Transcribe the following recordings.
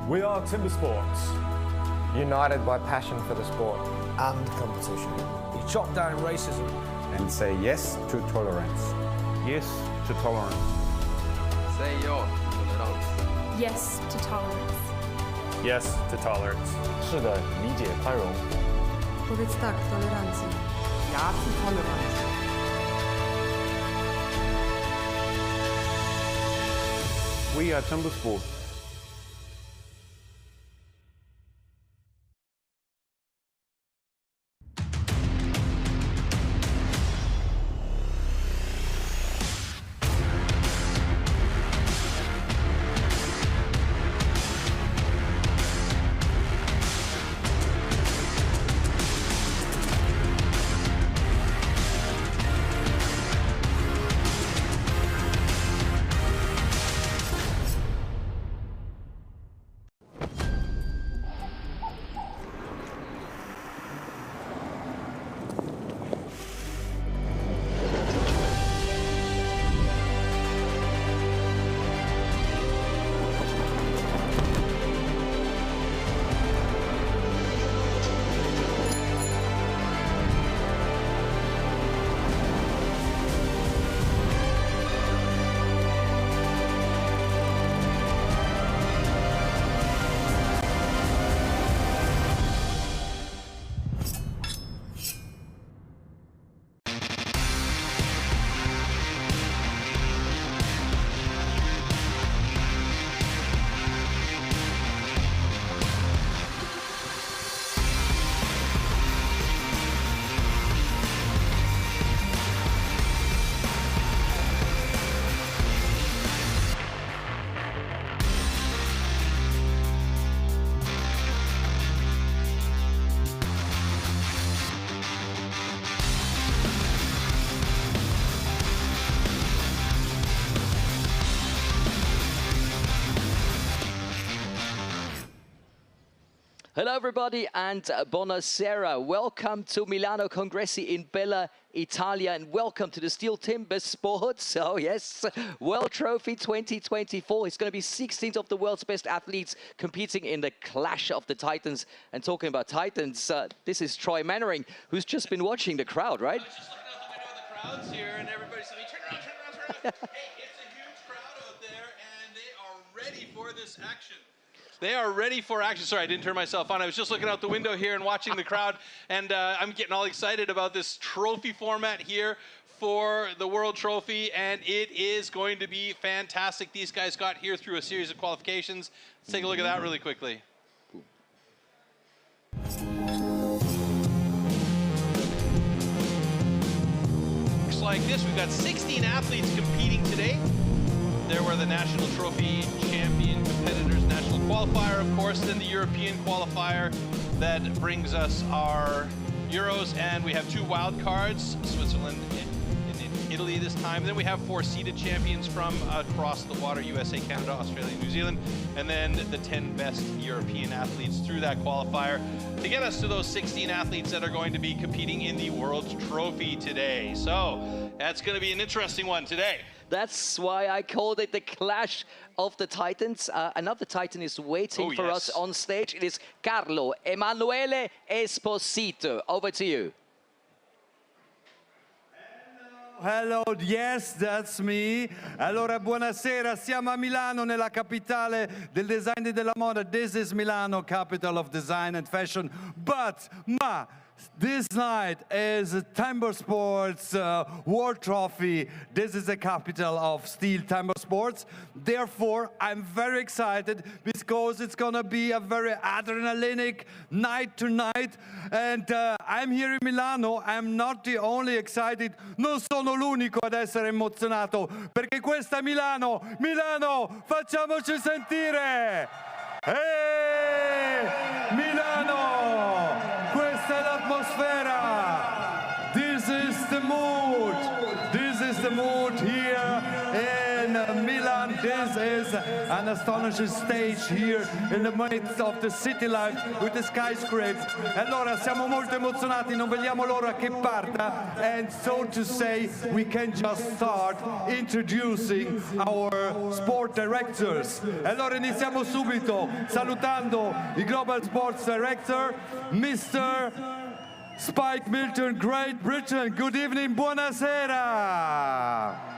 We are Timbersports. United by passion for the sport and competition. We chop down racism. And say yes to tolerance. Yes to tolerance. Say ja till tolerans. Yes to tolerance. Yes to tolerance. 是的，理解宽容。 Powiedz tak tolerancji. Ja zu tolerancji. We are Timbersports. Hello everybody and buonasera. Welcome to Milano Congressi in Bella Italia and welcome to the STIHL Timbersports. Oh yes, World Trophy 2024. It's going to be 16 of the world's best athletes competing in the Clash of the Titans. And talking about Titans, this is Troy Mannering, who's just been watching the crowd, right? I was just looking out the window of the crowds here and everybody's saying, turn around, turn around, turn around. Hey, it's a huge crowd out there and they are ready for this action. They are ready for action. Sorry, I didn't turn myself on. I was just looking out the window here and watching the crowd, and I'm getting all excited about this trophy format here for the World Trophy, and it is going to be fantastic. These guys got here through a series of qualifications. Let's take a look at that really quickly. Looks like this. We've got 16 athletes competing today. There were the national trophy champion competitors, national qualifier, of course, then the European qualifier that brings us our Euros, and we have 2 wild cards, Switzerland and Italy this time. Then we have 4 seeded champions from across the water, USA, Canada, Australia, New Zealand, and then the 10 best European athletes through that qualifier to get us to those 16 athletes that are going to be competing in the World Trophy today. So that's going to be an interesting one today. That's why I called it the Clash of the Titans. Another Titan is waiting for us on stage. It is Carlo Emanuele Esposito. Over to you. Hello, yes, that's me. Allora, buonasera, siamo a Milano, nella capitale del design e della moda. This is Milano, capital of design and fashion. But, this night is Timbersports World Trophy. This is the capital of STIHL Timbersports. Therefore, I'm very excited because it's going to be a very adrenalinic night tonight. And I'm here in Milano. I'm not the only excited. Non sono l'unico ad essere emozionato perché questa è Milano. Milano, facciamoci sentire. Hey, Milano! Questa è l'atmosfera. This is the mood. This is the mood here in Milan, this is an astonishing stage here in the midst of the city life with the skyscrapers. Allora siamo molto emozionati, non vediamo l'ora che parta, and so to say we can just start introducing our sport directors. Allora iniziamo subito salutando il Global Sports Director, Mr. Spike Milton, Great Britain. Good evening, buonasera.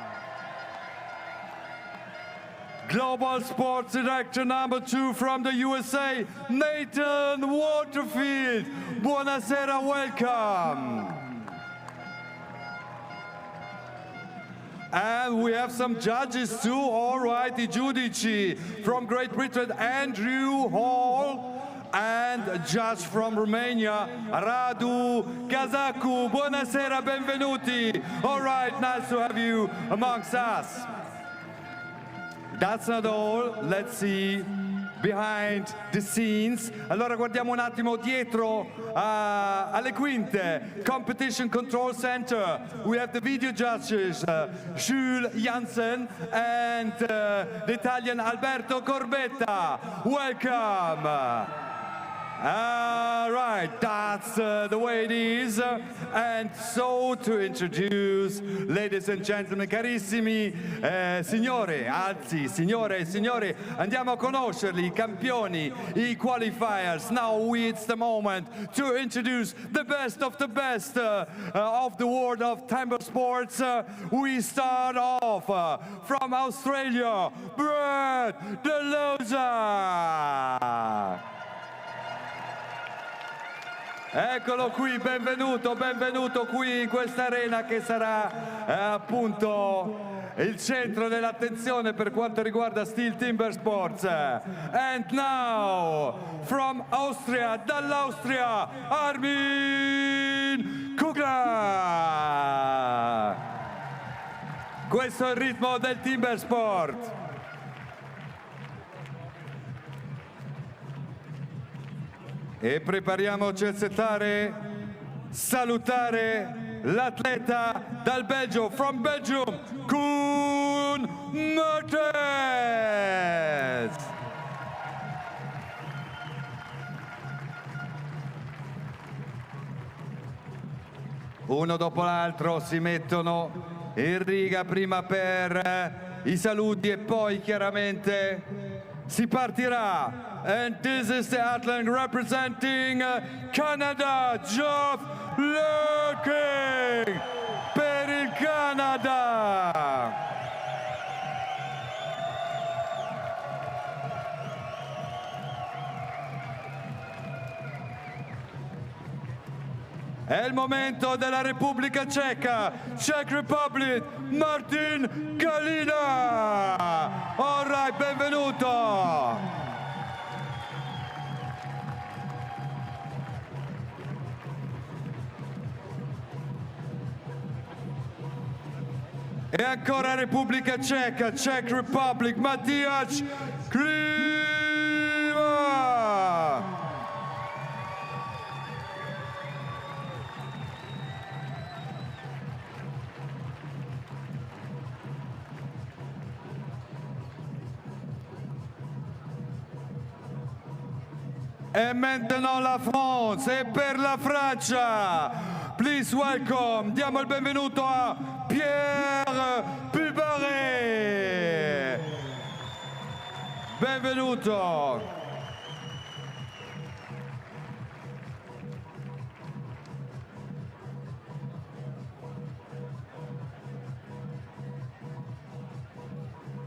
Global Sports Director number 2 from the USA, Nathan Waterfield. Buonasera, welcome. And we have some judges too, all right, I giudici from Great Britain, Andrew Hall. And judge from Romania, Radu Kazaku. Buonasera, benvenuti. All right, nice to have you amongst us. That's not all. Let's see behind the scenes. Allora guardiamo un attimo dietro alle quinte. Competition Control Center. We have the video judges, Jules Janssen and the Italian Alberto Corbetta. Welcome. All right, that's the way it is. And so to introduce, ladies and gentlemen, carissimi signore, anzi signore e signori, andiamo a conoscerli, i campioni, i qualifiers. Now it's the moment to introduce the best of the best of the world of timber sports. We start off from Australia, Brad DeLoza. Eccolo qui, benvenuto, benvenuto qui in questa arena che sarà appunto il centro dell'attenzione per quanto riguarda STIHL TIMBERSPORTS. And now, from Austria, dall'Austria, Armin Kugler. Questo è il ritmo del Timbersport. E prepariamoci a settare, salutare l'atleta dal Belgio, from Belgium, Koen Mertens. Uno dopo l'altro si mettono in riga prima per i saluti e poi chiaramente si partirà. And this is the athlete representing Canada, Geoff Lurking per il Canada. È il momento della Repubblica Ceca, Czech Republic, Martin Kalina. All right, benvenuto. E ancora Repubblica Ceca, Czech Republic, Matthias Klima. E maintenant la France, e per la Francia, please welcome, diamo il benvenuto a Pierre Pubaré. Benvenuto.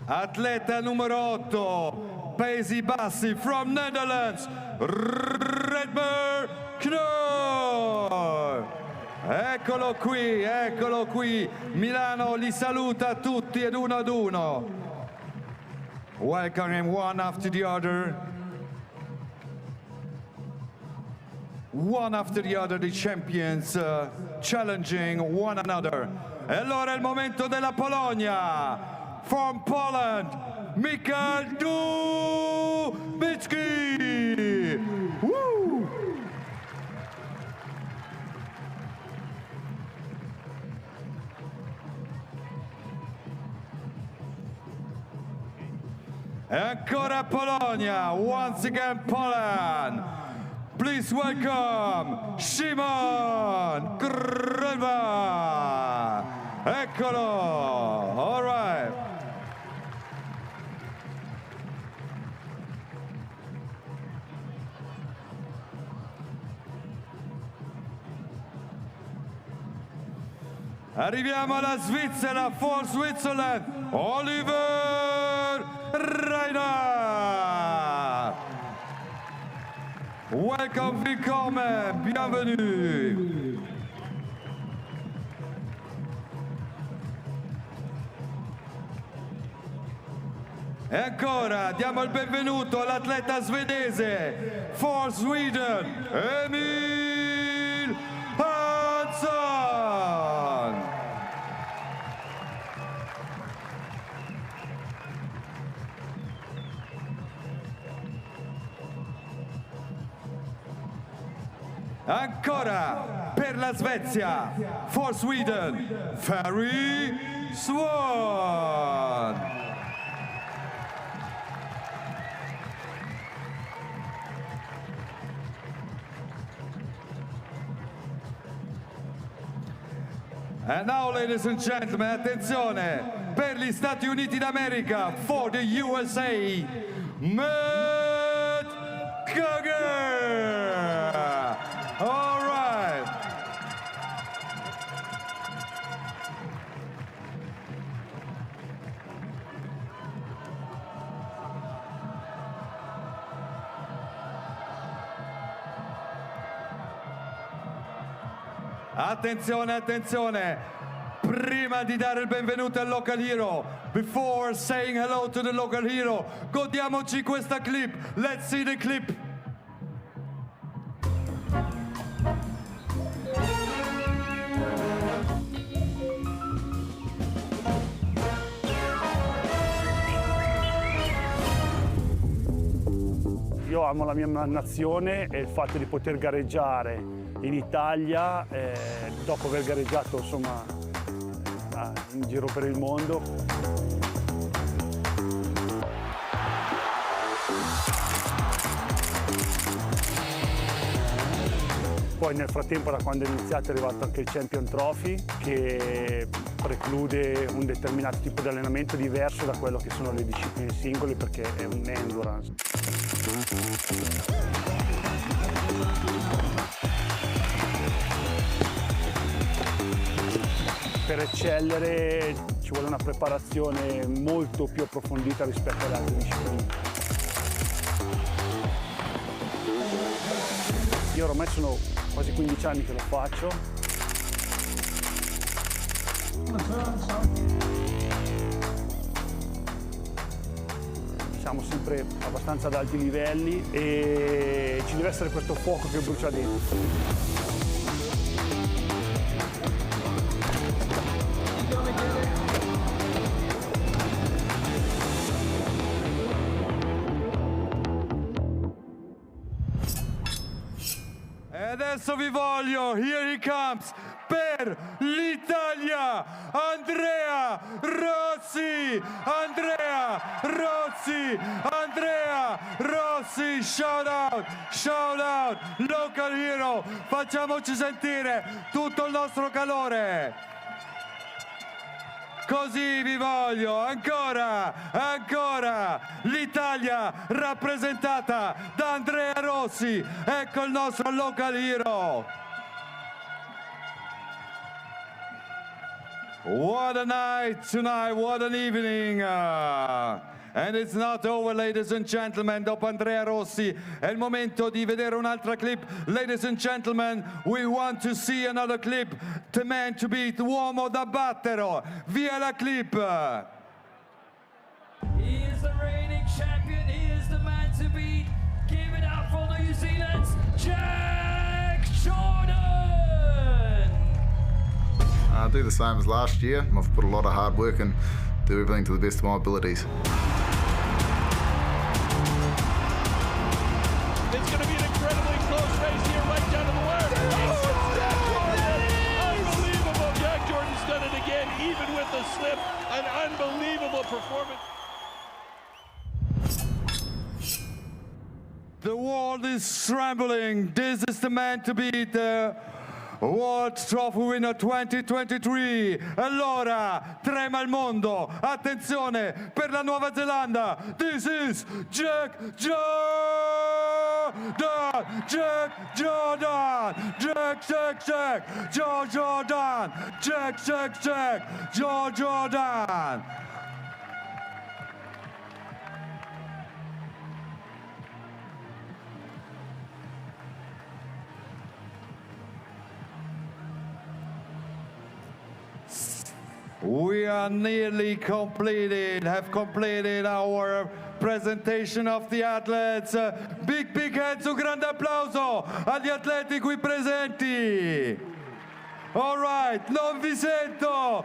Atleta numero 8, Paesi Bassi, from Netherlands, Redmer Knoor. Eccolo qui, Milano li saluta tutti ad uno. Welcome him one after the other. One after the other, the champions challenging one another. E allora è il momento della Polonia. From Poland, Michał Dubicki. Woo! E ancora Polonia, once again Poland. Please welcome Szymon Grylva. Eccolo, all right. Arriviamo alla Svizzera, for Switzerland, Oliver Reiner. Welcome, willkommen, bienvenue. E ancora diamo il benvenuto all'atleta svedese, for Sweden, Emil Hansson. Ancora per la Svezia, for Sweden, Ferry Swan. And now, ladies and gentlemen, attenzione, per gli Stati Uniti d'America, for the USA, Matt Coger. All right. Attenzione, attenzione, prima di dare il benvenuto al local hero, before saying hello to the local hero, godiamoci questa clip, let's see the clip. Io amo la mia nazione e il fatto di poter gareggiare in Italia, dopo aver gareggiato insomma in giro per il mondo. Poi nel frattempo, da quando è iniziato, è arrivato anche il Champion Trophy, che preclude un determinato tipo di allenamento diverso da quello che sono le discipline singole, perché è un endurance. Per eccellere ci vuole una preparazione molto più approfondita rispetto alle altre discipline. Io ormai sono quasi 15 anni che lo faccio. Siamo sempre abbastanza ad alti livelli e ci deve essere questo fuoco che brucia dentro. E adesso vi voglio, here he comes, per l'Italia, Andrea Rossi, Andrea Rossi, Andrea Rossi, shout out, local hero, facciamoci sentire tutto il nostro calore. Così vi voglio, ancora, l'Italia rappresentata da Andrea Rossi, ecco il nostro local hero. What a night tonight, what an evening. And it's not over, ladies and gentlemen. Dopo Andrea Rossi è il momento di vedere un'altra clip. Ladies and gentlemen, we want to see another clip. The man to beat, l'uomo da battere. Via la clip. He is the reigning champion. He is the man to beat. Give it up for New Zealand's Jack Jordan. I do the same as last year. I've put a lot of hard work and do everything to the best of my abilities. It's going to be an incredibly close race here, right down to the wire. Unbelievable. Jack Jordan's done it again, even with the slip. An unbelievable performance. The world is trembling. This is the man to beat. World Trophy winner 2023. Allora, trema il mondo. Attenzione per la Nuova Zelanda. This is Jack Jordan. Jack Jordan. Jack Jordan. Jack Jordan. We are nearly completed, have completed our presentation of the athletes. Big hands, un grande applauso agli atleti qui presenti. All right, non vi sento.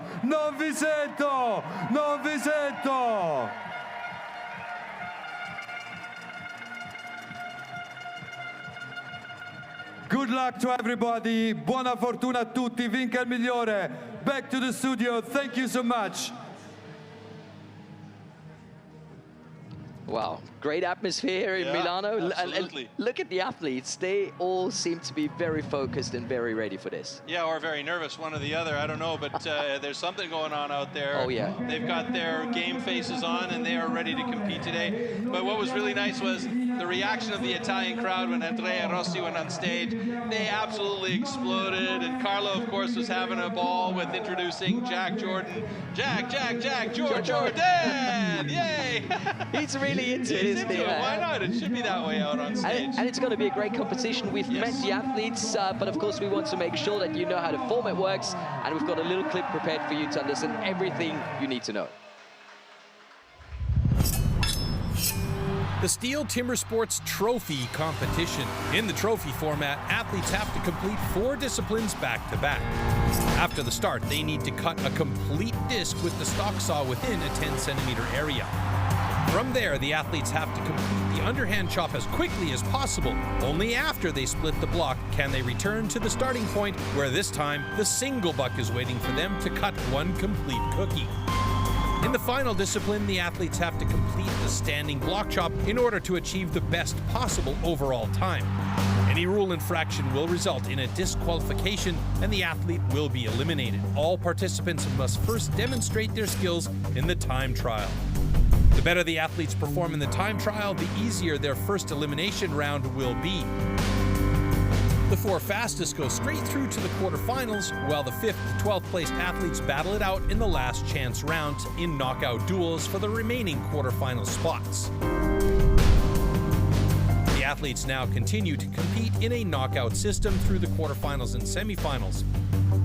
Good luck to everybody. Buona fortuna a tutti. Vinca il migliore. Back to the studio. Thank you so much. Wow, great atmosphere in Milano. Absolutely. And look at the athletes. They all seem to be very focused and very ready for this. Yeah, or very nervous, one or the other, I don't know, but there's something going on out there. Oh, yeah. They've got their game faces on and they are ready to compete today. But what was really nice was the reaction of the Italian crowd when Andrea Rossi went on stage. They absolutely exploded, and Carlo, of course, was having a ball with introducing Jack Jordan. Jack, Jordan! Yay! He's really into it, isn't he? Why not? It should be that way out on stage. And it's going to be a great competition. We've met the athletes, but of course we want to make sure that you know how the format works, and we've got a little clip prepared for you to understand everything you need to know. The STIHL TIMBERSPORTS Trophy competition. In the trophy format, athletes have to complete 4 disciplines back-to-back. After the start, they need to cut a complete disc with the stock saw within a 10-centimeter area. From there, the athletes have to complete the underhand chop as quickly as possible. Only after they split the block can they return to the starting point, where this time, the single buck is waiting for them to cut 1 complete cookie. In the final discipline, the athletes have to complete the standing block chop in order to achieve the best possible overall time. Any rule infraction will result in a disqualification and the athlete will be eliminated. All participants must first demonstrate their skills in the time trial. The better the athletes perform in the time trial, the easier their first elimination round will be. The 4 fastest go straight through to the quarterfinals, while the 5th to 12th placed athletes battle it out in the last chance round in knockout duels for the remaining quarterfinal spots. The athletes now continue to compete in a knockout system through the quarterfinals and semifinals.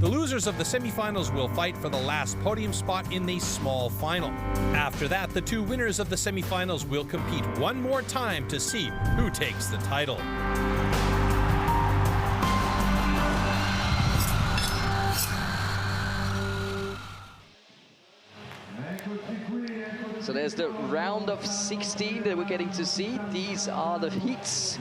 The losers of the semifinals will fight for the last podium spot in the small final. After that, the 2 winners of the semifinals will compete one more time to see who takes the title. So there's the round of 16 that we're getting to see. These are the heats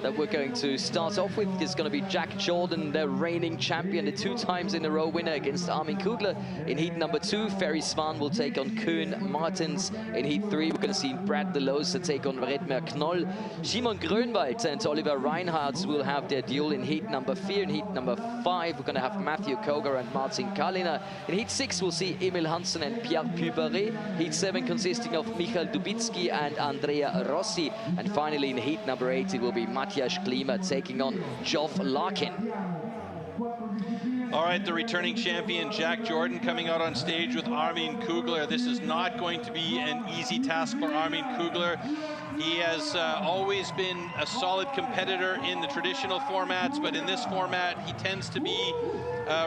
that we're going to start off with. It's going to be Jack Jordan, the reigning champion, the 2 times in a row winner against Armin Kugler. In heat number 2, Ferry Svan will take on Koen Martens. In heat 3, we're going to see Brad Delosa take on Redmer Knoll. Simon Grönwald and Oliver Reinhardt will have their duel in heat number 4. In heat number 5, we're going to have Matthew Koger and Martin Kalina. In heat 6, we'll see Emil Hansen and Pierre Puberet. Heat 7 consisting of Michael Dubitsky and Andrea Rossi. And finally, in heat number 8, it will be Matthias Klima taking on Geoff Larkin. All right, the returning champion, Jack Jordan, coming out on stage with Armin Kugler. This is not going to be an easy task for Armin Kugler. He has always been a solid competitor in the traditional formats, but in this format, he tends to be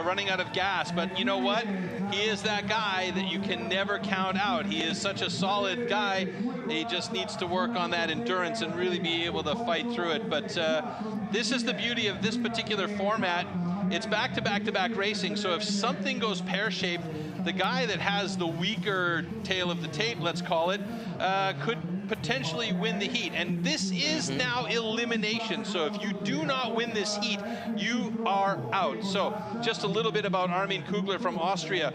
running out of gas. But you know what? He is that guy that you can never count out. He is such a solid guy. He just needs to work on that endurance and really be able to fight through it. But this is the beauty of this particular format. It's back-to-back-to-back racing, so if something goes pear-shaped, the guy that has the weaker tail of the tape, let's call it, could potentially win the heat. And this is now elimination, so if you do not win this heat, you are out. So just a little bit about Armin Kugler from Austria.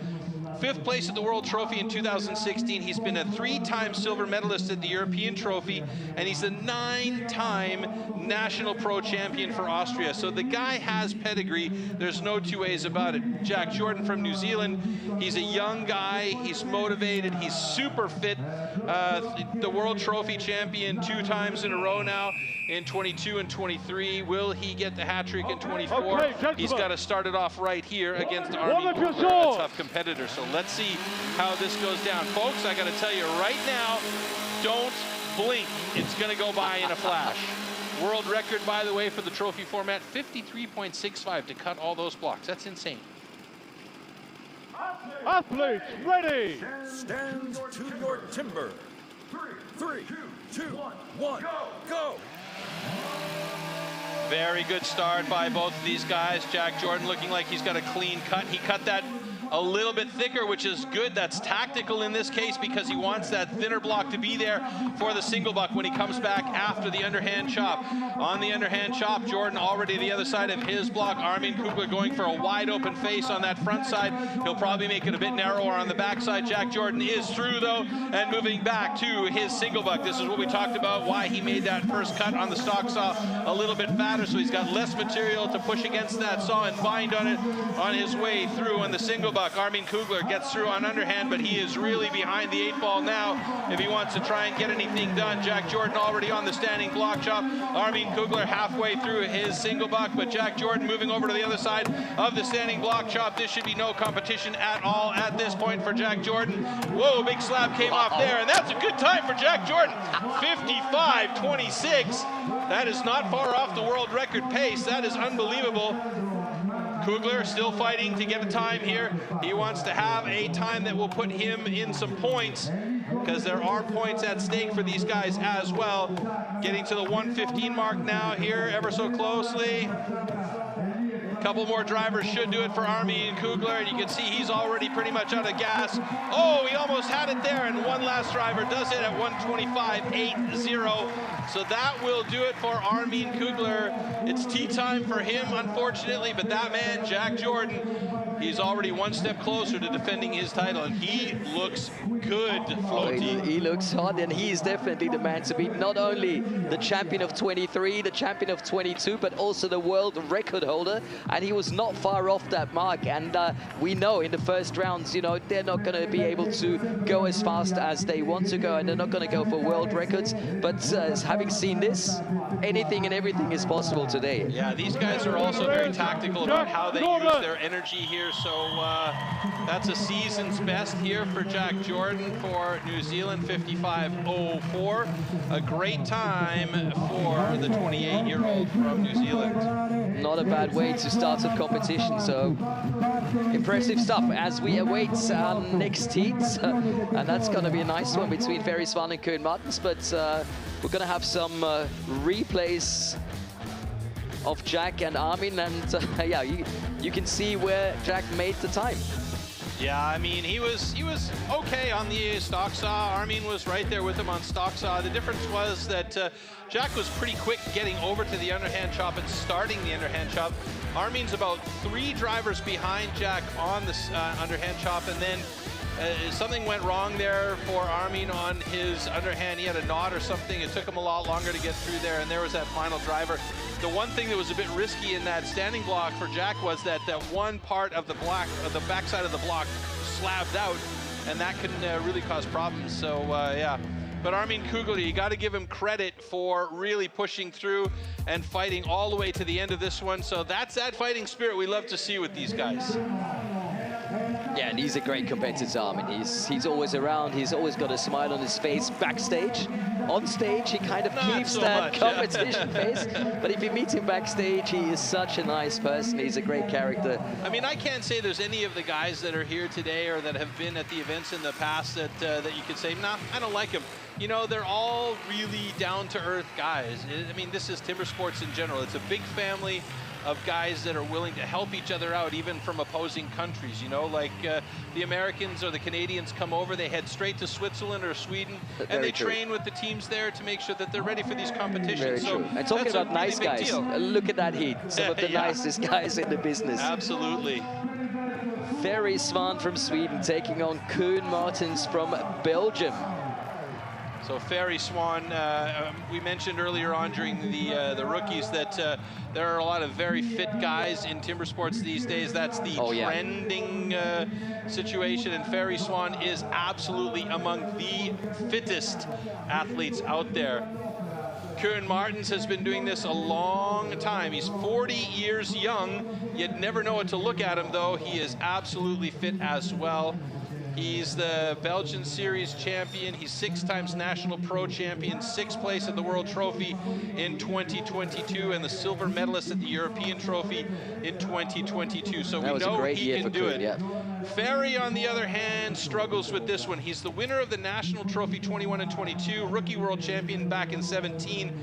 5th place at the World Trophy in 2016. He's been a 3-time silver medalist at the European Trophy, and he's a 9-time national pro champion for Austria. So the guy has pedigree. There's no two ways about it. Jack Jordan from New Zealand. He's a young guy. He's motivated. He's super fit. The World Trophy champion 2 times in a row now, in 22 and 23. Will he get the hat trick in 24? He's got to start it off right here against Armin Kugler, a tough competitor. So let's see how this goes down. Folks, I got to tell you right now, don't blink. It's going to go by in a flash. World record, by the way, for the trophy format, 53.65 to cut all those blocks. That's insane. Athletes ready. Stand to your timber. 3, 2, 1, go. Very good start by both of these guys. Jack Jordan looking like he's got a clean cut. He cut that a little bit thicker, which is good. That's tactical in this case because he wants that thinner block to be there for the single buck when he comes back after the underhand chop. On the underhand chop, Jordan already the other side of his block. Armin Kugler going for a wide open face on that front side. He'll probably make it a bit narrower on the backside. Jack Jordan is through though and moving back to his single buck. This is what we talked about, why he made that first cut on the stock saw a little bit fatter, so he's got less material to push against that saw and bind on it on his way through on the single buck. Armin Kugler gets through on underhand, but he is really behind the 8 ball now if he wants to try and get anything done. Jack Jordan already on the standing block chop. Armin Kugler halfway through his single buck, but Jack Jordan moving over to the other side of the standing block chop. This should be no competition at all at this point for Jack Jordan. Whoa, big slab came off there, and that's a good time for Jack Jordan. 55.26. That is not far off the world record pace. That is unbelievable. Kugler still fighting to get a time here. He wants to have a time that will put him in some points because there are points at stake for these guys as well. Getting to the 1:15 mark now here, ever so closely. Couple more drivers should do it for Armin Kugler, and you can see he's already pretty much out of gas. Oh, he almost had it there, and one last driver does it at 1:25.80. So that will do it for Armin Kugler. It's tea time for him, unfortunately, but that man, Jack Jordan, he's already one step closer to defending his title, and he looks good, Floaty. He looks hot, and he is definitely the man to beat. Not only the champion of 23, the champion of 22, but also the world record holder, and he was not far off that mark. And we know in the first rounds, you know, they're not going to be able to go as fast as they want to go, and they're not going to go for world records. But having seen this, anything and everything is possible today. Yeah, these guys are also very tactical about how they use their energy here. So that's a season's best here for Jack Jordan for New Zealand, 55.04. A great time for the 28-year-old from New Zealand. Not a bad way to start a competition, so impressive stuff as we await our next heats. And that's going to be a nice one between Ferry Swan and Koen Martens, but we're going to have some replays of Jack and Armin, and yeah, you can see where Jack made the time. Yeah, I mean, he was okay on the stock saw. Armin was right there with him on stock saw. The difference was that Jack was pretty quick getting over to the underhand chop and starting the underhand chop. Armin's about 3 drivers behind Jack on the underhand chop, and then something went wrong there for Armin on his underhand. He had a knot or something. It took him a lot longer to get through there, and there was that final driver. The one thing that was a bit risky in that standing block for Jack was that one part of the block, the backside of the block, slabbed out, and that can really cause problems. So yeah. But Armin Kugler, you got to give him credit for really pushing through and fighting all the way to the end of this one. So that's that fighting spirit we love to see with these guys. Yeah, and he's a great competitor, Armin. He's always around. He's always got a smile on his face backstage. On stage, he kind of keeps so that competition face. But if you meet him backstage, he is such a nice person. He's a great character. I mean, I can't say there's any of the guys that are here today or that have been at the events in the past that you could say, nah, I don't like him. You know, they're all really down-to-earth guys. I mean, this is timber sports in general. It's a big family of guys that are willing to help each other out, even from opposing countries. You know, like the Americans or the Canadians come over, they head straight to Switzerland or Sweden, and they train with the teams there to make sure that they're ready for these competitions. Very true. And talking about nice guys, look at that heat. Some of the nicest guys in the business. Absolutely. Ferry Swan from Sweden taking on Koen Martens from Belgium. So Ferry Swan, we mentioned earlier on during the rookies that there are a lot of very fit guys in timber sports these days. That's the trending situation, and Ferry Swan is absolutely among the fittest athletes out there. Koen Martens has been doing this a long time. He's 40 years young. You'd never know it to look at him, though. He is absolutely fit as well. He's the Belgian Series champion. He's 6 times National Pro champion, 6th place at the World Trophy in 2022, and the silver medalist at the European Trophy in 2022. So we know he can do it. Ferry, on the other hand, struggles with this one. He's the winner of the National Trophy 21 and 22, rookie world champion back in 17,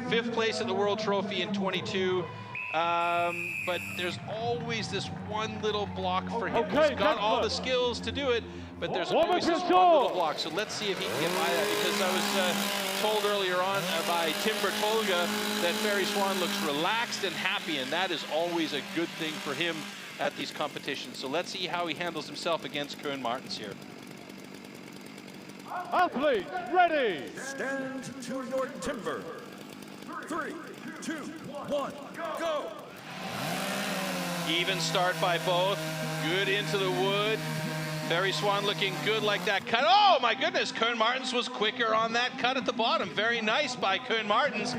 5th place at the World Trophy in 22. But there's always this one little block for him. He's got all the skills to do it, but there's always this one little block. So let's see if he can get by that, because I was told earlier on by Tim Bertolga that Ferry Swan looks relaxed and happy, and that is always a good thing for him at these competitions. So let's see how he handles himself against Koen Martens here. Athletes ready. Stand to your timber. 3, 2, 1, go. Even start by both. Good into the wood. Ferry Swan looking good like that cut. Oh my goodness, Koen Martens was quicker on that cut at the bottom. Very nice by Koen Martens.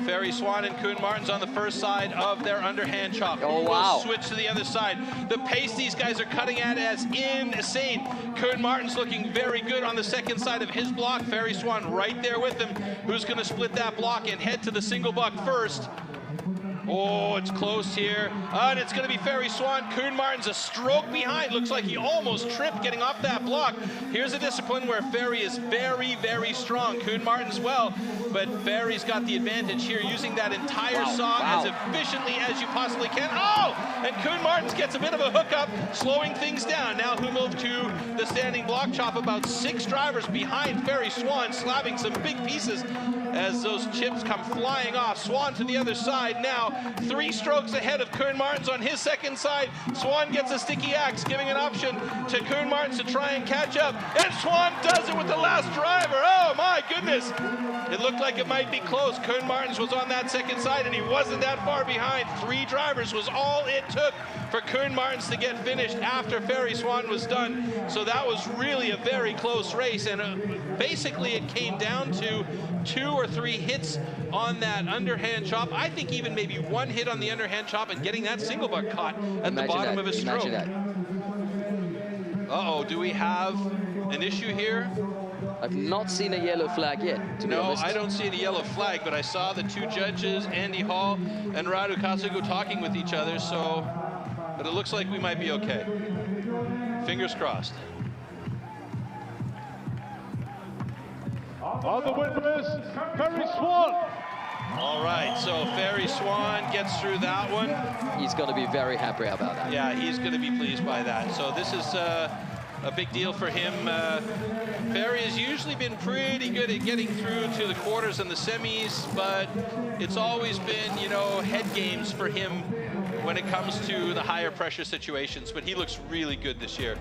Ferry Swan and Koen Martens on the first side of their underhand chop. Oh wow. We'll switch to the other side. The pace these guys are cutting at is insane. Koen Martens looking very good on the second side of his block. Ferry Swan right there with him. Who's going to split that block and head to the single buck first? Oh, it's close here. And it's going to be Ferry Swan. Koen Martens a stroke behind. Looks like he almost tripped getting off that block. Here's a discipline where Ferry is very, very strong. Koen Martens well, but Ferry's got the advantage here, using that entire saw as efficiently as you possibly can. Oh! And Koen Martens gets a bit of a hookup, slowing things down. Now who moved to the standing block chop? About 6 drivers behind Ferry Swan, slapping some big pieces as those chips come flying off. Swan to the other side now. 3 strokes ahead of Koen Martens on his second side. Swan gets a sticky axe, giving an option to Koen Martens to try and catch up. And Swan does it with the last driver. Oh my goodness. It looked like it might be close. Koen Martens was on that second side and he wasn't that far behind. 3 drivers was all it took for Koen Martens to get finished after Ferry Swan was done. So that was really a very close race, and basically it came down to 2 or 3 hits on that underhand chop. I think even maybe 1 hit on the underhand chop and getting that single buck caught at the bottom of his stroke. Uh-oh, do we have an issue here? I've not seen a yellow flag yet, to be honest. No, I don't see any yellow flag, but I saw the 2 judges, Andy Hall and Radu Kazugu, talking with each other, so, but it looks like we might be okay. Fingers crossed. On the witness, Ferry Swan. All right, so Ferry Swan gets through that one. He's going to be very happy about that. Yeah, he's going to be pleased by that. So this is a big deal for him. Ferry has usually been pretty good at getting through to the quarters and the semis, but it's always been, you know, head games for him when it comes to the higher pressure situations, but he looks really good this year.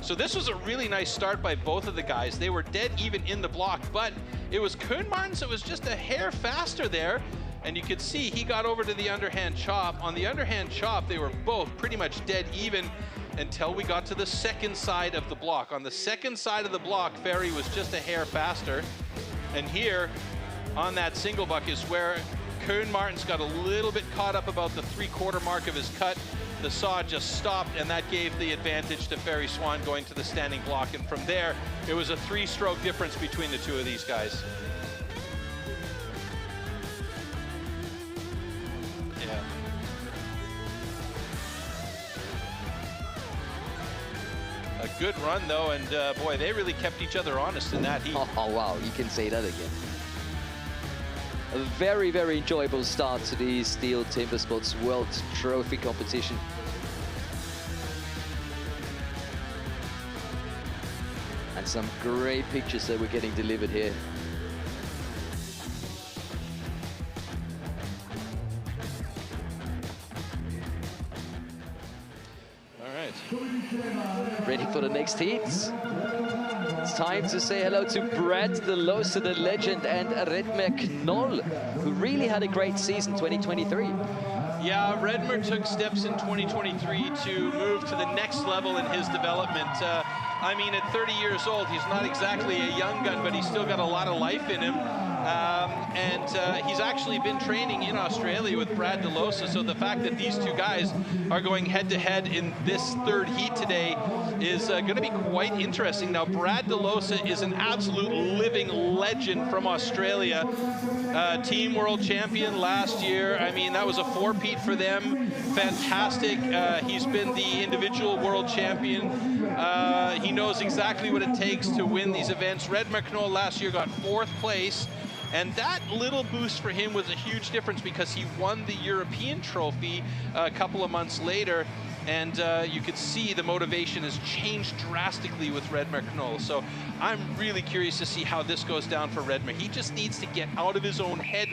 So this was a really nice start by both of the guys. They were dead even in the block, but it was Koen Martens that was just a hair faster there. And you could see he got over to the underhand chop. On the underhand chop, they were both pretty much dead even until we got to the second side of the block. On the second side of the block, Ferry was just a hair faster. And here, on that single buck, is where Koen Martens got a little bit caught up about the 3/4 mark of his cut. The saw just stopped, and that gave the advantage to Ferry Swan going to the standing block. And from there, it was a 3-stroke difference between the 2 of these guys. Yeah. A good run, though, and boy, they really kept each other honest in that heat. Oh, wow, you can say that again. A very, very enjoyable start to the STIHL Timbersports World Trophy competition. And some great pictures that we're getting delivered here. All right. Ready for the next heats. It's time to say hello to Brad De Losa, the legend, and Redmer Knoll, who really had a great season 2023. Yeah, Redmer took steps in 2023 to move to the next level in his development. I mean, at 30 years old, he's not exactly a young gun, but he's still got a lot of life in him. He's actually been training in Australia with Brad De Losa, so the fact that these two guys are going head-to-head in this third heat today is going to be quite interesting. Now, Brad De Losa is an absolute living legend from Australia. Team world champion last year. I mean, that was a four-peat for them. Fantastic. He's been the individual world champion. He knows exactly what it takes to win these events. Redmer Knoll last year got 4th place. And that little boost for him was a huge difference because he won the European trophy a couple of months later. And you could see the motivation has changed drastically with Redmer Knoll. So I'm really curious to see how this goes down for Redmer. He just needs to get out of his own head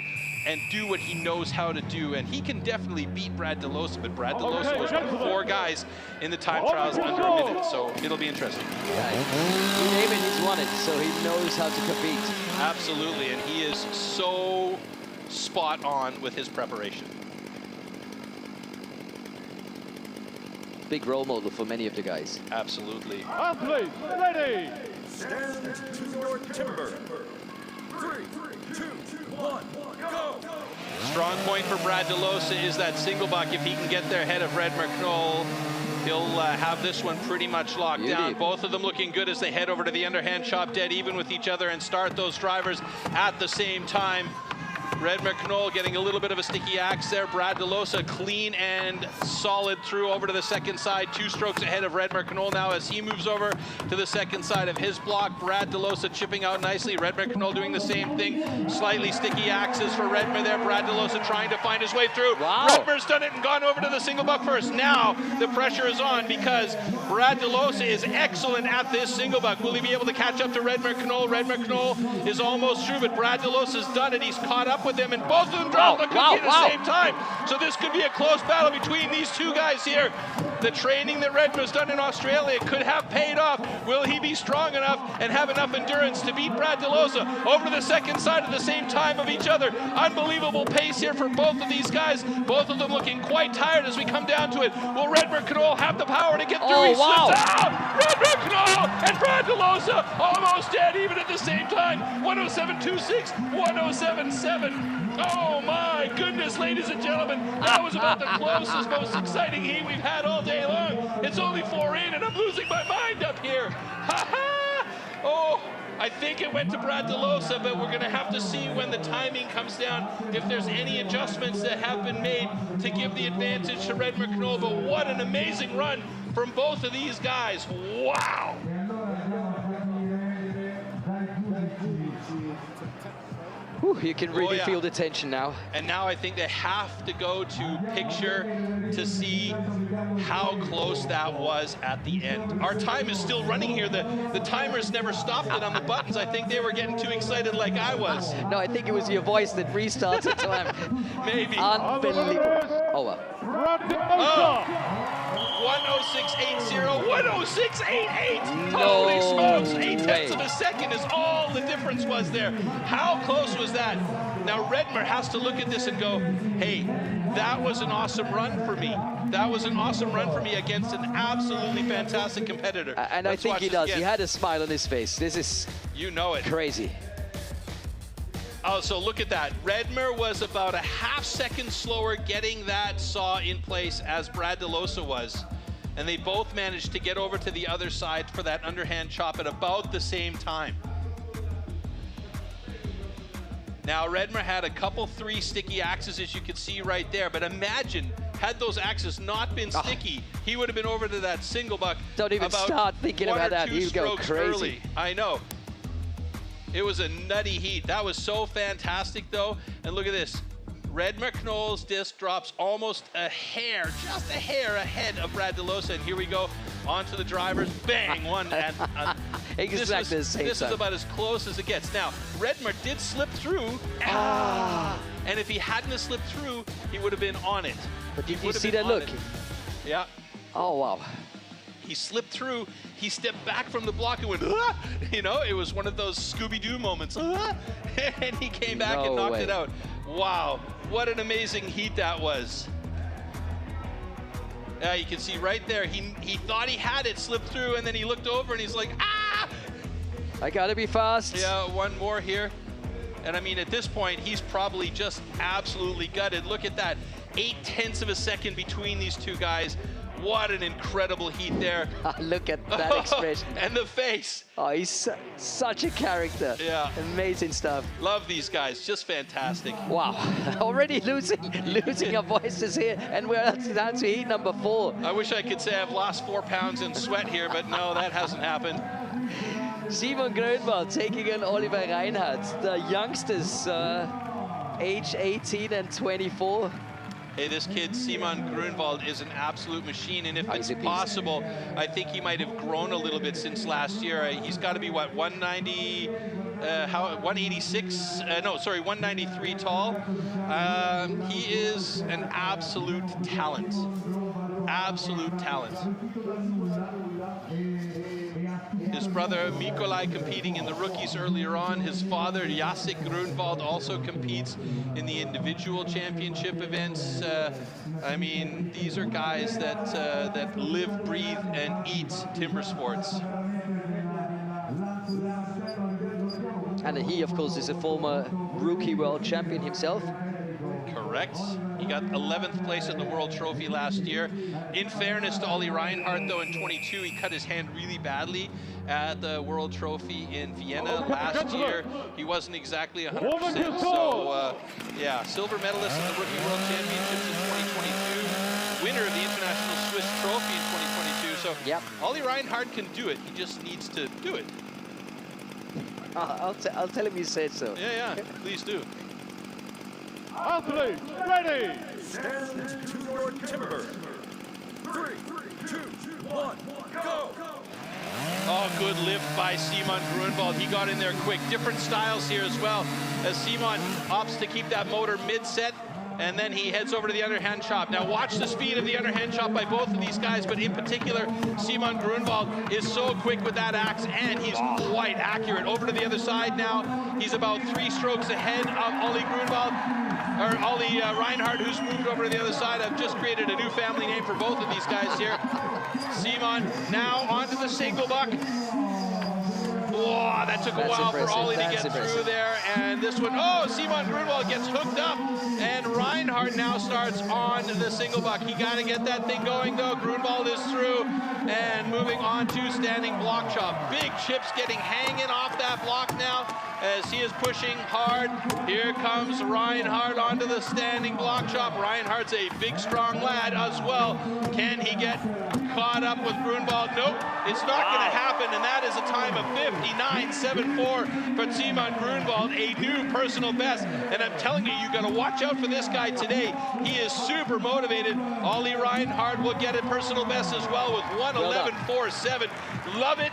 and do what he knows how to do. And he can definitely beat Brad De Losa, but Brad De Losa was 4 guys in the time trials under a minute. So it'll be interesting. Yeah, David, he's won it, so he knows how to compete. Absolutely, and he is so spot on with his preparation. Big role model for many of the guys. Absolutely. Athletes, ready! Stand to your timber. 3, 2, 1, go! Strong point for Brad De Losa is that single buck. If he can get there ahead of Redmer Knoll, he'll have this one pretty much locked down. Both of them looking good as they head over to the underhand chop, dead even with each other, and start those drivers at the same time. Redmer Knoll getting a little bit of a sticky axe there. Brad De Losa clean and solid through over to the second side. 2 strokes ahead of Redmer Knoll now as he moves over to the second side of his block. Brad De Losa chipping out nicely. Redmer Knoll doing the same thing. Slightly sticky axes for Redmer there. Brad De Losa trying to find his way through. Wow. Redmer's done it and gone over to the single buck first. Now the pressure is on because Brad De Losa is excellent at this single buck. Will he be able to catch up to Redmer Knoll? Redmer Knoll is almost through, but Brad De Losa's done it. He's caught up with them, and both of them drop the cookie at the same time. So this could be a close battle between these two guys here. The training that Redmer's done in Australia could have paid off. Will he be strong enough and have enough endurance to beat Brad De Losa over to the second side at the same time of each other? Unbelievable pace here for both of these guys. Both of them looking quite tired as we come down to it. Will Redmer Knoll have the power to get through? He slips out! Redmer Knoll and Brad De Losa almost dead even at the same time. 107.26, 107.7. Oh my goodness, ladies and gentlemen, that was about the closest, most exciting heat we've had all day long. It's only 4 in and I'm losing my mind up here. Ha ha! Oh, I think it went to Brad De Losa, but we're gonna have to see when the timing comes down if there's any adjustments that have been made to give the advantage to Redmer Knoll. But what an amazing run from both of these guys. Wow! Whew, you can really feel the tension now. And now I think they have to go to picture to see how close that was at the end. Our time is still running here. The timers never stopped it on the buttons. I think they were getting too excited like I was. No, I think it was your voice that restarted time. Maybe. Unbelievable. Oh, well. Oh. 106.80, 106.88. No Holy smokes, 8 way. tenths of a second is all the difference was there. How close was that? Now Redmer has to look at this and go, hey, that was an awesome run for me. That was an awesome run for me against an absolutely fantastic competitor. And I think he does. He had a smile on his face. This is crazy. Oh, so look at that. Redmer was about a half second slower getting that saw in place as Brad De Losa was. And they both managed to get over to the other side for that underhand chop at about the same time. Now, Redmer had a couple 3 sticky axes, as you can see right there. But imagine, had those axes not been sticky, he would have been over to that single buck. Don't even start thinking about that. He would go crazy. Early. I know. It was a nutty heat. That was so fantastic, though. And look at this. Redmer Knoll's disc drops almost a hair, just a hair ahead of Brad De Losa. And here we go onto the drivers. Bang! One. And exactly the same this time. is about as close as it gets. Now, Redmer did slip through. And if he hadn't have slipped through, he would have been on it. But did you see that look? Yeah. Oh, wow. He slipped through, he stepped back from the block and went, ah! You know, it was one of those Scooby-Doo moments. Ah! And he came back and knocked it out. Wow, what an amazing heat that was. You can see right there, he thought he had it, slipped through, and then he looked over and he's like, ah! I gotta be fast. Yeah, one more here. And I mean, at this point, he's probably just absolutely gutted. Look at that, 0.8 of a second between these two guys. What an incredible heat there. Look at that expression. And the face. Oh, he's such a character. Yeah. Amazing stuff. Love these guys, just fantastic. Wow, already losing our voices here, and we're down to heat number 4. I wish I could say I've lost 4 pounds in sweat here, but no, that hasn't happened. Simon Grönwald taking on Oliver Reinhardt, the youngsters, age 18 and 24. Hey, this kid, Simon Grönwald, is an absolute machine, and if it's possible, I think he might have grown a little bit since last year. He's got to be, what, 190, 186, no, sorry, 193 tall. He is an absolute talent. Absolute talent. His brother Mikolaj competing in the rookies earlier on. His father Jacek Grönwald also competes in the individual championship events. I mean, these are guys that live, breathe, and eat timber sports. And he, of course, is a former rookie world champion himself. Correct. He got 11th place at the World Trophy last year. In fairness to Olli Reinhardt, though, in 22, he cut his hand really badly at the World Trophy in Vienna last year. He wasn't exactly 100%. So, yeah, silver medalist at the Rookie World Championships in 2022, winner of the International Swiss Trophy in 2022. So, yep. Olli Reinhardt can do it. He just needs to do it. I'll tell him you said so. Yeah, yeah, please do. Athletes, ready! Stand to your timber. 3, 2, 1, go! Oh, good lift by Simon Grönwald. He got in there quick. Different styles here as well, as Simon opts to keep that motor mid-set, and then he heads over to the underhand chop. Now watch the speed of the underhand chop by both of these guys, but in particular, Simon Grönwald is so quick with that axe, and he's quite accurate. Over to the other side now. He's about 3 strokes ahead of Olli Reinhardt, who's moved over to the other side. I've just created a new family name for both of these guys here. Simon now onto the single buck. Whoa, that took a while for Olli to get through there. And this one, oh, Simon Grönwald gets hooked up. And Reinhardt now starts on the single buck. He got to get that thing going, though. Grönwald is through and moving on to standing block chop. Big chips getting hanging off that block now as he is pushing hard. Here comes Reinhardt onto the standing block chop. Reinhardt's a big, strong lad as well. Can he get caught up with Grönwald? Nope, it's not going to happen, and that is a time of 59.74 for Simon Grönwald, a new personal best. And I'm telling you, you got to watch out for this guy today. He is super motivated. Olli Reinhardt will get a personal best as well with 1:11.47. Love it.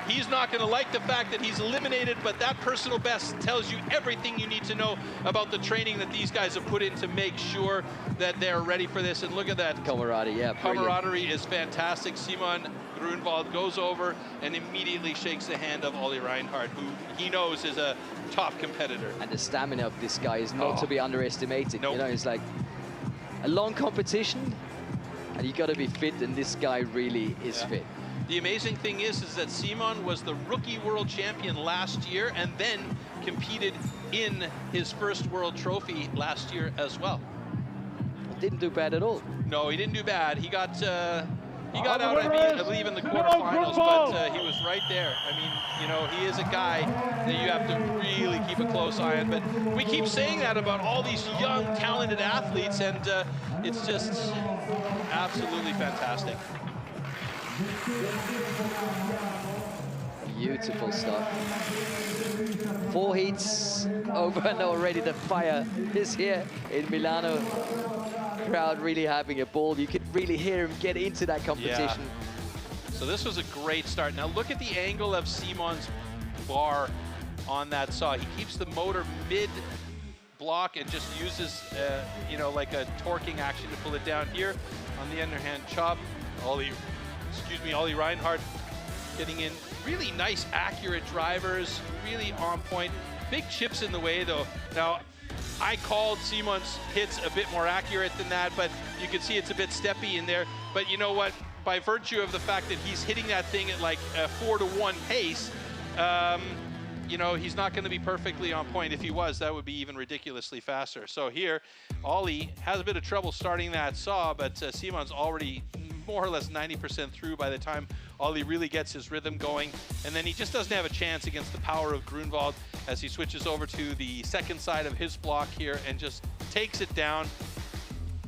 He's not going to like the fact that he's eliminated, but that personal best tells you everything you need to know about the training that these guys have put in to make sure that they're ready for this. And look at that. Camaraderie, yeah. Camaraderie is fantastic. Simon Grönwald goes over and immediately shakes the hand of Olli Reinhardt, who he knows is a top competitor. And the stamina of this guy is not to be underestimated. Nope. You know, it's like a long competition, and you got to be fit, and this guy really is fit. The amazing thing is that Simon was the rookie world champion last year and then competed in his first world trophy last year as well. Didn't do bad at all. No, he didn't do bad. He got out, I believe, in the quarterfinals, but he was right there. I mean, you know, he is a guy that you have to really keep a close eye on. But we keep saying that about all these young, talented athletes, and it's just absolutely fantastic. Beautiful stuff. 4 heats over, and already the fire is here in Milano. Crowd really having a ball. You could really hear him get into that competition. Yeah. So this was a great start. Now look at the angle of Simon's bar on that saw. He keeps the motor mid block and just uses, you know, like a torquing action to pull it down here on the underhand chop. Olli Ollie Reinhardt getting in really nice, accurate drivers, really on point. Big chips in the way, though. Now, I called Simon's hits a bit more accurate than that, but you can see it's a bit steppy in there. But you know what? By virtue of the fact that he's hitting that thing at like a 4-to-1 pace, you know, he's not going to be perfectly on point. If he was, that would be even ridiculously faster. So here, Ollie has a bit of trouble starting that saw, but Simon's already more or less 90% through by the time Ollie really gets his rhythm going. And then he just doesn't have a chance against the power of Grunwald as he switches over to the second side of his block here and just takes it down.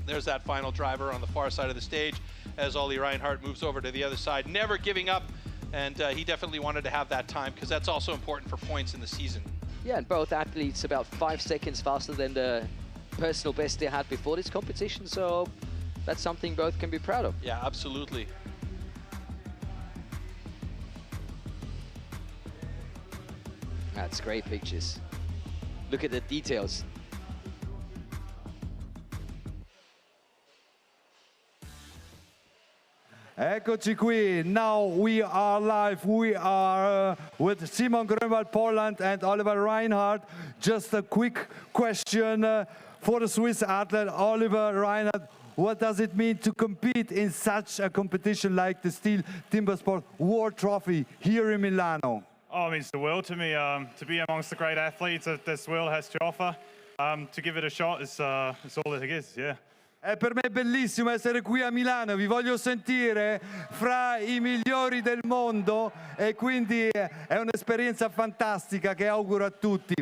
There's that final driver on the far side of the stage as Ollie Reinhardt moves over to the other side, never giving up. And he definitely wanted to have that time because that's also important for points in the season. Yeah, and both athletes about 5 seconds faster than the personal best they had before this competition. So that's something both can be proud of. Yeah, absolutely. That's great pictures. Look at the details. Eccoci qui, now we are live. We are with Simon Grunwald, Poland, and Oliver Reinhardt. Just a quick question for the Swiss athlete, Oliver Reinhardt. What does it mean to compete in such a competition like the STIHL TIMBERSPORTS World Trophy here in Milano? Oh, it means the world to me. To be amongst the great athletes that this world has to offer. To give it a shot is all it is, yeah. Per me è bellissimo essere qui a Milano, vi voglio sentire fra i migliori del mondo e quindi è un'esperienza fantastica che auguro a tutti.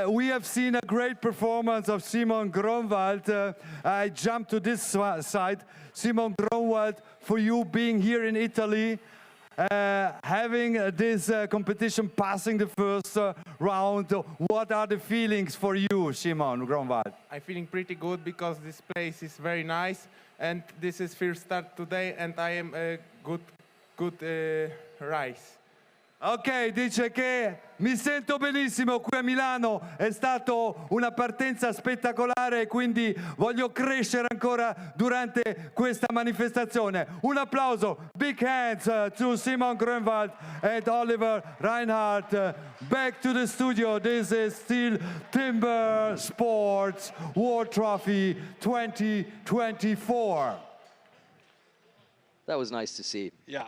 We have seen a great performance of Simon Grunwald. I jump to this side. Simon Grunwald, for you being here in Italy, having this competition, passing the first round, what are the feelings for you, Simon Grunwald? I'm feeling pretty good because this place is very nice and this is first start today and I am a good race. Ok, dice che mi sento benissimo qui a Milano, è stato una partenza spettacolare e quindi voglio crescere ancora durante questa manifestazione. Un applauso, big hands to Simon Grunwald and Oliver Reinhardt. Back to the studio, this is STIHL TIMBERSPORTS World Trophy 2024. That was nice to see. Yeah.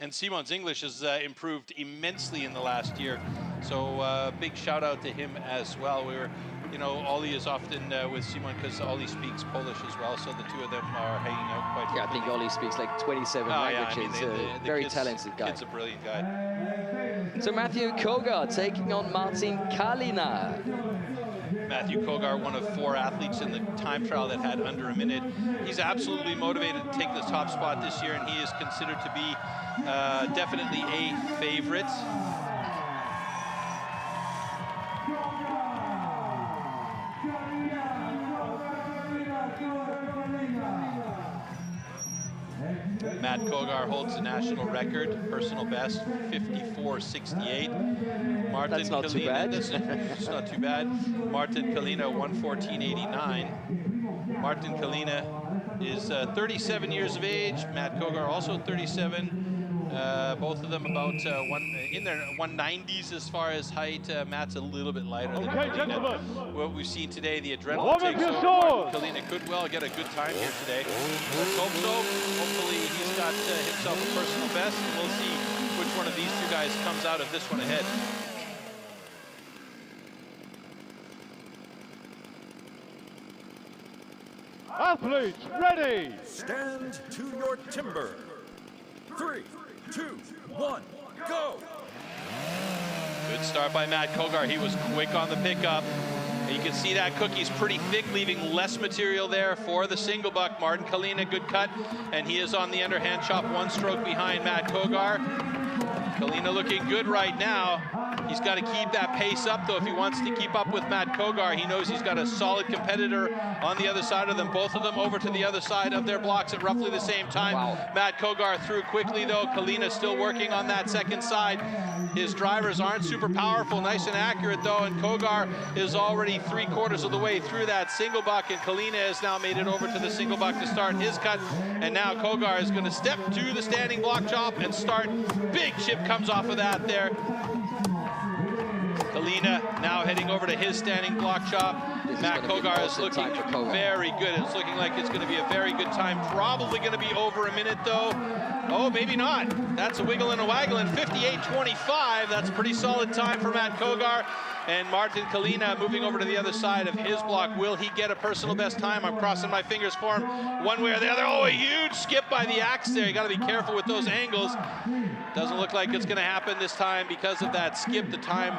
And Simon's English has improved immensely in the last year. So big shout out to him as well. We were, you know, Ollie is often with Simon because Ollie speaks Polish as well. So the two of them are hanging out quite Yeah, I think Ollie speaks like 27 languages. Yeah, I mean, the very kid's, talented guy. Kid's a brilliant guy. So Matthew Kogar taking on Martin Kalina. Matthew Kogar, one of 4 athletes in the time trial that had under a minute. He's absolutely motivated to take the top spot this year, and he is considered to be definitely a favorite. Matt Kogar holds the national record, personal best, 54.68. Martin That's not Kalina, too bad. That's not too bad. Martin Kalina, 1:14.89. Martin Kalina is 37 years of age. Matt Kogar also 37. Both of them about in their 190s as far as height. Matt's a little bit lighter than Kalina. What we've seen today, the adrenaline takes over. Kalina could well get a good time here today. Let's hope so. Hopefully he's got himself a personal best, and we'll see which one of these two guys comes out of this one ahead. Athletes ready! Stand to your timber. 3, 2, 1, go! Good start by Matt Kogar. He was quick on the pickup. You can see that cookie's pretty thick, leaving less material there for the single buck. Martin Kalina, good cut, and he is on the underhand chop, 1 stroke behind Matt Kogar. Kalina looking good right now. He's got to keep that pace up, though, if he wants to keep up with Matt Kogar. He knows he's got a solid competitor on the other side of them. Both of them over to the other side of their blocks at roughly the same time. Wow. Matt Kogar through quickly, though. Kalina still working on that second side. His drivers aren't super powerful, nice and accurate, though, and Kogar is already 3/4 of the way through that single buck, and Kalina has now made it over to the single buck to start his cut, and now Kogar is going to step to the standing block chop and start. Big chip comes off of that there. Kalina now heading over to his standing block chop. Matt Kogar is looking very good. It's looking like it's going to be a very good time. Probably going to be over a minute, though. Oh, maybe not. That's a wiggle and a waggle, and 58.25. That's a pretty solid time for Matt Kogar. And Martin Kalina moving over to the other side of his block. Will he get a personal best time? I'm crossing my fingers for him one way or the other. Oh, a huge skip by the axe there. You got to be careful with those angles. Doesn't look like it's going to happen this time because of that skip. The time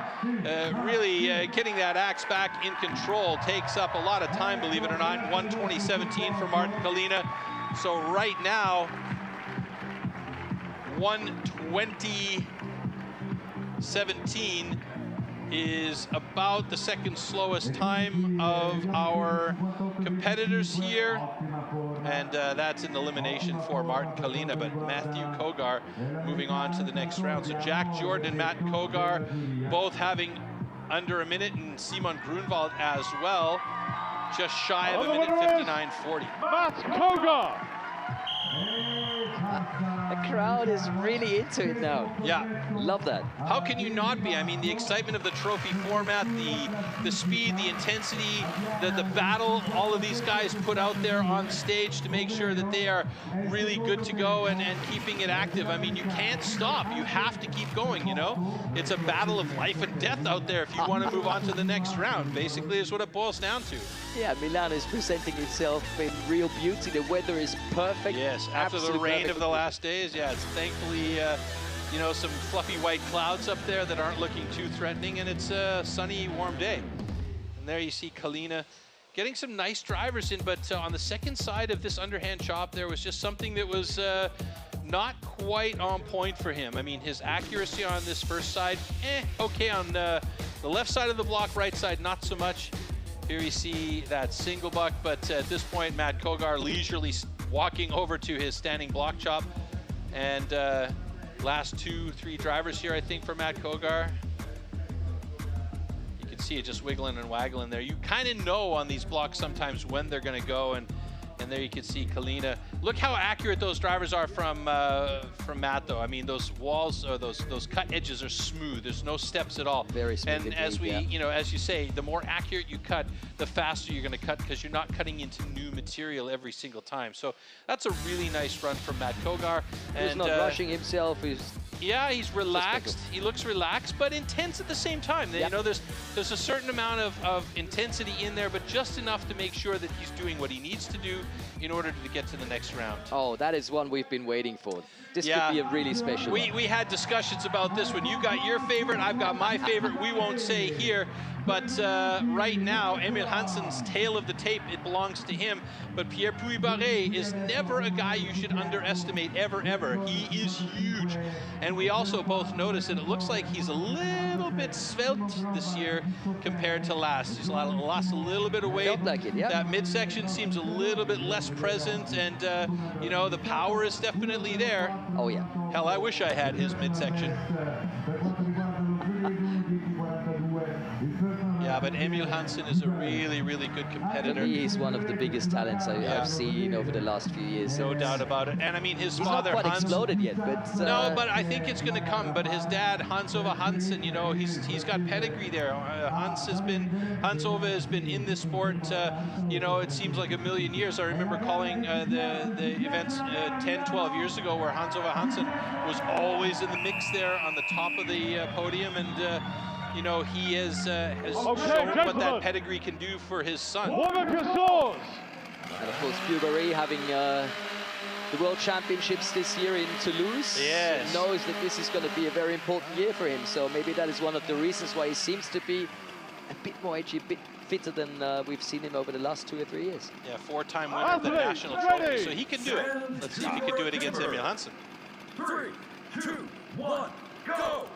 really getting that axe back in control takes up a lot of time, believe it or not. 1:20.17 for Martin Kalina. So right now, 1:20.17 is about the second slowest time of our competitors here, and that's an elimination for Martin Kalina, but Matthew Kogar moving on to the next round. So Jack Jordan and Matt Kogar both having under a minute, and Simon Grunwald as well, just shy of a minute, 59.40. Matt Kogar. The crowd is really into it now. Yeah. Love that. How can you not be? I mean, the excitement of the trophy format, the speed, the intensity, the battle, all of these guys put out there on stage to make sure that they are really good to go and keeping it active. I mean, you can't stop. You have to keep going, you know? It's a battle of life and death out there if you want to move on to the next round, basically is what it boils down to. Yeah, Milan is presenting itself in real beauty. The weather is perfect. Yes, after the rain of the last days, yeah, it's thankfully, you know, some fluffy white clouds up there that aren't looking too threatening, and it's a sunny, warm day. And there you see Kalina getting some nice drivers in, but on the second side of this underhand chop, there was just something that was not quite on point for him. I mean, his accuracy on this first side, okay. On the left side of the block, right side, not so much. Here you see that single buck, but at this point, Matt Kogar leisurely walking over to his standing block chop. And last 2-3 drivers here, I think, for Matt Kogar. You can see it just wiggling and waggling there. You kind of know on these blocks sometimes when they're going to go, and there you can see Kalina. Look how accurate those drivers are from Matt, though. I mean, those walls, or those cut edges are smooth. There's no steps at all. Very smooth. And as we, you know, as you say, the more accurate you cut, the faster you're going to cut, because you're not cutting into new material every single time. So that's a really nice run from Matt Kogar. He's not rushing himself. Yeah, he's relaxed. He looks relaxed, but intense at the same time. You know, there's a certain amount of intensity in there, but just enough to make sure that he's doing what he needs to do in order to get to the next round. Oh, that is one we've been waiting for. This could be a really special one. We had discussions about this one. You got your favorite, I've got my favorite. We won't say here, but right now, Emil Hansen's tail of the tape, it belongs to him. But Pierre Puy-Barré is never a guy you should underestimate, ever, ever. He is huge. And we also both noticed that it looks like he's a little bit svelte this year compared to last. He's lost a little bit of weight. Felt like it, yeah. That midsection seems a little bit less present, and you know, the power is definitely there. Oh yeah. Hell, I wish I had his midsection. Yeah, but Emil Hansen is a really, really good competitor. For me, he's one of the biggest talents I've seen over the last few years. No doubt about it. And I mean, his father, not quite Hans, exploded yet, but no, but I think it's going to come. But his dad, Hans-Ove Hansen, you know, he's got pedigree there. Hans-Ove has been in this sport. You know, it seems like a million years. I remember calling the events 10, 12 years ago, where Hans-Ove Hansen was always in the mix there on the top of the podium, and you know, he has shown what that pedigree can do for his son. And of course, Puy-Barré having the World Championships this year in Toulouse, knows that this is going to be a very important year for him. So maybe that is one of the reasons why he seems to be a bit more edgy, a bit fitter than we've seen him over the last 2 or 3 years. Yeah, 4-time winner of the national trophy, so he can do it. Let's see if he can do it against Emil Hansen. 3, 2, 1, go!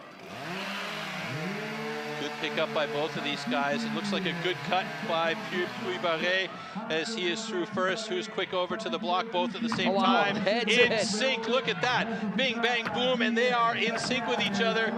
Good pickup by both of these guys. It looks like a good cut by Puy-Barret as he is through first. Who's quick over to the block, both at the same time. In sync, look at that. Bing, bang, boom, and they are in sync with each other.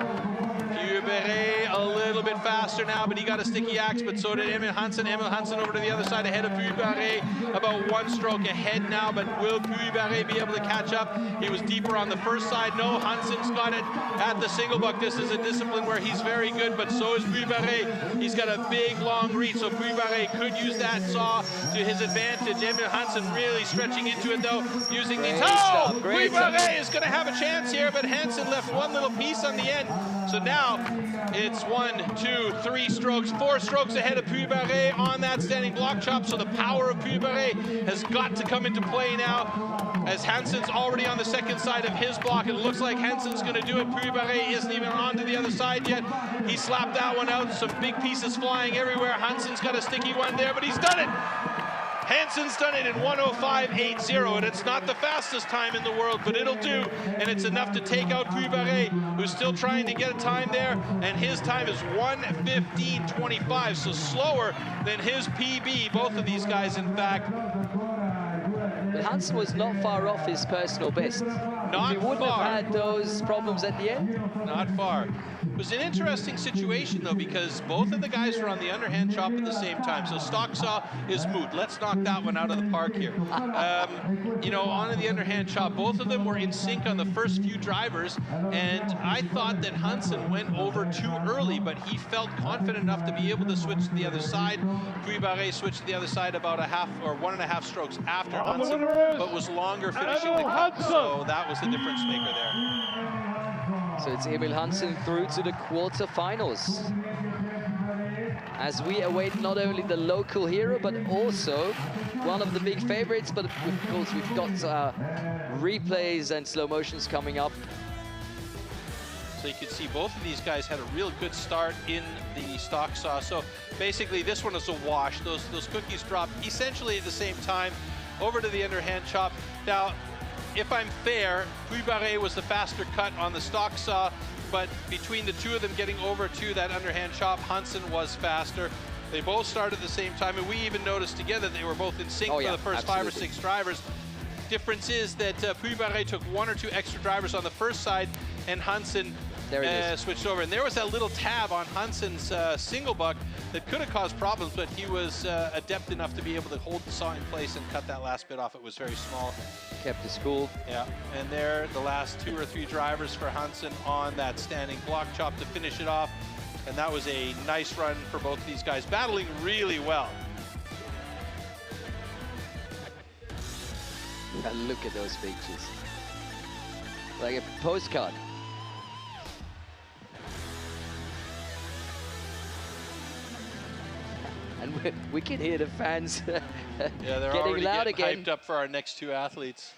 Puy-Barret a little bit faster now, but he got a sticky axe, but so did Emil Hansen. Emil Hansen over to the other side ahead of Puy-Barret, about 1 stroke ahead now, but will Puy-Barret be able to catch up? He was deeper on the first side. No, Hansen's got it at the single buck. This is a discipline where he's very good, but so is Puy-Barret. He's got a big, long reach, so Puy-Barret could use that saw to his advantage. Emil Hansen really stretching into it, though, using the toe. Puy-Barret is going to have a chance here, but Hansen left one little piece on the end. So now it's 1, 2, 3 strokes, 4 strokes ahead of Puy-Barret on that standing block chop. So the power of Puy-Barret has got to come into play now, as Hansen's already on the second side of his block. It looks like Hansen's going to do it. Puy-Barret isn't even onto the other side yet. He slapped that one out. Some big pieces flying everywhere. Hansen's got a sticky one there, but he's done it. Hansen's done it in 1:05.80, and it's not the fastest time in the world, but it'll do, and it's enough to take out Puy-Barret, who's still trying to get a time there, and his time is 1:15.25, so slower than his PB, both of these guys, in fact. But Hansen was not far off his personal best. Not he wouldn't far. have had those problems at the end. Not far. It was an interesting situation, though, because both of the guys were on the underhand chop at the same time. So stock saw is moot. Let's knock that one out of the park here. You know, on the underhand chop, both of them were in sync on the first few drivers, and I thought that Hansen went over too early, but he felt confident enough to be able to switch to the other side. Puy-Barret switched to the other side about a half or 1.5 strokes after Hansen, but was longer finishing the cut. So that was the difference maker there. So it's Emil Hansen through to the quarterfinals, as we await not only the local hero, but also one of the big favorites. But of course, we've got replays and slow motions coming up. So you can see both of these guys had a real good start in the stock saw. So basically, this one is a wash. Those cookies dropped essentially at the same time over to the underhand chop. Now, if I'm fair, Puy-Barret was the faster cut on the stock saw, but between the two of them getting over to that underhand chop, Hansen was faster. They both started at the same time, and we even noticed together they were both in sync for the first 5 or 6 drivers. Difference is that Puy-Barret took 1 or 2 extra drivers on the first side, and Hansen switched over. And there was that little tab on Hansen's single buck that could have caused problems, but he was adept enough to be able to hold the saw in place and cut that last bit off. It was very small. Kept his cool. Yeah, and there, the last 2 or 3 drivers for Hansen on that standing block chop to finish it off. And that was a nice run for both of these guys, battling really well. And look at those pictures. Like a postcard. And we can hear the fans yeah, they're getting already loud getting again. hyped up for our next 2 athletes.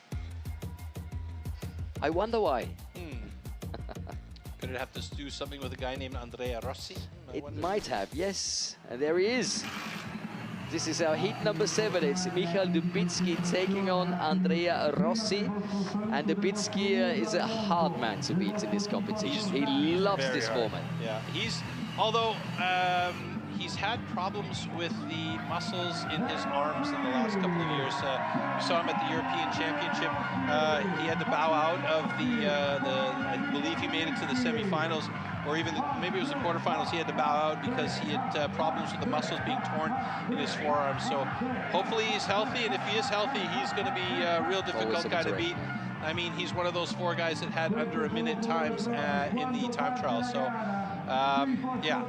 I wonder why. Could it have to do something with a guy named Andrea Rossi? It might have, yes. And there he is. This is our heat number 7. It's Michal Dubitsky taking on Andrea Rossi. And Dubitsky is a hard man to beat in this competition. He loves this format. Yeah, although he's had problems with the muscles in his arms in the last couple of years. We saw him at the European Championship. He had to bow out of I believe he made it to the semifinals, or even maybe it was the quarterfinals. He had to bow out because he had problems with the muscles being torn in his forearms. So hopefully he's healthy, and if he is healthy, he's going to be a real difficult guy to beat. I mean, he's one of those 4 guys that had under a minute times in the time trial. So, yeah,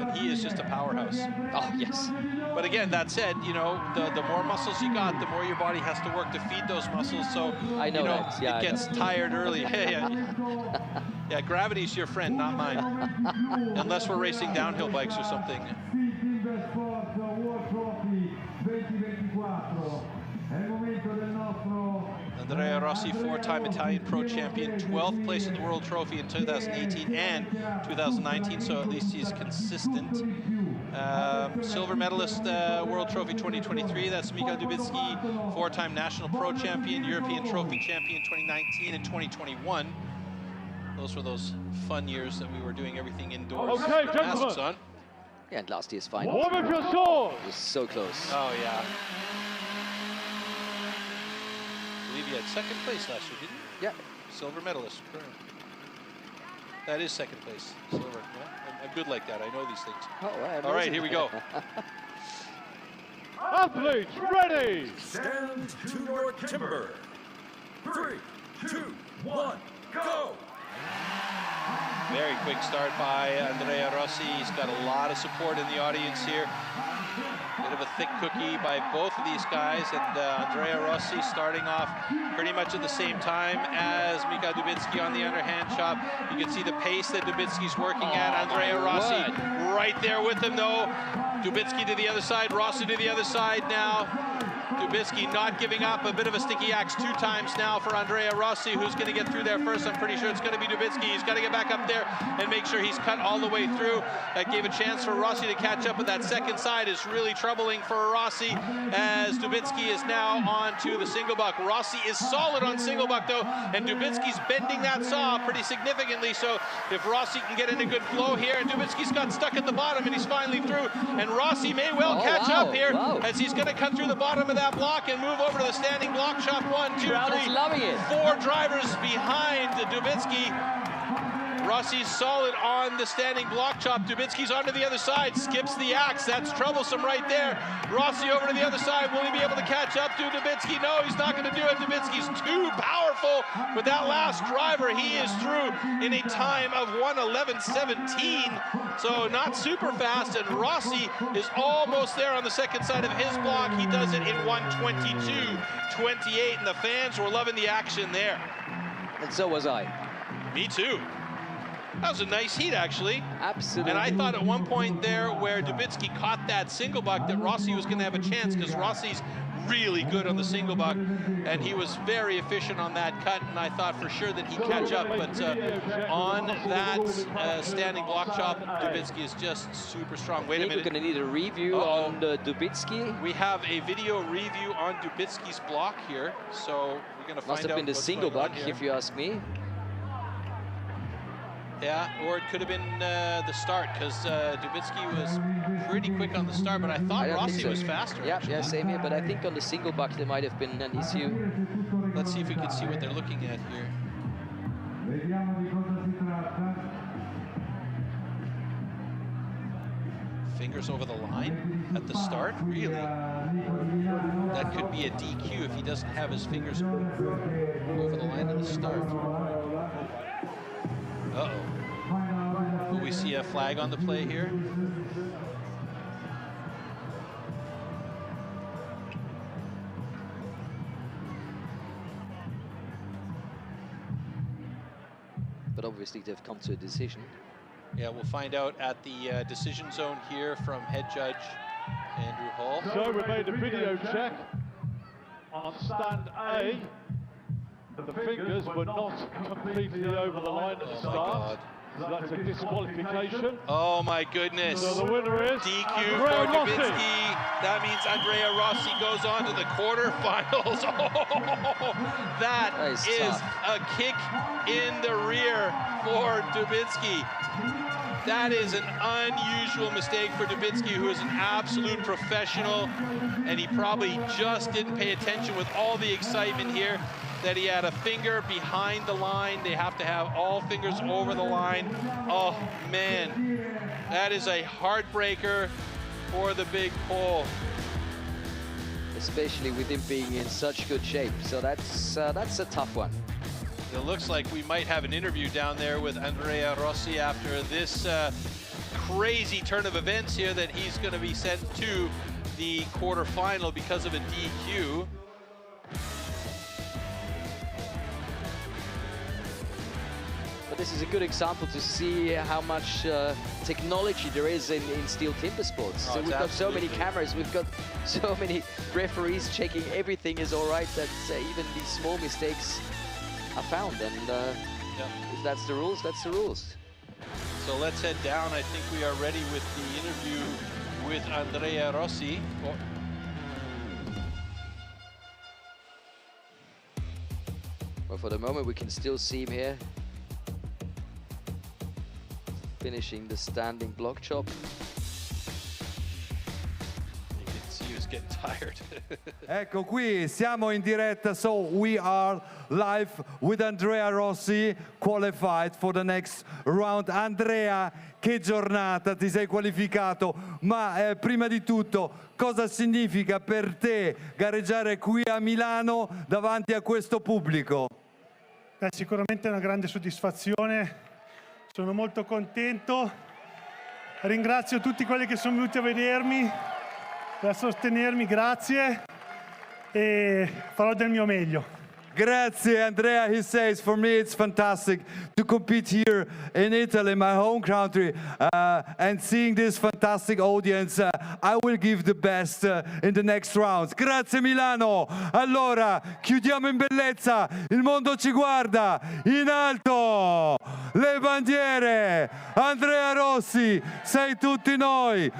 and he is just a powerhouse. Oh, yes. But again, that said, you know, the more muscles you got, the more your body has to work to feed those muscles. So, I know, you know, yeah, it gets tired early. Yeah, gravity's your friend, not mine. Unless we're racing downhill bikes or something. Andrea Rossi, 4-time Italian Pro Champion, 12th place at the World Trophy in 2018 and 2019, so at least he's consistent. Silver medalist, World Trophy 2023, that's Michal Dubitsky, 4-time National Pro Champion, European Trophy Champion 2019 and 2021. Those were those fun years that we were doing everything indoors. Okay, Masks gentlemen. on. Yeah, and last year's final. Warm up your swords. It was so close. Oh, yeah. I believe you had second place last year, didn't you? Yeah. Silver medalist. Correct. That is second place. Silver. Yeah. I'm good like that. I know these things. Oh, wow, all right, here we go. Athletes ready. Stand to your timber. 3, 2, 1, go. Very quick start by Andrea Rossi. He's got a lot of support in the audience here. Bit of a thick cookie by both of these guys, and Andrea Rossi starting off pretty much at the same time as Mika Dubitsky on the underhand chop. You can see the pace that Dubitsky's working at. Andrea Rossi right there with him though. Dubitsky to the other side, Rossi to the other side now. Dubitsky not giving up, a bit of a sticky axe 2 times now for Andrea Rossi. Who's going to get through there first? I'm pretty sure it's going to be Dubitsky. He's got to get back up there and make sure he's cut all the way through. That gave a chance for Rossi to catch up, but that second side is really troubling for Rossi as Dubitsky is now on to the single buck. Rossi is solid on single buck though, and Dubitsky's bending that saw pretty significantly. So if Rossi can get in a good flow here, and Dubitsky's got stuck at the bottom and he's finally through, and Rossi may well catch up here as he's going to cut through the bottom of that block and move over to the standing block chop. 1, 2, 3, loving it. 4 drivers behind Dubitsky. Rossi's solid on the standing block chop. Dubitsky's onto the other side, skips the axe. That's troublesome right there. Rossi over to the other side. Will he be able to catch up to Dubitsky? No, he's not going to do it. Dubitsky's too powerful with that last driver. He is through in a time of 1:11.17. So not super fast, and Rossi is almost there on the second side of his block. He does it in 1:22.28, and the fans were loving the action there. And so was I. Me too. That was a nice heat, actually. Absolutely. And I thought at one point there where Dubitsky caught that single buck that Rossi was going to have a chance, because Rossi's really good on the single buck, and he was very efficient on that cut, and I thought for sure that he'd catch up. But on that standing block chop, Dubitsky is just super strong. Wait a minute. We're going to need a review on Dubitsky. We have a video review on Dubitsky's block here, so we're going to find out. Must have been the single buck, if you ask me. Yeah, or it could have been the start, because Dubitsky was pretty quick on the start, but I thought Rossi was faster. Yeah, same here, but I think on the single buck there might have been an issue. Let's see if we can see what they're looking at here. Fingers over the line at the start, really? That could be a DQ if he doesn't have his fingers over the line at the start. Uh-oh. Will we see a flag on the play here? But obviously they've come to a decision. Yeah, we'll find out at the decision zone here from head judge Andrew Hall. So we made a video check on stand A. The fingers were not completely over the line at the start. So that's a disqualification. Oh my goodness. So the winner is DQ Andrea for Rossi. Dubitsky. That means Andrea Rossi goes on to the quarterfinals. Oh, that is a kick in the rear for Dubitsky. That is an unusual mistake for Dubitsky, who is an absolute professional, and he probably just didn't pay attention with all the excitement here that he had a finger behind the line. They have to have all fingers over the line. Oh man, that is a heartbreaker for the big Pole. Especially with him being in such good shape. So that's a tough one. It looks like we might have an interview down there with Andrea Rossi after this crazy turn of events here, that he's going to be sent to the quarterfinal because of a DQ. But this is a good example to see how much technology there is in STIHL Timbersports. So we've got so many cameras, we've got so many referees checking everything is all right, that even these small mistakes are found, and if that's the rules, that's the rules. So let's head down. I think we are ready with the interview with Andrea Rossi. Well, for the moment we can still see him here finishing the standing block chop. You can see he was getting tired. Ecco qui, siamo in diretta, so we are live with Andrea Rossi, qualified for the next round. Andrea, che giornata, ti sei qualificato, ma prima di tutto, cosa significa per te gareggiare qui a Milano davanti a questo pubblico? Sicuramente è una grande soddisfazione, sono molto contento, ringrazio tutti quelli che sono venuti a vedermi, a sostenermi, grazie e farò del mio meglio. Grazie, Andrea. He says, for me it's fantastic to compete here in Italy, my home country, and seeing this fantastic audience. I will give the best in the next rounds. Grazie Milano. Allora, chiudiamo in bellezza. Il mondo ci guarda. In alto, le bandiere. Andrea Rossi, sei tutti noi.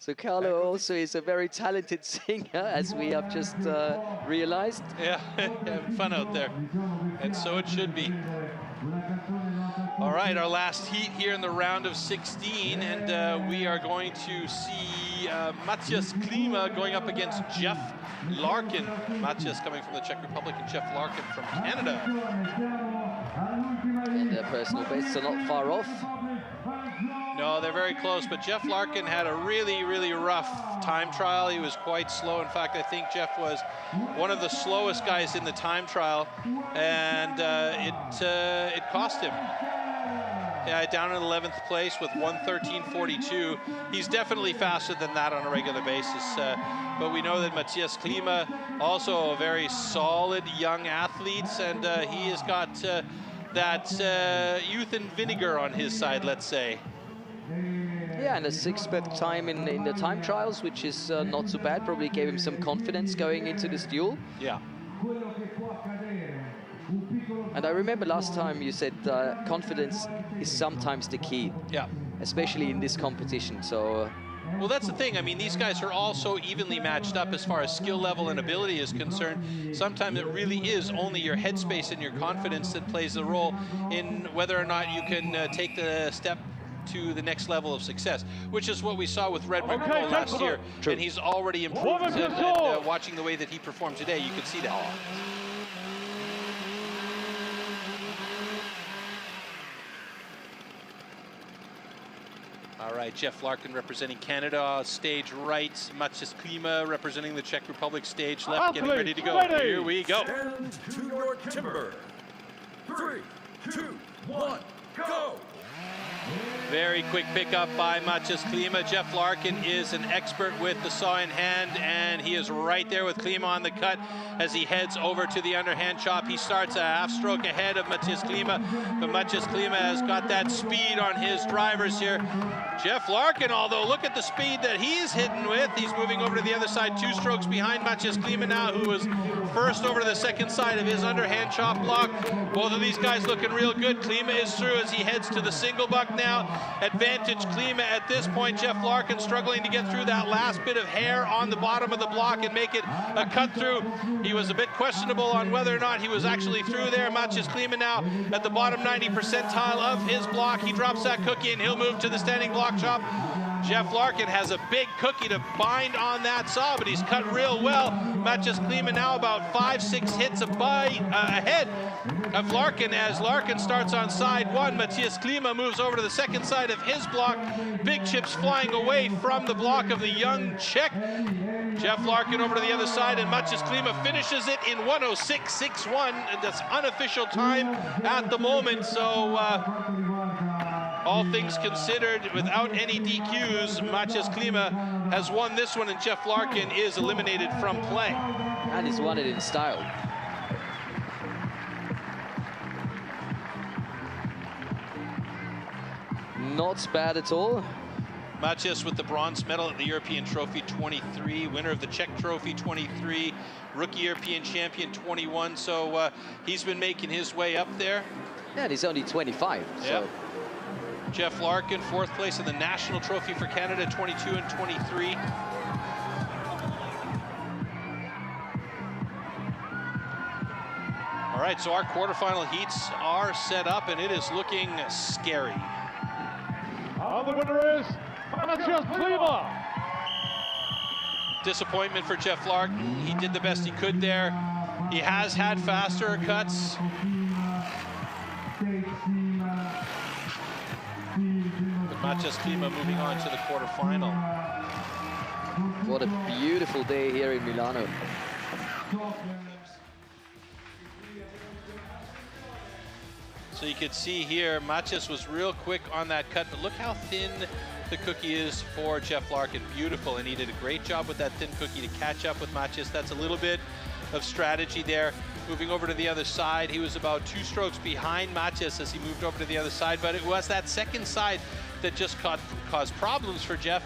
So Carlo also is a very talented singer, as we have just realized. Yeah, having fun out there, and so it should be. All right, our last heat here in the round of 16, and we are going to see Matthias Klima going up against Jeff Larkin. Matthias coming from the Czech Republic and Jeff Larkin from Canada. And their personal bests are not far off. No, they're very close, but Jeff Larkin had a really, really rough time trial. He was quite slow. In fact, I think Jeff was one of the slowest guys in the time trial, and it cost him. Yeah, down in 11th place with 1:13.42. He's definitely faster than that on a regular basis. But we know that Matthias Klima, also a very solid young athlete, and he has got that youth and vinegar on his side, let's say. Yeah, and a 6th time in the time trials, which is not so bad. Probably gave him some confidence going into this duel. Yeah. And I remember last time you said confidence is sometimes the key. Yeah. Especially in this competition, so... Well, that's the thing. I mean, these guys are all so evenly matched up as far as skill level and ability is concerned. Sometimes it really is only your headspace and your confidence that plays the role in whether or not you can take the step to the next level of success, which is what we saw with Red McCall last year. True. And he's already improved, and watching the way that he performed today, you can see that. All right, Jeff Larkin representing Canada, stage right. Matthias Klima representing the Czech Republic, stage left, getting ready to go. Here we go. Stand to your timber. 3, 2, 1, go! Very quick pickup by Matthias Klima. Jeff Larkin is an expert with the saw in hand, and he is right there with Klima on the cut as he heads over to the underhand chop. He starts a half stroke ahead of Matthias Klima, but Matthias Klima has got that speed on his drivers here. Jeff Larkin, although look at the speed that he's hitting with. He's moving over to the other side, 2 strokes behind Matthias Klima now, who was first over to the second side of his underhand chop block. Both of these guys looking real good. Klima is through as he heads to the single buck now. Advantage Klima at this point. Jeff Larkin struggling to get through that last bit of hair on the bottom of the block and make it a cut through. He was a bit questionable on whether or not he was actually through there. Matthias Klima now at the bottom 90 percentile of his block. He drops that cookie and he'll move to the standing block chop. Jeff Larkin has a big cookie to bind on that saw, but he's cut real well. Matthias Klima now about 5-6 hits ahead of Larkin as Larkin starts on side 1. Matthias Klima moves over to the second side of his block. Big chips flying away from the block of the young Czech. Jeff Larkin over to the other side, and Matthias Klima finishes it in 1:06.61. That's unofficial time at the moment, so all things considered, without any DQs, Matthias Klima has won this one, and Jeff Larkin is eliminated from play. And he's won it in style. Not bad at all. Matthias with the bronze medal at the European Trophy 23, winner of the Czech Trophy 23, rookie European champion 21, so he's been making his way up there. Yeah, and he's only 25. Yeah. So. Jeff Larkin, 4th place in the National Trophy for Canada, 22 and 23. All right, so our quarterfinal heats are set up, and it is looking scary. And the winner is Matthias Klima. Disappointment for Jeff Larkin. He did the best he could there. He has had faster cuts. But Matthias Klima moving on to the quarterfinal. What a beautiful day here in Milano. So you could see here, Matthias was real quick on that cut, but look how thin the cookie is for Jeff Larkin. Beautiful, and he did a great job with that thin cookie to catch up with Matthias. That's a little bit of strategy there. Moving over to the other side, he was about 2 strokes behind Matthias as he moved over to the other side, but it was that second side that just caused problems for Jeff.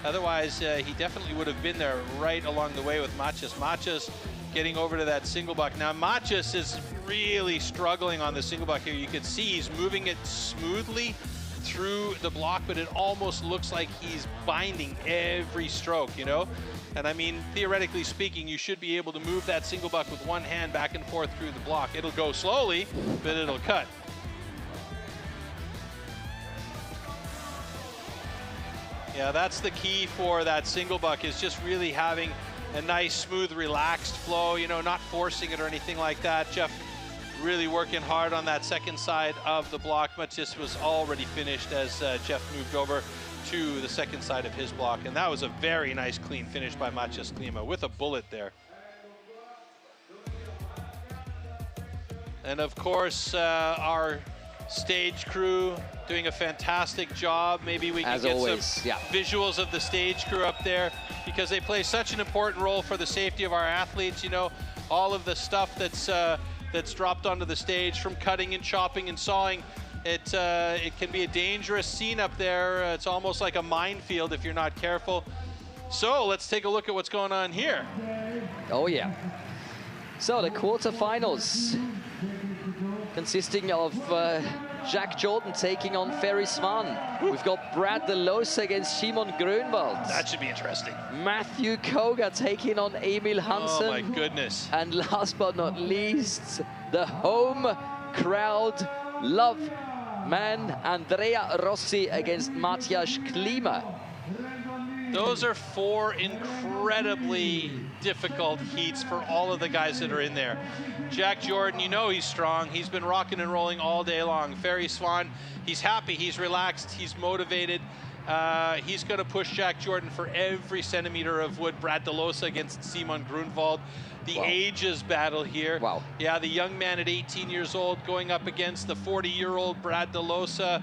Otherwise, he definitely would have been there right along the way with Matthias. Matthias getting over to that single buck. Now, Matthias is really struggling on the single buck here. You can see he's moving it smoothly through the block, but it almost looks like he's binding every stroke, you know? And I mean, theoretically speaking, you should be able to move that single buck with one hand back and forth through the block. It'll go slowly, but it'll cut. Yeah, that's the key for that single buck, is just really having a nice, smooth, relaxed flow, you know, not forcing it or anything like that. Jeff really working hard on that second side of the block, but just was already finished as Jeff moved over to the second side of his block. And that was a very nice, clean finish by Matthias Klima with a bullet there. And of course, our stage crew doing a fantastic job. Maybe we can get some visuals of the stage crew up there, because they play such an important role for the safety of our athletes. You know, all of the stuff that's dropped onto the stage, from cutting and chopping and sawing, it can be a dangerous scene up there. It's almost like a minefield if you're not careful. So let's take a look at what's going on here. Oh yeah. So the quarterfinals, consisting of Jack Jordan taking on Ferry Swan. We've got Brad DeLosa against Simon Grunwald. That should be interesting. Matthew Koga taking on Emil Hansen. Oh my goodness. And last but not least, the home crowd love man Andrea Rossi against Matthias Klima. Those are 4 incredibly difficult heats for all of the guys that are in there. Jack Jordan, you know he's strong. He's been rocking and rolling all day long. Ferry Swan, he's happy, he's relaxed, he's motivated. He's going to push Jack Jordan for every centimeter of wood. Brad DeLosa against Simon Grunwald. The ages battle here. Wow. Yeah, the young man at 18 years old going up against the 40-year-old Brad DeLosa.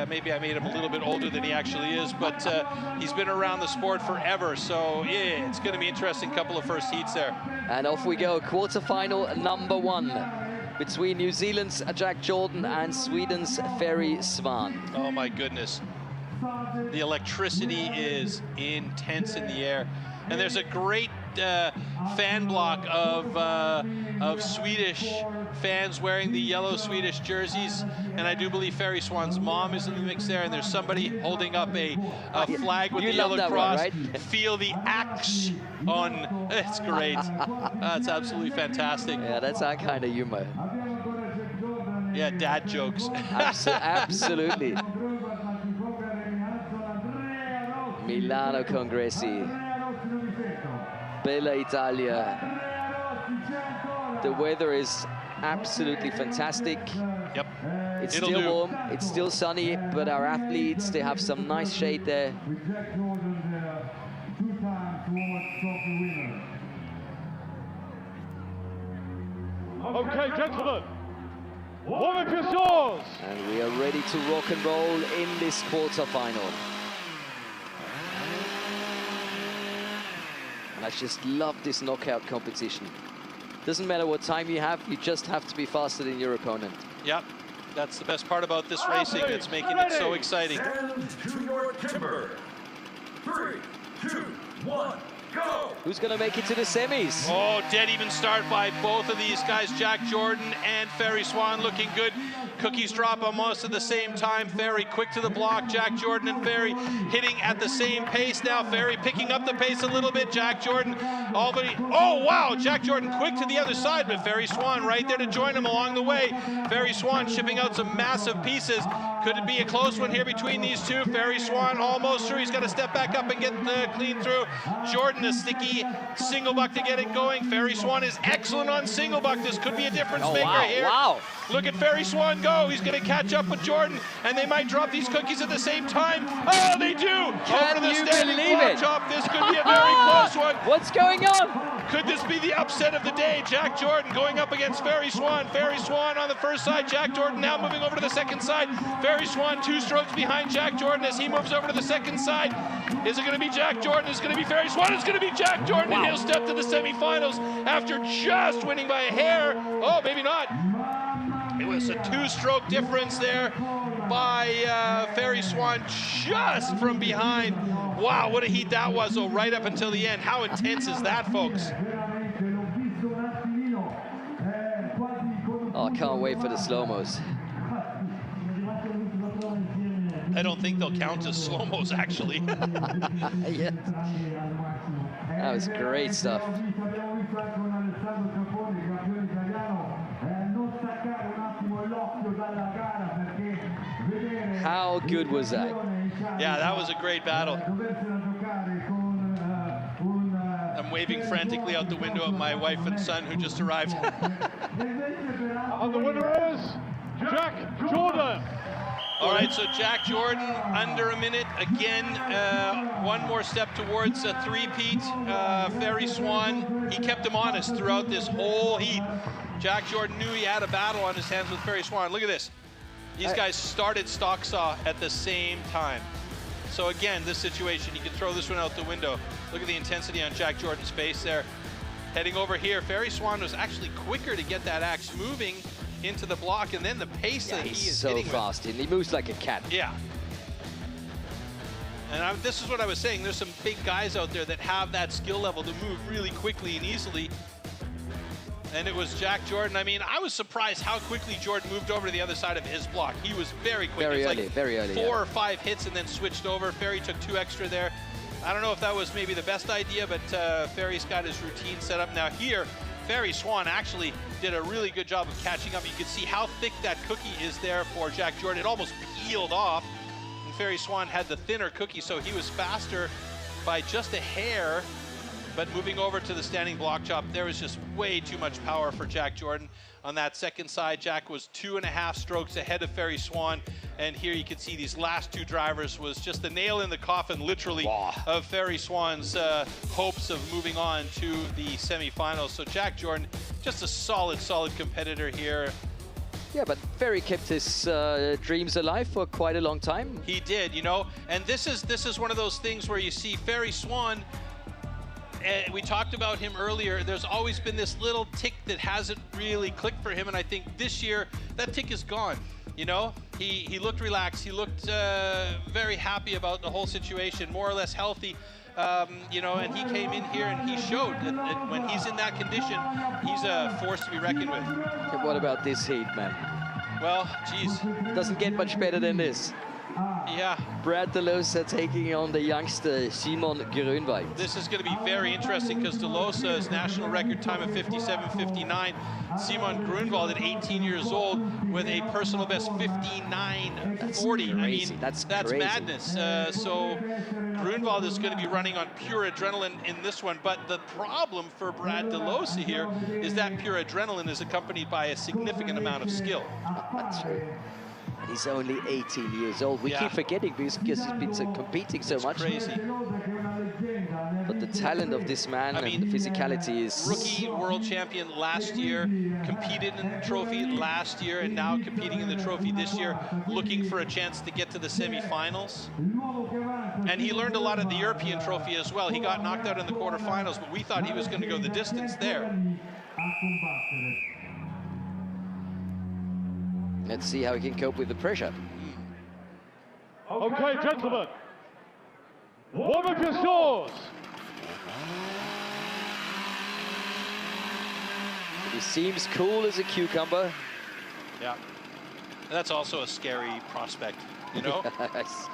Maybe I made him a little bit older than he actually is, but he's been around the sport forever. So yeah, it's going to be an interesting couple of first heats there. And off we go, quarterfinal number 1 between New Zealand's Jack Jordan and Sweden's Ferry Swan. Oh my goodness. The electricity is intense in the air. And there's a great fan block of Swedish fans wearing the yellow Swedish jerseys, and I do believe Ferry Swan's mom is in the mix there, and there's somebody holding up a flag with the yellow cross. One, right? Feel the axe on. It's great. That's absolutely fantastic. Yeah, that's our kind of humor. Yeah, dad jokes. Absolutely. Milano Congressi, Bella Italia. The weather is absolutely fantastic. Yep. It's still warm, it's still sunny, but our athletes, they have some nice shade there. Okay, gentlemen, warm-up is yours. And we are ready to rock and roll in this quarterfinal. And I just love this knockout competition. Doesn't matter what time you have, you just have to be faster than your opponent. Yep, that's the best part about this racing. It's making it so exciting. Stand to your timber. 3, 2, 1, Who's going to make it to the semis? Oh, dead even start by both of these guys, Jack Jordan and Ferry Swan, looking good. Cookies drop almost at the same time. Ferry quick to the block. Jack Jordan and Ferry hitting at the same pace now. Ferry picking up the pace a little bit. Jack Jordan already. Oh, wow. Jack Jordan quick to the other side, but Ferry Swan right there to join him along the way. Ferry Swan shipping out some massive pieces. Could it be a close one here between these two? Ferry Swan almost through. He's got to step back up and get clean through. Jordan a sticky single buck to get it going. Ferry Swan is excellent on single buck. This could be a difference maker here. Wow. Look at Ferry Swan go. He's going to catch up with Jordan, and they might drop these cookies at the same time. Oh, they do. Can over to the you standing believe block it? chop. This could be a very close one. What's going on? Could this be the upset of the day? Jack Jordan going up against Ferry Swan. Ferry Swan on the first side. Jack Jordan now moving over to the second side. Ferry Swan 2 strokes behind Jack Jordan as he moves over to the second side. Is it going to be Jack Jordan? Is it going to be Ferry Swan? It's going to be Jack Jordan, Wow. and he'll step to the semifinals after just winning by a hair. Oh, maybe not. It was a 2-stroke difference there by Ferry Swan just from behind. Wow, what a heat that was, though, right up until the end. How intense is that, folks? Oh, I can't wait for the slow-mos. I don't think they'll count as slow-mos, actually. Yeah. That was great stuff. How good was that? Yeah, that was a great battle. I'm waving frantically out the window at my wife and son who just arrived. And the winner is Jack Jordan. All right, so Jack Jordan under a minute. Again, one more step towards a three-peat. Ferry Swan, he kept him honest throughout this whole heat. Jack Jordan knew he had a battle on his hands with Ferry Swan. Look at this. These guys started stock saw at the same time. So again, this situation, you can throw this one out the window. Look at the intensity on Jack Jordan's face there. Heading over here, Ferry Swan was actually quicker to get that axe moving into the block, and then the pace that he is so hitting fast, and he moves like a cat. Yeah. And this is what I was saying. There's some big guys out there that have that skill level to move really quickly and easily. And it was Jack Jordan. I mean, I was surprised how quickly Jordan moved over to the other side of his block. He was very quick. Very It was early, very early. 4 or 5 hits and then switched over. Ferry took 2 extra there. I don't know if that was maybe the best idea, but Ferry's got his routine set up. Now here, Ferry Swan actually did a really good job of catching up. You can see how thick that cookie is there for Jack Jordan. It almost peeled off. And Ferry Swan had the thinner cookie, so he was faster by just a hair. But moving over to the standing block chop, there was just way too much power for Jack Jordan. On that second side, Jack was 2.5 strokes ahead of Ferry Swan. And here you can see these last 2 drivers was just the nail in the coffin, literally, of Ferry Swan's hopes of moving on to the semifinals. So Jack Jordan, just a solid competitor here. Yeah, but Ferry kept his dreams alive for quite a long time. He did, you know. And this is one of those things where you see Ferry Swan. We talked about him earlier. There's always been this little tick that hasn't really clicked for him, and I think this year that tick is gone. You know, he looked relaxed. He looked very happy about the whole situation, more or less healthy. You know, and he came in here and he showed that when he's in that condition, he's a force to be reckoned with. But what about this heat, man? Well, geez. Doesn't get much better than this. Yeah. Brad DeLosa taking on the youngster Simon Grunwald. This is going to be very interesting because DeLosa's national record time of 57.59. Simon Grunwald at 18 years old with a personal best 59.40. I mean, that's crazy. madness. So Grunwald is going to be running on pure adrenaline in this one. But the problem for Brad DeLosa here is that pure adrenaline is accompanied by a significant amount of skill. That's true. And he's only 18 years old. We keep forgetting because he's been competing so much. Crazy. But the talent of this man and the physicality is... Rookie world champion last year, competed in the trophy last year, and now competing in the trophy this year, looking for a chance to get to the semifinals. And he learned a lot at the European trophy as well. He got knocked out in the quarterfinals, but we thought he was going to go the distance there. Let's see how he can cope with the pressure. Okay, gentlemen, warm up your scores. He seems cool as a cucumber. Yeah. That's also a scary prospect, you know? Yes.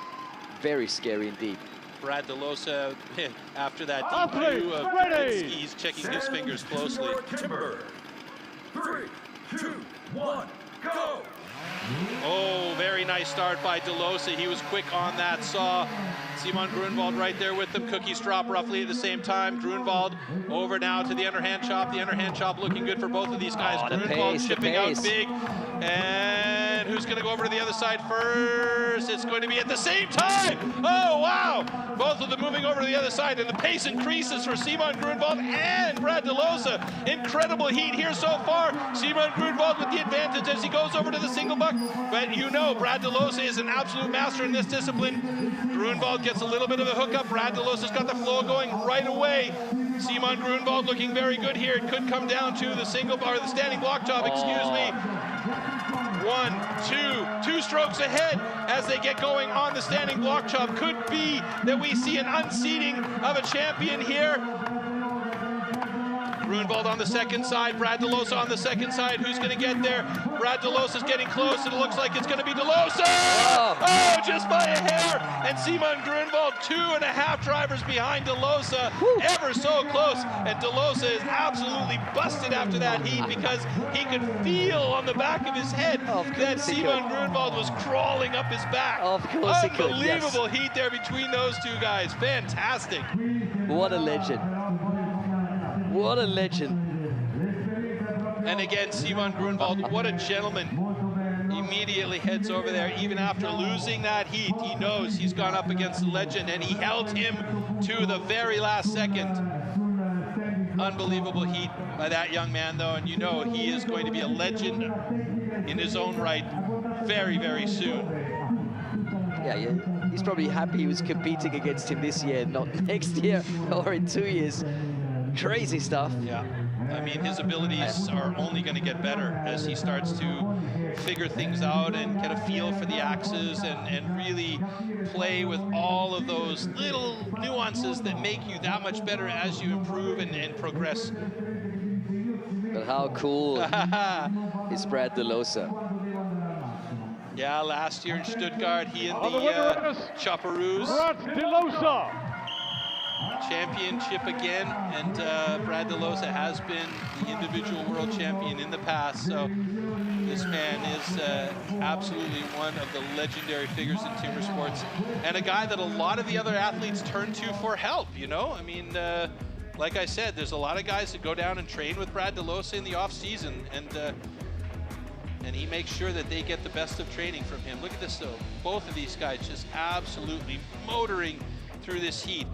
Very scary indeed. Brad DeLosa, after that Athletes, debut of ready. he's checking his fingers closely. Timber. 3, 2, 1, go! Oh, very nice start by DeLosa. He was quick on that. Saw Simon Grunwald right there with them. Cookies drop roughly at the same time. Grunwald over now to the underhand chop. The underhand chop looking good for both of these guys. Oh, Grunwald chipping out big. And who's going to go over to the other side first? It's going to be at the same time. Oh, wow. Both of them moving over to the other side. And the pace increases for Simon Grunwald and Brad DeLosa. Incredible heat here so far. Simon Grunwald with the advantage as he goes over to the single buck. But you know, Brad DeLosa is an absolute master in this discipline. Grunwald gets a little bit of a hookup. Brad DeLosa's got the flow going right away. Simon Grunwald looking very good here. It could come down to the single bar, the standing block chop, excuse me. 1, 2 strokes ahead as they get going on the standing block chop. Could be that we see an unseating of a champion here. Grunwald on the second side, Brad DeLosa on the second side. Who's going to get there? Brad DeLosa's getting close, and it looks like it's going to be DeLosa! Oh, just by a hair! And Simon Grunwald, 2.5 drivers behind DeLosa, ever so close. And DeLosa is absolutely busted after that heat because he could feel on the back of his head that Simon Grunwald was crawling up his back. Of course he could, yes. Unbelievable heat there between those two guys. Fantastic. What a legend. What a legend. And again, Simon Grunwald, what a gentleman. Immediately heads over there. Even after losing that heat, he knows he's gone up against the legend, and he held him to the very last second. Unbelievable heat by that young man, though, and you know he is going to be a legend in his own right very, very soon. Yeah, he's probably happy he was competing against him this year, not next year or in 2 years. Crazy stuff. Yeah, I mean, his abilities are only going to get better as he starts to figure things out and get a feel for the axes and really play with all of those little nuances that make you that much better as you improve and progress. But how cool is Brad DeLosa? Yeah, last year in Stuttgart, he and the Chopperoos. Brad DeLosa. Championship again, and Brad DeLosa has been the individual world champion in the past, so this man is absolutely one of the legendary figures in timber sports, and a guy that a lot of the other athletes turn to for help, you know? I mean, like I said, there's a lot of guys that go down and train with Brad DeLosa in the off-season, and he makes sure that they get the best of training from him. Look at this, though. Both of these guys just absolutely motoring through this heat.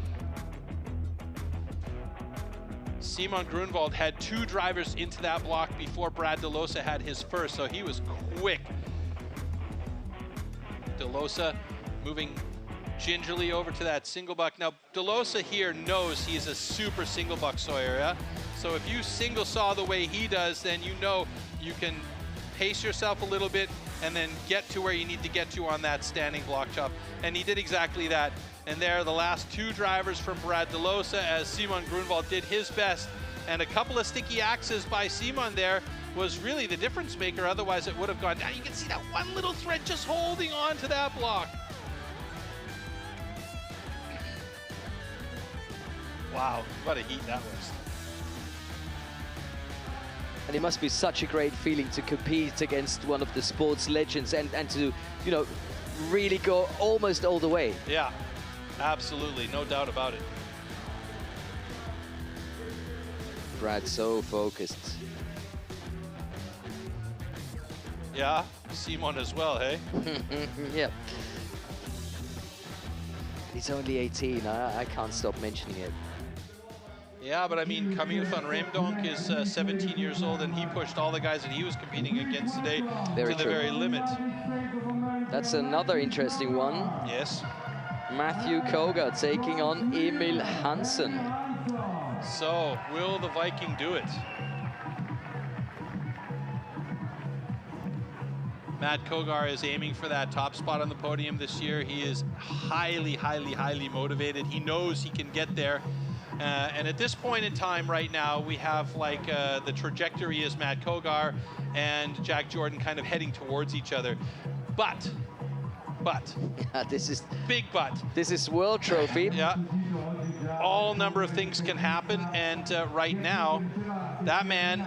Simon Grunwald had 2 drivers into that block before Brad DeLosa had his first, so he was quick. DeLosa moving gingerly over to that single buck. Now, DeLosa here knows he's a super single buck sawyer, yeah? So if you single saw the way he does, then you know you can pace yourself a little bit and then get to where you need to get to on that standing block chop. And he did exactly that. And there are the last 2 drivers from Brad DeLosa as Simon Grunwald did his best. And a couple of sticky axes by Simon there was really the difference maker. Otherwise, it would have gone down. You can see that one little thread just holding on to that block. Wow, what a heat that was. And it must be such a great feeling to compete against one of the sports legends and to, you know, really go almost all the way. Yeah. Absolutely, no doubt about it. Brad so focused. Yeah, Simon as well, hey? Yeah. He's only 18, I can't stop mentioning it. Yeah, but I mean, Camille van Reemdonk is 17 years old, and he pushed all the guys that he was competing against today to the very limit. That's another interesting one. Yes. Matthew Koga taking on Emil Hansen. So, will the Viking do it? Matt Kogar is aiming for that top spot on the podium this year. He is highly, highly, highly motivated. He knows he can get there. And at this point in time right now, we have like the trajectory is Matt Kogar and Jack Jordan kind of heading towards each other. But this is big but. This is World Trophy. Yeah. All number of things can happen, and right now, that man,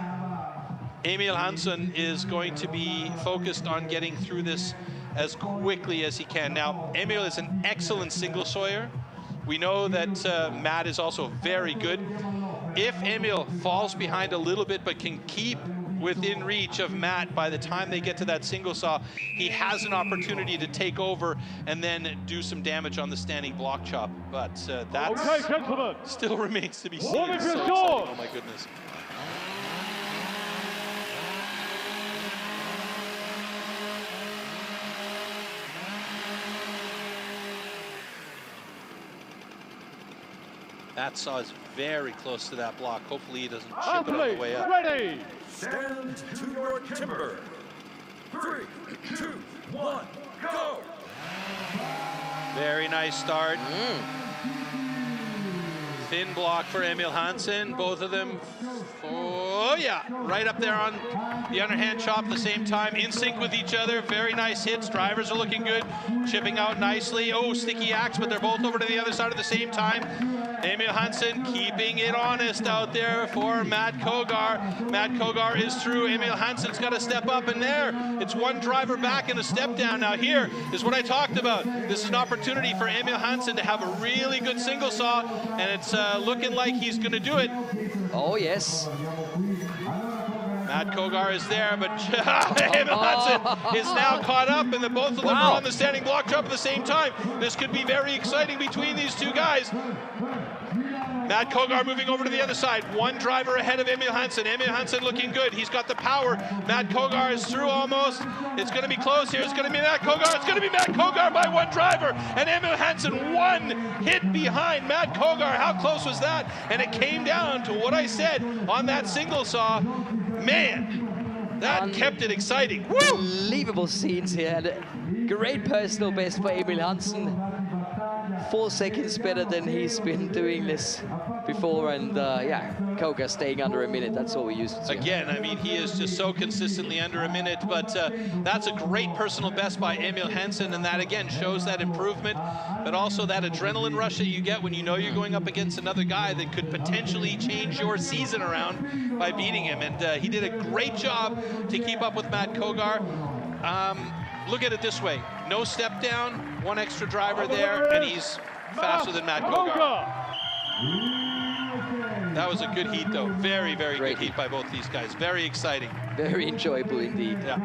Emil Hansson, is going to be focused on getting through this as quickly as he can. Now, Emil is an excellent single sawyer. We know that Matt is also very good. If Emil falls behind a little bit but can keep within reach of Matt by the time they get to that single saw, he has an opportunity to take over and then do some damage on the standing block chop. But that still remains to be seen. It's so exciting. Oh my goodness. That saw is very close to that block. Hopefully he doesn't chip it on the way up. Ready. Stand to your timber. 3, 2, 1, go. Very nice start. Thin block for Emil Hansson. Both of them, oh yeah, right up there on the underhand chop at the same time, in sync with each other. Very nice hits. Drivers are looking good, chipping out nicely. Oh, sticky axe, but they're both over to the other side at the same time. Emil Hansson keeping it honest out there for Matt Kogar. Matt Kogar is through. Emil Hansson's got to step up, and there, it's one driver back and a step down. Now here is what I talked about. This is an opportunity for Emil Hansson to have a really good single saw, and it's looking like he's going to do it. Oh, yes. Matt Kogar is there, but Emil Hansson is now caught up, and both of them are on the standing block chop at the same time. This could be very exciting between these two guys. Matt Kogar moving over to the other side. One driver ahead of Emil Hansson. Emil Hansson looking good. He's got the power. Matt Kogar is through almost. It's going to be close here. It's going to be Matt Kogar. It's going to be Matt Kogar by one driver. And Emil Hansson one hit behind Matt Kogar. How close was that? And it came down to what I said on that single saw. Man, that kept it exciting. Unbelievable scenes here. And great personal best for Emil Hansson. 4 seconds better than he's been doing this before, and yeah, Kogar staying under a minute. That's all we used to. Again, I mean, he is just so consistently under a minute, but that's a great personal best by Emil Hansson, and that again shows that improvement, but also that adrenaline rush that you get when you know you're going up against another guy that could potentially change your season around by beating him. And he did a great job to keep up with Matt Kogar. Look at it this way. No step down, one extra driver there, and he's faster than Matt Kogar. That was a good heat, though. Very, very good heat by both these guys. Very exciting. Very enjoyable indeed. Yeah.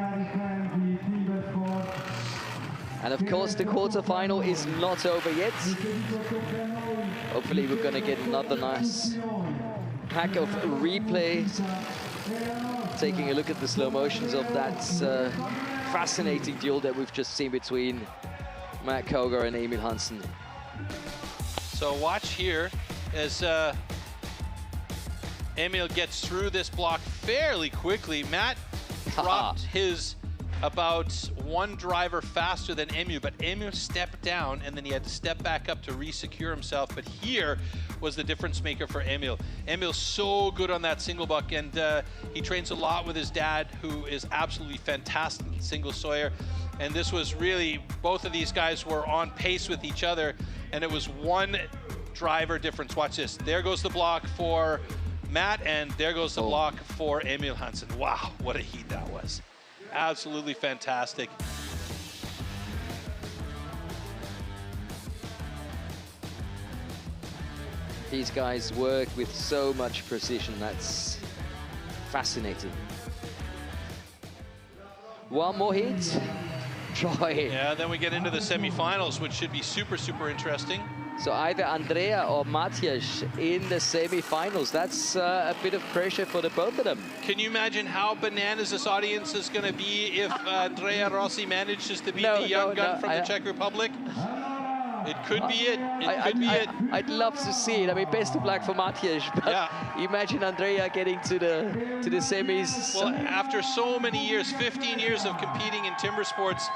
And of course, the quarterfinal is not over yet. Hopefully, we're going to get another nice pack of replays. Taking a look at the slow motions of that fascinating duel that we've just seen between Matt Kogar and Emil Hansson. So watch here as Emil gets through this block fairly quickly. Matt dropped his about one driver faster than Emil, but Emil stepped down and then he had to step back up to re-secure himself. But here was the difference maker for Emil. Emil's so good on that single buck, and he trains a lot with his dad, who is absolutely fantastic single sawyer. And this was really, both of these guys were on pace with each other, and it was one driver difference. Watch this. There goes the block for Matt, and there goes the block for Emil Hansson. Wow, what a heat that was. Absolutely fantastic. These guys work with so much precision. That's fascinating. One more hit. Troy. Yeah, then we get into the semifinals, which should be super, super interesting. So either Andrea or Matthias in the semifinals. That's a bit of pressure for the both of them. Can you imagine how bananas this audience is going to be if Andrea Rossi manages to beat the young gun from the Czech Republic? It could be it. It could be it. I'd love to see it. I mean, best of luck for Matthias, but imagine Andrea getting to the semis. Well, after so many years, 15 years of competing in timber sports,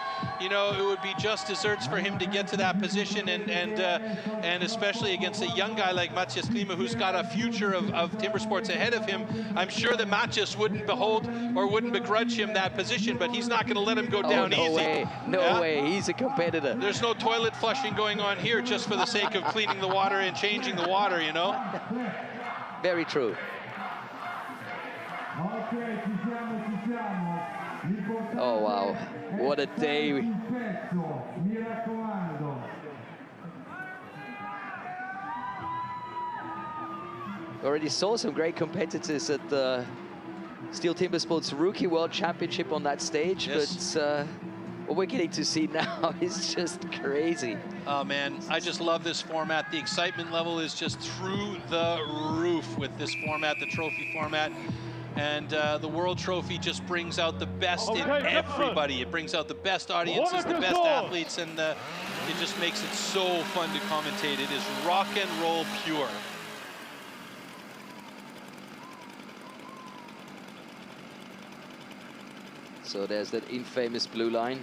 you know, it would be just desserts for him to get to that position, and especially against a young guy like Matthias Klima, who's got a future of timber sports ahead of him. I'm sure that Matthias wouldn't begrudge him that position, but he's not going to let him go down easy. No way. He's a competitor. There's no toilet flushing going on here just for the sake of cleaning the water and changing the water, you know? Very true. Oh, wow. What a day. Already saw some great competitors at the Steel Timber Sports Rookie World Championship on that stage, but what we're getting to see now is just crazy. Oh man, I just love this format. The excitement level is just through the roof with this format, the trophy format. And the World Trophy just brings out the best in everybody. It brings out the best audiences, the best athletes, and it just makes it so fun to commentate. It is rock and roll pure. So there's that infamous blue line.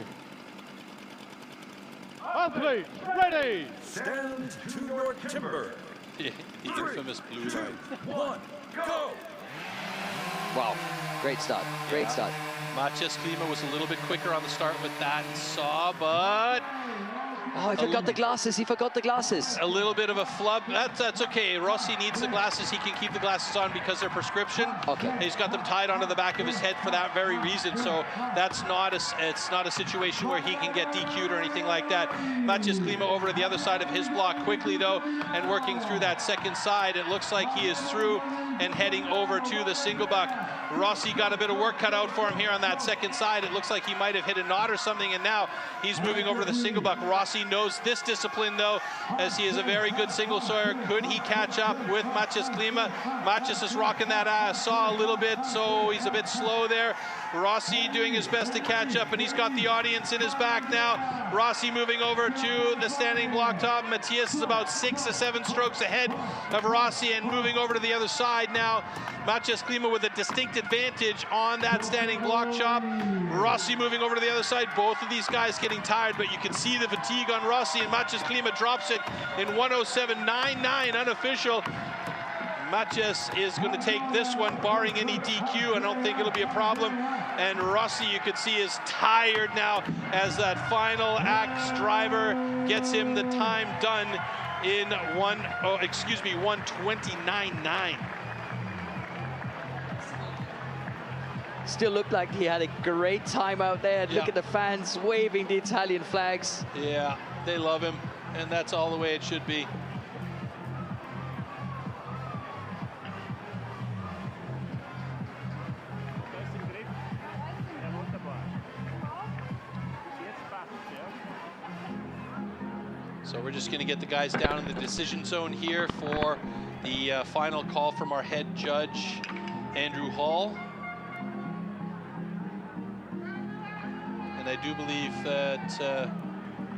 Athletes, ready! Stand to your timber. The infamous blue line. 1, go! Wow, great start, great start. Matthias Klima was a little bit quicker on the start with that saw, but... Oh, he forgot the glasses, he forgot the glasses. A little bit of a flub, that's okay. Rossi needs the glasses, he can keep the glasses on because they're prescription. Okay. He's got them tied onto the back of his head for that very reason, so it's not a situation where he can get DQ'd or anything like that. Matthias Klima over to the other side of his block quickly though, and working through that second side. It looks like he is through and heading over to the single buck. Rossi got a bit of work cut out for him here on that second side. It looks like he might have hit a knot or something, and now he's moving over to the single buck. Rossi knows this discipline though, as he is a very good single sawyer. Could he catch up with Matthias Klima? Matthias is rocking that saw a little bit, so he's a bit slow there. Rossi doing his best to catch up, and he's got the audience in his back now. Rossi moving over to the standing block top. Matthias is about 6 or 7 strokes ahead of Rossi and moving over to the other side now. Matthias Klima with a distinct advantage on that standing block chop. Rossi moving over to the other side. Both of these guys getting tired, but you can see the fatigue on Rossi, and Matthias Klima drops it in 107.99 unofficial. Matthias is going to take this one, barring any DQ. I don't think it'll be a problem. And Rossi, you could see, is tired now as that final axe driver gets him the time done in 129.9. Still looked like he had a great time out there. Look at the fans waving the Italian flags. Yeah, they love him, and that's all the way it should be. So we're just going to get the guys down in the decision zone here for the final call from our head judge, Andrew Hall. And I do believe that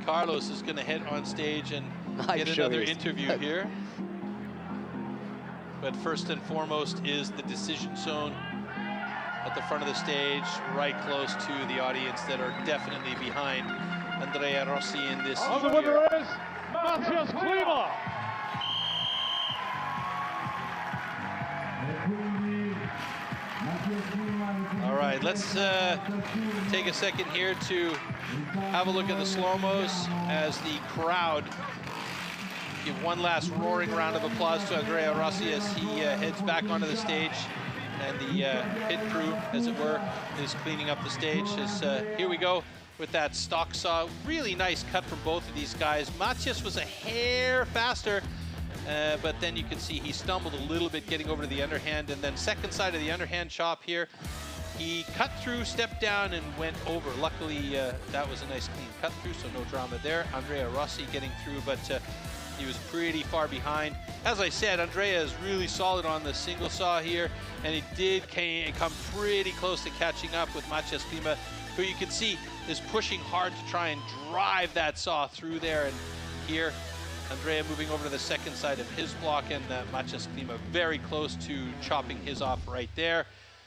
Carlos is going to head on stage and get another interview here. But first and foremost is the decision zone at the front of the stage, right close to the audience that are definitely behind Andrea Rossi in this And the winner is Matthias Klima. All right, let's take a second here to have a look at the slow-mos as the crowd give one last roaring round of applause to Andrea Rossi as he heads back onto the stage, and the pit crew, as it were, is cleaning up the stage. Here we go with that stock saw. Really nice cut from both of these guys. Matthias was a hair faster, but then you can see he stumbled a little bit getting over to the underhand, and then second side of the underhand chop here, he cut through, stepped down, and went over. Luckily, that was a nice clean cut through, so no drama there. Andrea Rossi getting through, but he was pretty far behind. As I said, Andrea is really solid on the single saw here, and he did come pretty close to catching up with Matthias Klima, who you can see is pushing hard to try and drive that saw through there, and here. Andrea moving over to the second side of his block, and Maciej Klima very close to chopping his off right there.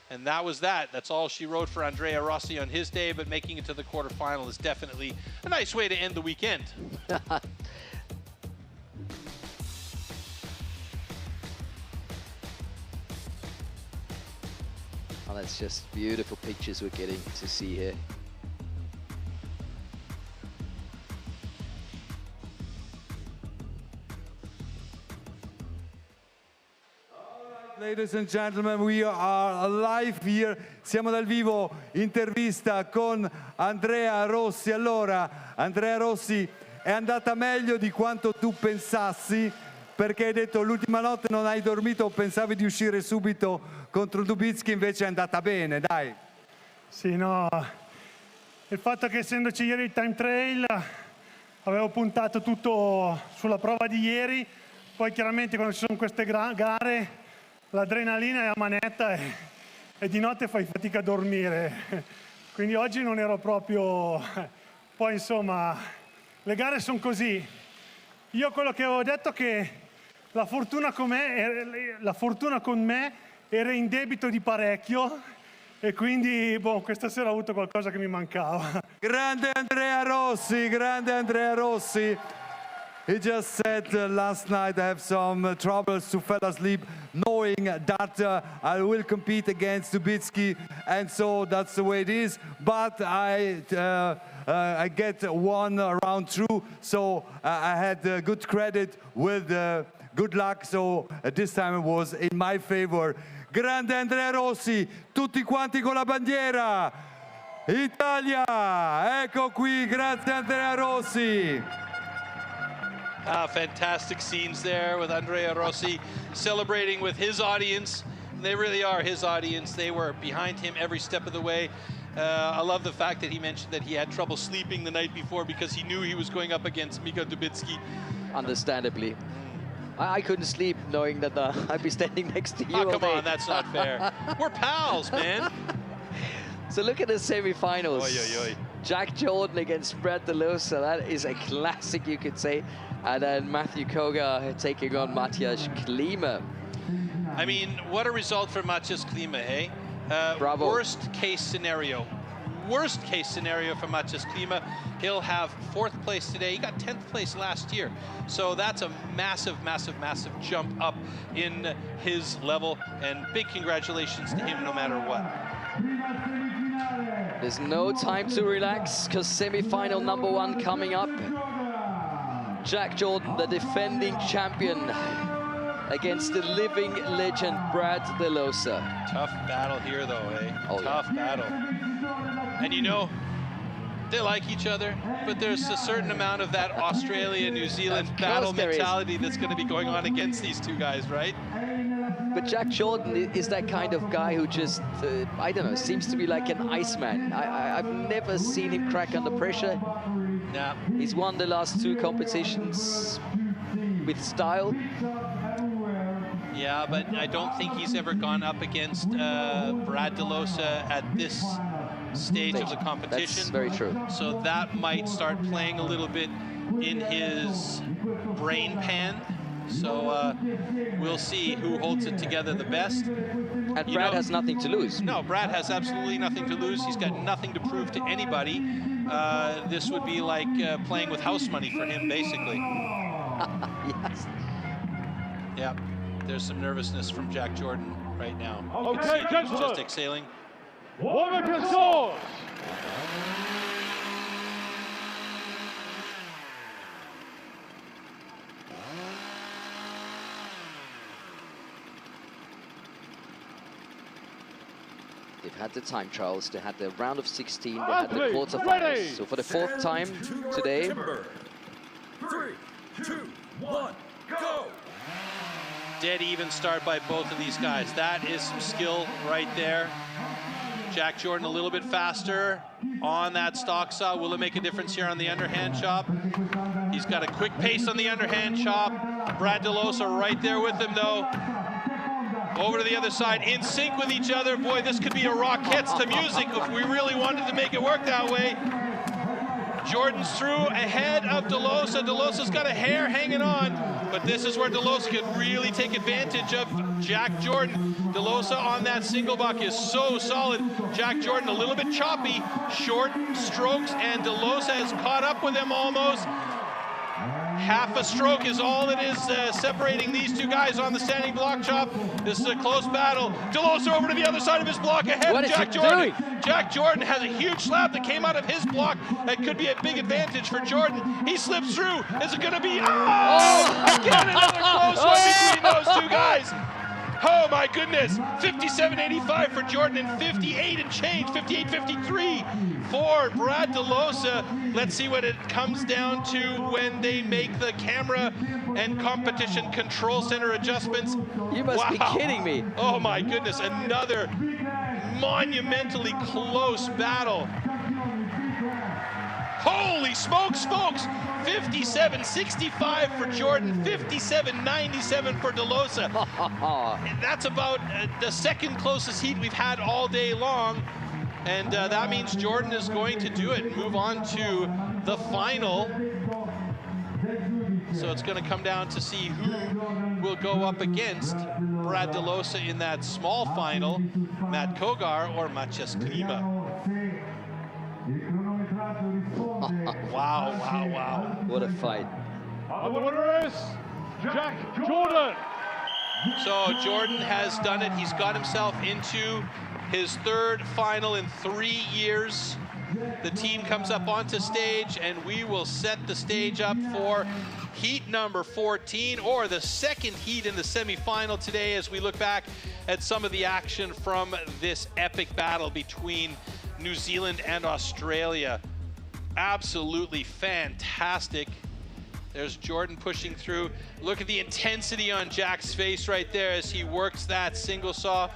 And that was that. That's all she wrote for Andrea Rossi on his day, but making it to the quarterfinal is definitely a nice way to end the weekend. Oh, that's just beautiful pictures we're getting to see here. Ladies and gentlemen, we are live here. Siamo dal vivo, intervista con Andrea Rossi. Allora, Andrea Rossi, è andata meglio di quanto tu pensassi, perché hai detto l'ultima notte non hai dormito o pensavi di uscire subito contro Dubicki, invece è andata bene, dai. Sì, no, il fatto che essendoci ieri il time trail avevo puntato tutto sulla prova di ieri, poi chiaramente quando ci sono queste gare l'adrenalina è a manetta e di notte fai fatica a dormire, quindi oggi non ero proprio... Poi insomma, le gare sono così. Io quello che avevo detto è che la fortuna con me era in debito di parecchio e quindi questa sera ho avuto qualcosa che mi mancava. Grande Andrea Rossi, grande Andrea Rossi. He just said last night I have some troubles to fall asleep, knowing that I will compete against Dubicki, and so that's the way it is. But I get one round through, so I had good credit with good luck, so this time it was in my favor. Grande Andrea Rossi, tutti quanti con la bandiera. Italia, ecco qui, grazie Andrea Rossi. Fantastic scenes there with Andrea Rossi celebrating with his audience. They really are his audience. They were behind him every step of the way. I love the fact that he mentioned that he had trouble sleeping the night before because he knew he was going up against Mika Dubicki. Understandably. I couldn't sleep knowing that I'd be standing next to you all come day. on, that's not fair. We're pals, man. So look at the semi-finals. Oy, oy, oy. Jack Jordan against Brad DeLosa. That is a classic, you could say. And then Matthew Koga taking on Maciej Klima. I mean, what a result for Maciej Klima, hey? Bravo. Worst case scenario for Maciej Klima. He'll have 4th place today. He got 10th place last year. So that's a massive, massive, massive jump up in his level. And big congratulations to him no matter what. There's no time to relax because semi-final number 1 coming up. Jack Jordan, the defending champion, against the living legend Brad DeLosa. Tough battle here though, eh? Oh, Tough battle. And you know, they like each other, but there's a certain amount of that Australia-New Zealand battle mentality that's going to be going on against these two guys, right? But Jack Jordan is that kind of guy who just, I don't know, seems to be like an iceman. I've never seen him crack under pressure. Nah. He's won the last 2 competitions with style. Yeah, but I don't think he's ever gone up against Brad DeLosa at this stage of the competition. That's very true. So that might start playing a little bit in his brain pan. So we'll see who holds it together the best. And Brad has nothing to lose. No, Brad has absolutely nothing to lose. He's got nothing to prove to anybody. This would be like playing with house money for him, basically. Yes. Yeah, there's some nervousness from Jack Jordan right now. Okay, he's just exhaling. Woman swords. They've had the time trials, they had the round of 16, they had the quarterfinals. So for the 4th time today. 3, 2, 1, go! Dead even start by both of these guys. That is some skill right there. Jack Jordan a little bit faster on that stock saw. Will it make a difference here on the underhand chop? He's got a quick pace on the underhand chop. Brad DeLosa right there with him though. Over to the other side, in sync with each other. Boy, this could be a Rockettes to music if we really wanted to make it work that way. Jordan's through ahead of Delosa. Delosa's got a hair hanging on, but this is where Delosa could really take advantage of Jack Jordan. Delosa on that single buck is so solid. Jack Jordan a little bit choppy, short strokes, and Delosa has caught up with him almost. Half a stroke is all it is separating these two guys on the standing block chop. This is a close battle. Delosa over to the other side of his block ahead of Jack Jordan. Jack Jordan has a huge slab that came out of his block that could be a big advantage for Jordan. He slips through. Is it going to be? Oh! Again, another close one between those two guys. Oh my goodness, 57.85 for Jordan and 58 and change, 58.53 for Brad Delosa. Let's see what it comes down to when they make the camera and competition control center adjustments. You must be kidding me. Oh my goodness, another monumentally close battle. Holy smokes, folks! 57.65 for Jordan, 57.97 for Delosa. That's about the second closest heat we've had all day long. And that means Jordan is going to do it and move on to the final. So it's going to come down to see who will go up against Brad Delosa in that small final, Matt Kogar or Maciej Klima. Wow, wow, wow. What a fight. And the winner is Jack Jordan. So Jordan has done it. He's got himself into his third final in 3 years. The team comes up onto stage and we will set the stage up for heat number 14, or the second heat in the semifinal today, as we look back at some of the action from this epic battle between New Zealand and Australia. Absolutely fantastic. There's Jordan pushing through. Look at the intensity on Jack's face right there as he works that single saw.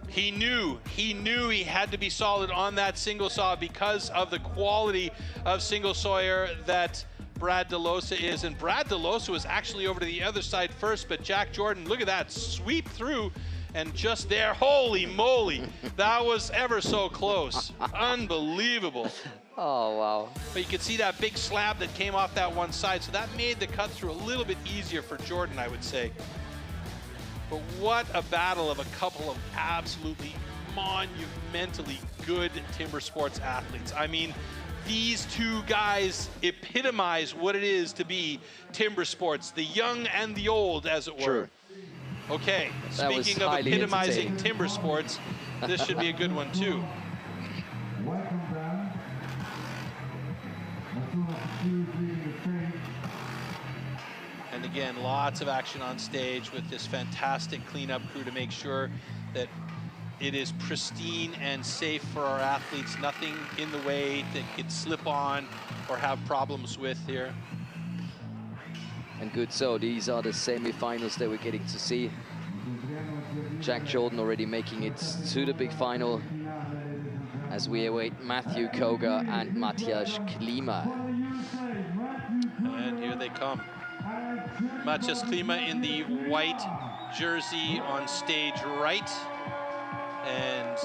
He knew he had to be solid on that single saw because of the quality of single sawyer that Brad Delosa is. And Brad Delosa was actually over to the other side first, but Jack Jordan, look at that, sweep through. And just there, holy moly, that was ever so close. Unbelievable. Oh, wow. But you can see that big slab that came off that one side, so that made the cut through a little bit easier for Jordan, I would say. But what a battle of a couple of absolutely monumentally good timber sports athletes. I mean, these two guys epitomize what it is to be timber sports, the young and the old, as it were. True. Okay, speaking of epitomizing timber sports, this should be a good one too. And again, lots of action on stage with this fantastic cleanup crew to make sure that it is pristine and safe for our athletes. Nothing in the way that could slip on or have problems with here. And good, so these are the semi-finals that we're getting to see. Jack Jordan already making it to the big final as we await Matthew Kogar and Maciej Klima. And here they come. Maciej Klima in the white jersey on stage right, and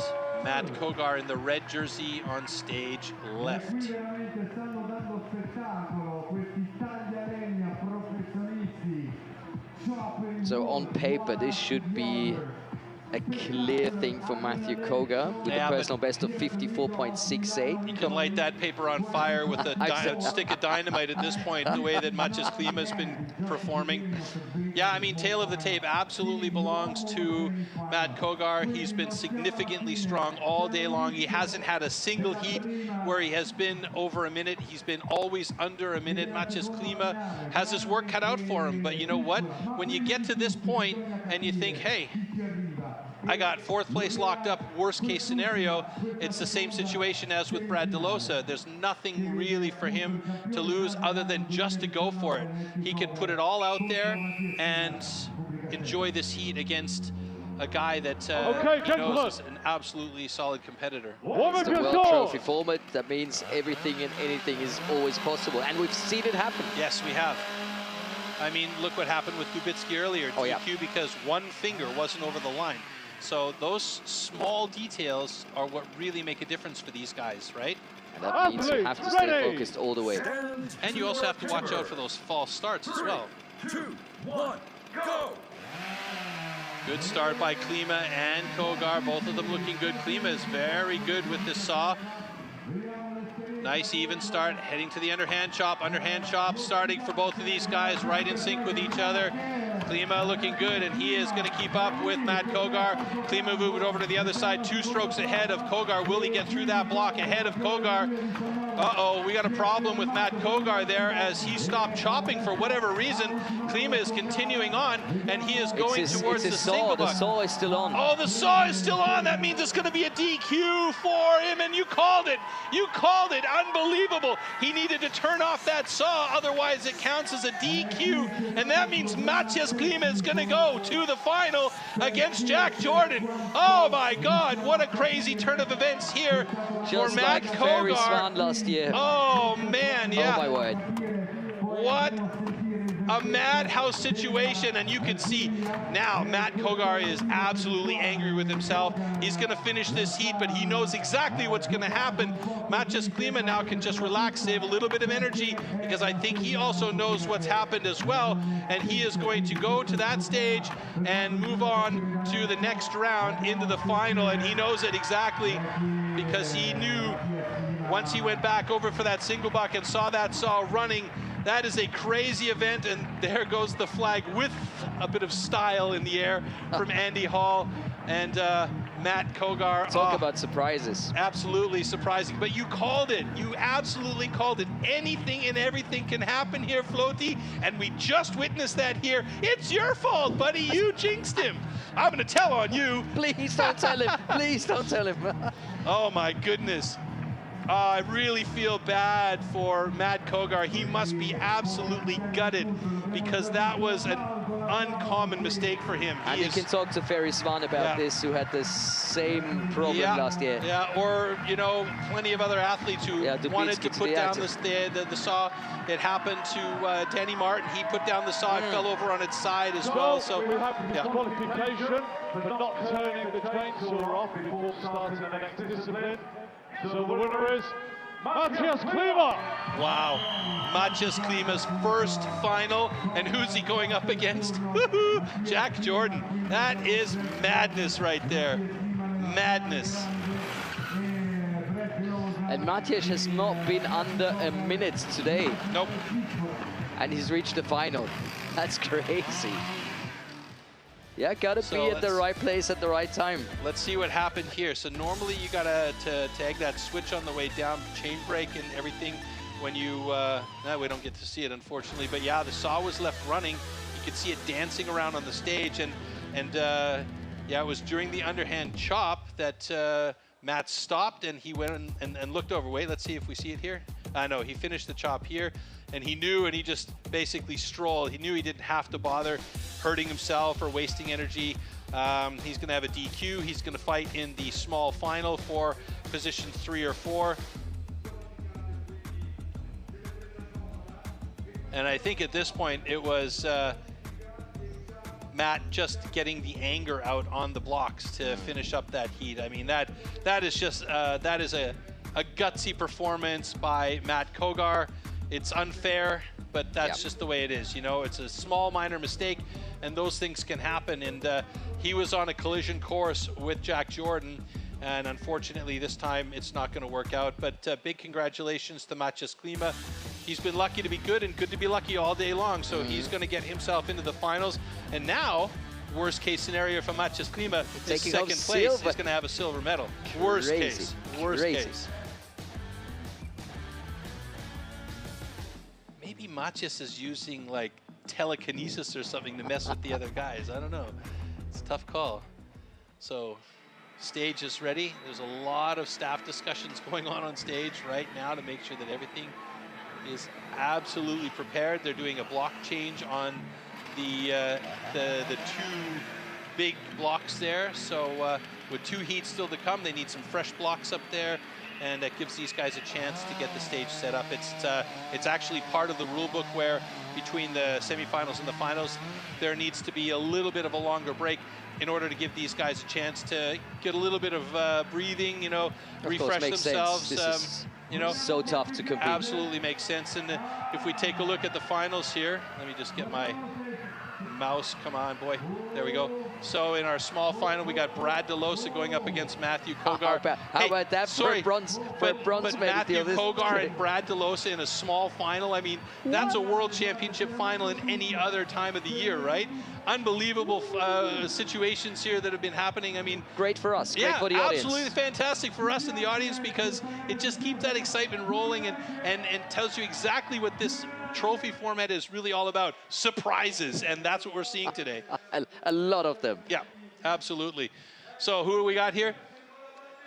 Matt Kogar in the red jersey on stage left. So on paper, this should be a clear thing for Matthew Kogar with a personal best of 54.68. You can light that paper on fire with a stick of dynamite at this point, the way that Maciej Klima has been performing. Yeah, I mean, tail of the tape absolutely belongs to Matt Kogar. He's been significantly strong all day long. He hasn't had a single heat where he has been over a minute. He's been always under a minute. Maciej Klima has his work cut out for him. But you know what? When you get to this point and you think, hey, I got fourth place locked up, worst case scenario, it's the same situation as with Brad Delosa. There's nothing really for him to lose other than just to go for it. He can put it all out there and enjoy this heat against a guy that he knows is an absolutely solid competitor. It's the World Trophy format. That means everything and anything is always possible. And we've seen it happen. Yes, we have. I mean, look what happened with Dubitsky earlier. DQ because one finger wasn't over the line. So those small details are what really make a difference for these guys, right? And that means you have to stay focused all the way. And you also have to watch out for those false starts as well. 2, 1, go! Good start by Klima and Kogar, both of them looking good. Klima is very good with this saw. Nice even start, heading to the underhand chop starting for both of these guys, right in sync with each other. Klima looking good, and he is going to keep up with Matt Kogar. Klima moving over to the other side, 2 strokes ahead of Kogar. Will he get through that block ahead of Kogar? Uh-oh, we got a problem with Matt Kogar there as he stopped chopping for whatever reason. Klima is continuing on, and he is going towards the single buck. The saw is still on. Oh, the saw is still on. That means it's going to be a DQ for him, and you called it. You called it. Unbelievable. He needed to turn off that saw, otherwise it counts as a DQ, and that means Matthias Klima is going to go to the final against Jack Jordan. Oh my God, what a crazy turn of events here for Matt Kogar. Ferry Swan last year. Oh man, yeah. Oh my word. What a madhouse situation, and you can see now Matt Kogar is absolutely angry with himself. He's going to finish this heat, but he knows exactly what's going to happen. Matthias Klima now can just relax, save a little bit of energy, because I think he also knows what's happened as well, and he is going to go to that stage and move on to the next round into the final, and he knows it exactly because he knew once he went back over for that single buck and saw that saw running. That is a crazy event, and there goes the flag with a bit of style in the air from Andy Hall and Matt Kogar. Talk about surprises. Absolutely surprising, but you called it. You absolutely called it. Anything and everything can happen here, Floaty, and we just witnessed that here. It's your fault, buddy. You jinxed him. I'm going to tell on you. Please don't tell him. Please don't tell him. Oh, my goodness. I really feel bad for Matt Kogar. He must be absolutely gutted because that was an uncommon mistake for him. And you can talk to Ferry Swan about this, who had the same problem last year. Yeah, or, you know, plenty of other athletes who wanted to put down the saw. It happened to Danny Martin. He put down the saw, it fell over on its side as well. So we have disqualification for not turning the chainsaw off before starting the next discipline. So the winner is Matthias Klima. Wow, Matthias Klima's first final, and who's he going up against? Jack Jordan. That is madness right there. Madness. And Matthias has not been under a minute today. Nope. And he's reached the final. That's crazy. Yeah, gotta be at the right place at the right time. Let's see what happened here. So normally you gotta tag that switch on the way down, chain break and everything. When you, we don't get to see it unfortunately, but yeah, the saw was left running. You could see it dancing around on the stage, and yeah, it was during the underhand chop that Matt stopped and he went and looked over. Wait, let's see if we see it here. No, he finished the chop here, and he knew, and he just basically strolled. He knew he didn't have to bother hurting himself or wasting energy. He's going to have a DQ. He's going to fight in the small final for position 3 or 4. And I think at this point it was Matt just getting the anger out on the blocks to finish up that heat. I mean, that is just that is a gutsy performance by Matt Kogar. It's unfair, but that's just the way it is. You know, it's a small minor mistake, and those things can happen. And he was on a collision course with Jack Jordan, and unfortunately this time it's not going to work out. But big congratulations to Matthias Klima. He's been lucky to be good, and good to be lucky all day long. So he's going to get himself into the finals. And now, worst case scenario for Matthias Klima is second place. He's going to have a silver medal. Worst case. Worst case. Maybe Matthias is using like telekinesis or something to mess with the other guys. I don't know. It's a tough call. So stage is ready. There's a lot of staff discussions going on stage right now to make sure that everything is absolutely prepared. They're doing a block change on the 2 big blocks there. So with 2 heats still to come, they need some fresh blocks up there. and that gives these guys a chance to get the stage set up. It's actually part of the rule book where between the semifinals and the finals, there needs to be a little bit of a longer break in order to give these guys a chance to get a little bit of breathing, you know, refresh themselves. You know, so tough to compete. Absolutely makes sense. And if we take a look at the finals here, let me just get my mouse. Come on, boy. There we go. So in our small final, we got Brad DeLosa going up against Matthew Kogar. How about that sorry, for bronze? But Matthew Kogar and Brad DeLosa in a small final. I mean, that's a world championship final in any other time of the year, right? Unbelievable situations here that have been happening. I mean, great for us, great for the audience. Absolutely fantastic for us in the audience, because it just keeps that excitement rolling and tells you exactly what this trophy format is really all about. Surprises, and that's what we're seeing today. A lot of them. Yeah, absolutely. So who do we got here?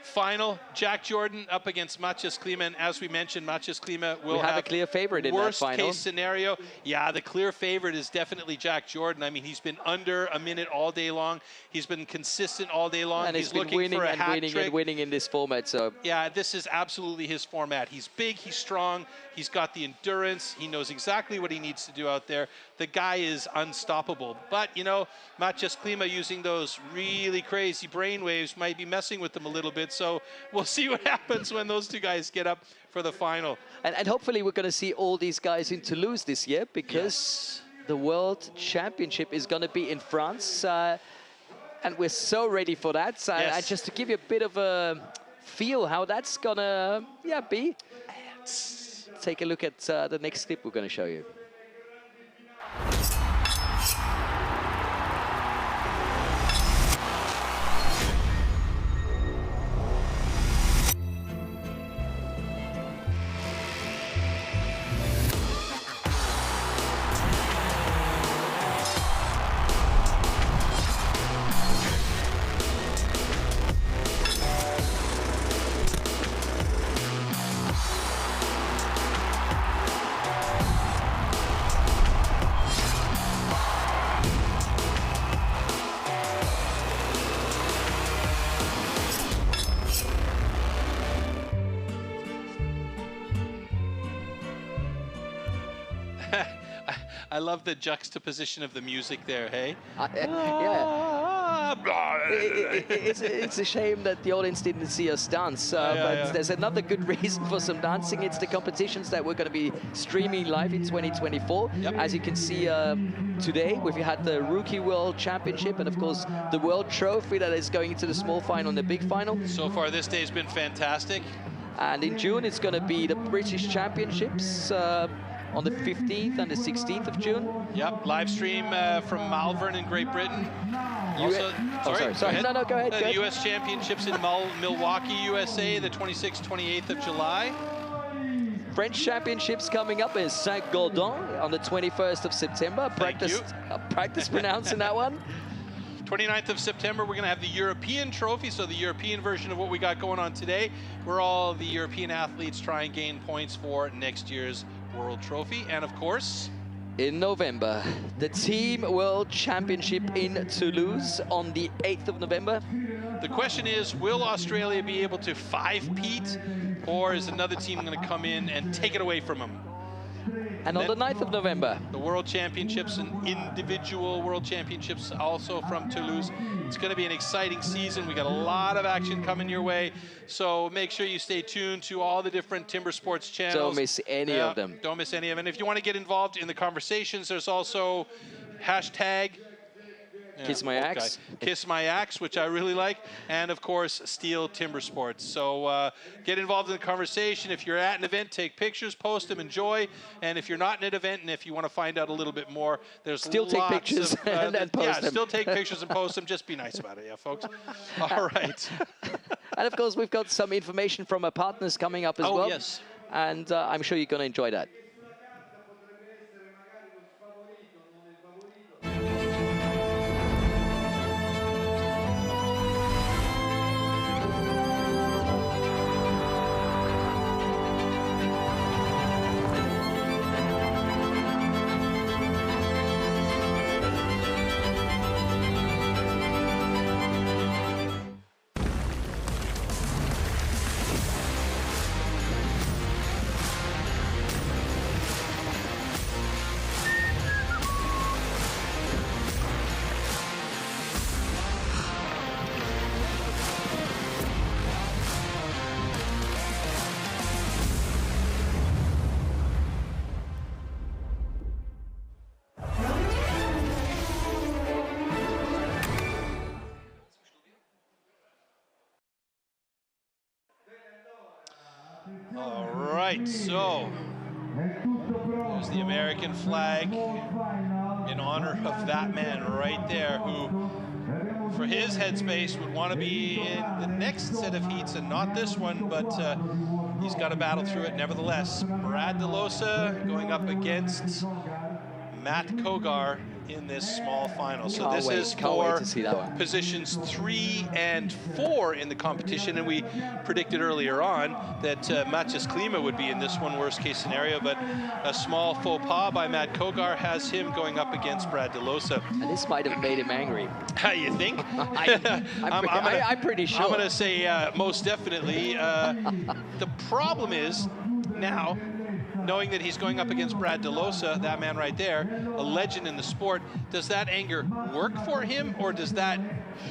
Final, Jack Jordan up against Matthias Klima, and as we mentioned, Matthias Klima will have a clear favorite in that final. Worst case scenario, yeah, the clear favorite is definitely Jack Jordan. I mean, he's been under a minute all day long. He's been consistent all day long. And he's been looking winning for a and hat winning trick. and winning in this format. So yeah, this is absolutely his format. He's big, he's strong, he's got the endurance, he knows exactly what he needs to do out there. The guy is unstoppable. But, you know, Matthias Klima using those really crazy brain waves might be messing with them a little bit. So we'll see what happens when those two guys get up for the final. And hopefully we're going to see all these guys in Toulouse this year, because the World Championship is going to be in France. And we're so ready for that. And just to give you a bit of a feel how that's going to be, take a look at the next clip we're going to show you. I love the juxtaposition of the music there, hey? It's a shame that the audience didn't see us dance, but there's another good reason for some dancing. It's the competitions that we're going to be streaming live in 2024. As you can see today, we've had the Rookie World Championship and, of course, the World Trophy that is going into the small final and the big final. So far, this day's been fantastic. And in June, it's going to be the British Championships on the 15th and the 16th of June. Yep, live stream from Malvern in Great Britain. Also, sorry. No, go ahead. The U.S. Championships in Milwaukee, USA, the 26th, 28th of July. French Championships coming up in Saint-Gaudens on the 21st of September. Practice pronouncing that one. 29th of September, we're going to have the European Trophy, so the European version of what we got going on today, where all the European athletes try and gain points for next year's World Trophy. And of course, in November, the Team World Championship in Toulouse on the 8th of November. The question is, will Australia be able to five-peat, or is another team going to come in and take it away from them? And on the 9th of November, the World Championships and individual World Championships also from Toulouse. It's going to be an exciting season. We got a lot of action coming your way. So make sure you stay tuned to all the different Timber Sports channels. Don't miss any of them. Don't miss any of them. And if you want to get involved in the conversations, there's also hashtag Kiss My Axe. Kiss My Axe, which I really like. And of course, STIHL Timbersports. So get involved in the conversation. If you're at an event, take pictures, post them, enjoy. And if you're not in an event, and if you want to find out a little bit more, there's still take pictures and post them. Still take pictures and post them. Just be nice about it, yeah, folks. All right. And of course, we've got some information from our partners coming up as well. Yes. And I'm sure you're going to enjoy that. right, so there's the American flag in honor of that man right there, who, for his headspace, would want to be in the next set of heats and not this one, but he's got to battle through it nevertheless. Brad DeLosa going up against Matt Kogar in this small final. So this is for positions 3 and 4 in the competition, and we predicted earlier on that Matthias Klima would be in this one, worst case scenario, but a small faux pas by Matt Kogar has him going up against Brad DeLosa. And this might have made him angry. You think? I'm pretty sure. I'm gonna say most definitely. The problem is now, knowing that he's going up against Brad DeLosa, that man right there, a legend in the sport, does that anger work for him, or does that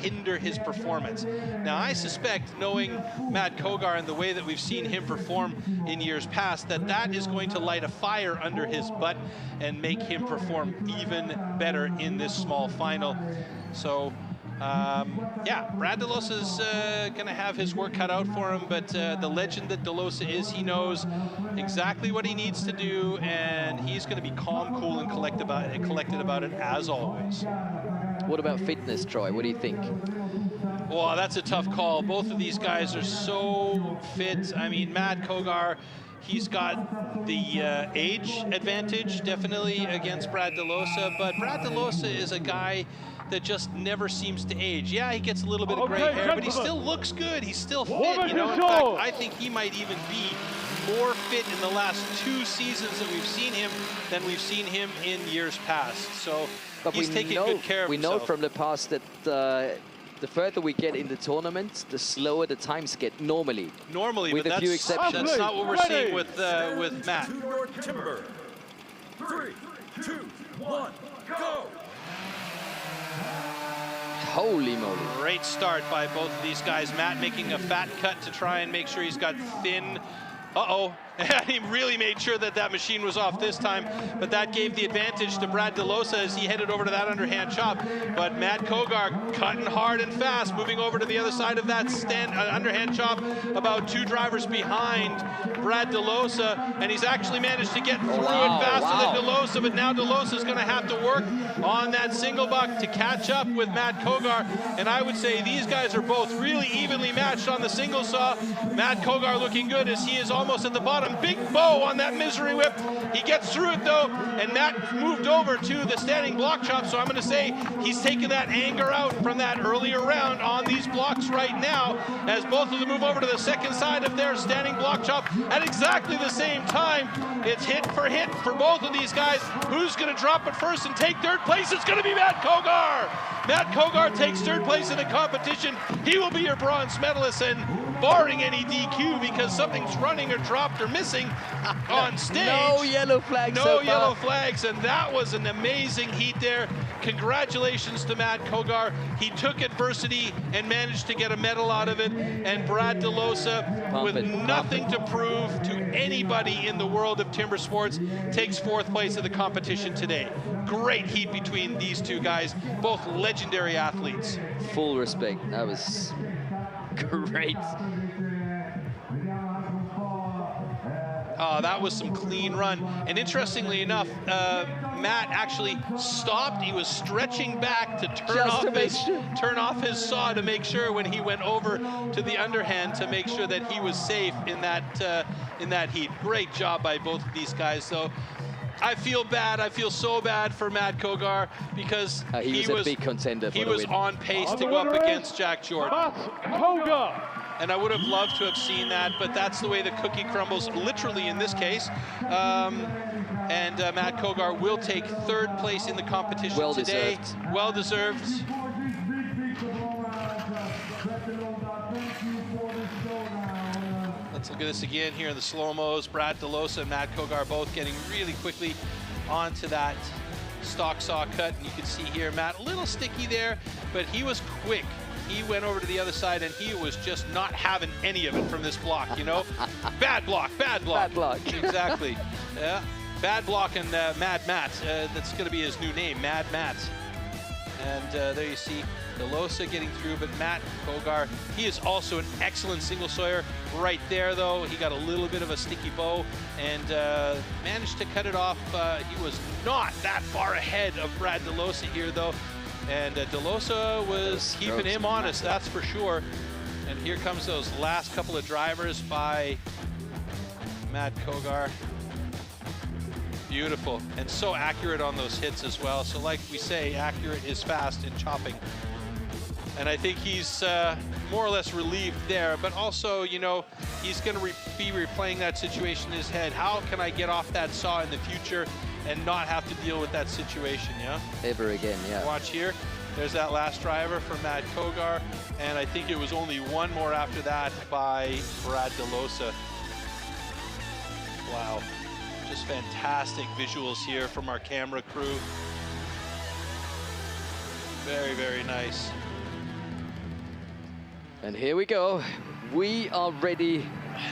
hinder his performance? Now, I suspect, knowing Matt Kogar and the way that we've seen him perform in years past, that that is going to light a fire under his butt and make him perform even better in this small final. So, yeah, Brad DeLosa's going to have his work cut out for him, but the legend that DeLosa is, he knows exactly what he needs to do, and he's going to be calm, cool, and collected about it as always. What about fitness, Troy? What do you think? Well, that's a tough call. Both of these guys are so fit. I mean, Matt Kogar, he's got the age advantage, definitely, against Brad DeLosa, but Brad DeLosa is a guy that just never seems to age. Yeah, he gets a little bit of gray hair, but he still looks good. He's still fit, you know. In fact, I think he might even be more fit in the last 2 seasons that we've seen him than we've seen him in years past. So he's taking good care of himself. We know from the past that the further we get in the tournament, the slower the times get normally. Normally, with but a few exceptions. That's not what we're seeing with Matt. To your timber. 3, 2, 1, go! Holy moly. Great start by both of these guys. Matt making a fat cut to try and make sure he's got thin. Uh-oh. He really made sure that that machine was off this time, but that gave the advantage to Brad DeLosa as he headed over to that underhand chop. But Matt Kogar cutting hard and fast, moving over to the other side of that underhand chop, about 2 drivers behind Brad DeLosa, and he's actually managed to get through it faster than DeLosa, but now DeLosa's going to have to work on that single buck to catch up with Matt Kogar, and I would say these guys are both really evenly matched on the single saw. Matt Kogar looking good as he is almost at the bottom. Big bow on that misery whip. He gets through it though, and Matt moved over to the standing block chop, so I'm going to say he's taken that anger out from that earlier round on these blocks right now, as both of them move over to the second side of their standing block chop at exactly the same time. It's hit for both of these guys. Who's going to drop it first and take 3rd place? It's going to be Matt Kogar. Matt Kogar takes 3rd place in the competition. He will be your bronze medalist, and barring any DQ because something's running or dropped or missing on stage. No yellow flags. No yellow flags, and that was an amazing heat there. Congratulations to Matt Kogar. He took adversity and managed to get a medal out of it, and Brad DeLosa, with nothing to prove to anybody in the world of timber sports, takes 4th place in the competition today. Great heat between these 2 guys, both legendary athletes. Full respect. That was great. That was some clean run. And interestingly enough, Matt actually stopped. He was stretching back to turn off his saw to make sure when he went over to the underhand to make sure that he was safe in that heat. Great job by both of these guys. So I feel bad. I feel so bad for Matt Kogar because he was a big contender for he was on pace to go up against Jack Jordan. Matt Kogar. And I would have loved to have seen that, but that's the way the cookie crumbles, literally in this case. And Matt Kogar will take 3rd place in the competition today. Well deserved. Let's look at this again here in the slow-mos. Brad DeLosa and Matt Kogar both getting really quickly onto that stock saw cut. And you can see here, Matt, a little sticky there, but he was quick. He went over to the other side, and he was just not having any of it from this block, you know? Bad block, bad block. Bad block. Exactly. Yeah. Bad block and Mad Matt. That's going to be his new name, Mad Matt. And there you see Delosa getting through, but Matt Kogar, he is also an excellent single sawyer. Right there, though, he got a little bit of a sticky bow and managed to cut it off. He was not that far ahead of Brad Delosa here, though. And Delosa was keeping him honest, that's for sure. And here comes those last couple of drivers by Matt Kogar. Beautiful, and so accurate on those hits as well. So like we say, accurate is fast in chopping. And I think he's more or less relieved there, but also, you know, he's gonna be replaying that situation in his head. How can I get off that saw in the future and not have to deal with that situation, yeah? Ever again, yeah. Watch here, there's that last driver for Matt Kogar, and I think it was only one more after that by Brad Delosa. Wow. Just fantastic visuals here from our camera crew. Very, very nice. And here we go. We are ready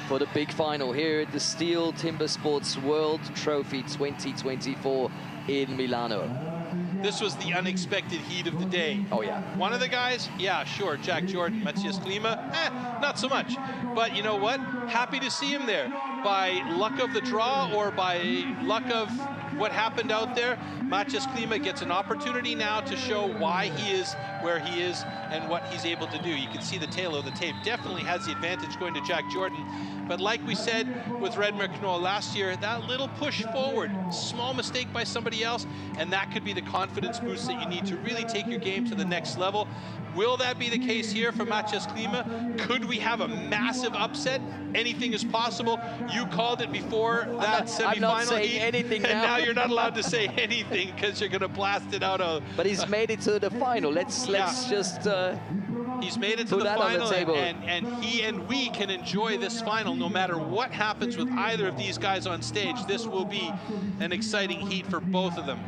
for the big final here at the STIHL Timbersports World Trophy 2024 in Milano. This was the unexpected heat of the day. Oh, yeah. One of the guys, yeah, sure, Jack Jordan, Matthias Klima, not so much. But you know what? Happy to see him there. By luck of the draw or by luck of what happened out there, Matthias Klima gets an opportunity now to show why he is where he is and what he's able to do. You can see the tail of the tape definitely has the advantage going to Jack Jordan. But like we said with Red Merknoll last year, that little push forward, small mistake by somebody else, and that could be the confidence boost that you need to really take your game to the next level. Will that be the case here for Matthias Klima? Could we have a massive upset? Anything is possible. You called it before that semifinal. I'm not saying anything now. And now you're not allowed to say anything because you're going to blast it out of. But he's made it to the final. Let's just. He's made it to the final, and he and we can enjoy this final no matter what happens with either of these guys on stage. This will be an exciting heat for both of them.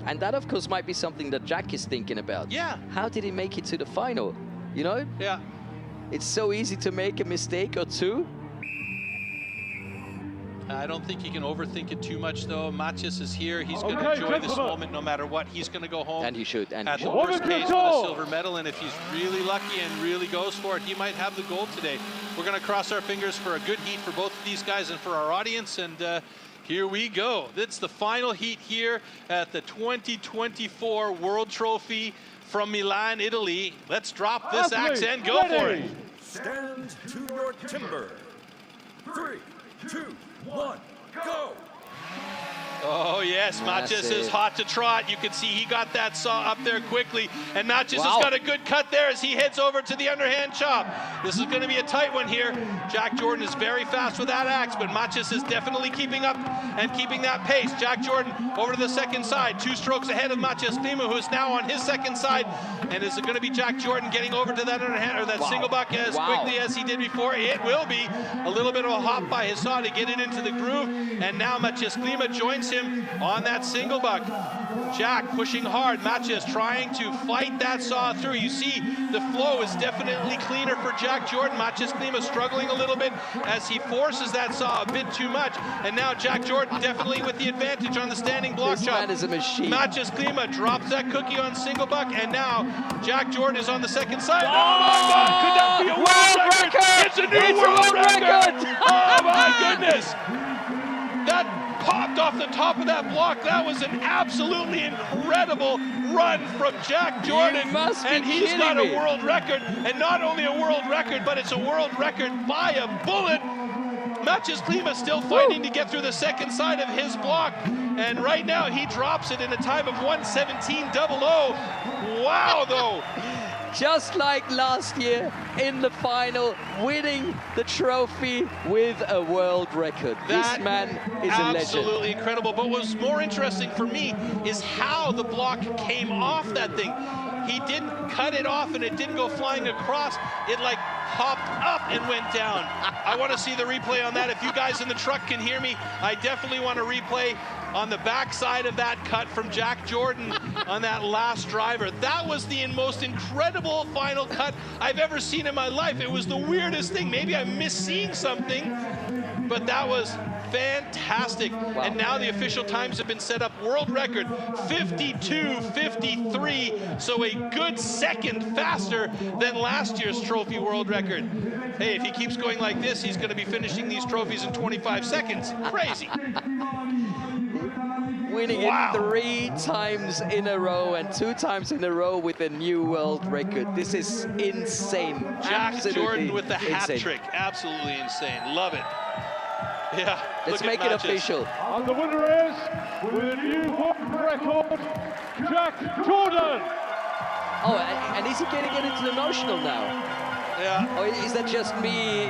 And that, of course, might be something that Jack is thinking about. Yeah. How did he make it to the final? You know? Yeah. It's so easy to make a mistake or two. I don't think you can overthink it too much, though. Matthias is here. He's going to enjoy this moment no matter what. He's going to go home. And he should. And at the worst case with a silver medal. And if he's really lucky and really goes for it, he might have the gold today. We're going to cross our fingers for a good heat for both of these guys and for our audience. And here we go. It's the final heat here at the 2024 World Trophy from Milan, Italy. Let's drop this axe and go for it. Stand to your timber. 3, 2, 1, go! Oh yes, Matthias is hot to trot. You can see he got that saw up there quickly, and Matthias has got a good cut there as he heads over to the underhand chop. This is going to be a tight one here. Jack Jordan is very fast with that axe, but Matthias is definitely keeping up and keeping that pace. Jack Jordan over to the second side, 2 strokes ahead of Matthias Klima, who is now on his second side. And is it going to be Jack Jordan getting over to that underhand or that single buck as quickly as he did before? It will be a little bit of a hop by his saw to get it into the groove, and now Matthias Klima joins him on that single buck. Jack pushing hard, Matthias trying to fight that saw through. You see the flow is definitely cleaner for Jack Jordan. Matthias Klima struggling a little bit as he forces that saw a bit too much, and now Jack Jordan definitely with the advantage on the standing block chop. Man is a machine. Matthias Klima drops that cookie on single buck, and now Jack Jordan is on the second side. Oh my God, could that be a world record? It's a new world record! Oh my goodness! That popped off the top of that block. That was an absolutely incredible run from Jack Jordan. And he's got a world record. And not only a world record, but it's a world record by a bullet. Matthias Klima still fighting to get through the second side of his block. And right now he drops it in a time of 1:17.00. Wow, though. Just like last year in the final, winning the trophy with a world record. This man is a legend. Absolutely incredible. But what's more interesting for me is how the block came off that thing. He didn't cut it off and it didn't go flying across. It like hopped up and went down. I want to see the replay on that. If you guys in the truck can hear me, I definitely want to replay on the backside of that cut from Jack Jordan on that last driver. That was the most incredible final cut I've ever seen in my life. It was the weirdest thing. Maybe I missed seeing something, but that was Fantastic. Wow. And now the official times have been set up. World record 52:53. So a good second faster than last year's trophy world record. Hey, if he keeps going like this, he's going to be finishing these trophies in 25 seconds. Crazy. Winning it 3 times in a row and 2 times in a row with a new world record. This is insane. Jack Absolutely Jordan with the hat insane. trick. Absolutely insane. Love it. Yeah. Let's make it official. And the winner is, with a new world record, Jack Jordan. Oh, and is he getting a little emotional now? Yeah. Or is that just me,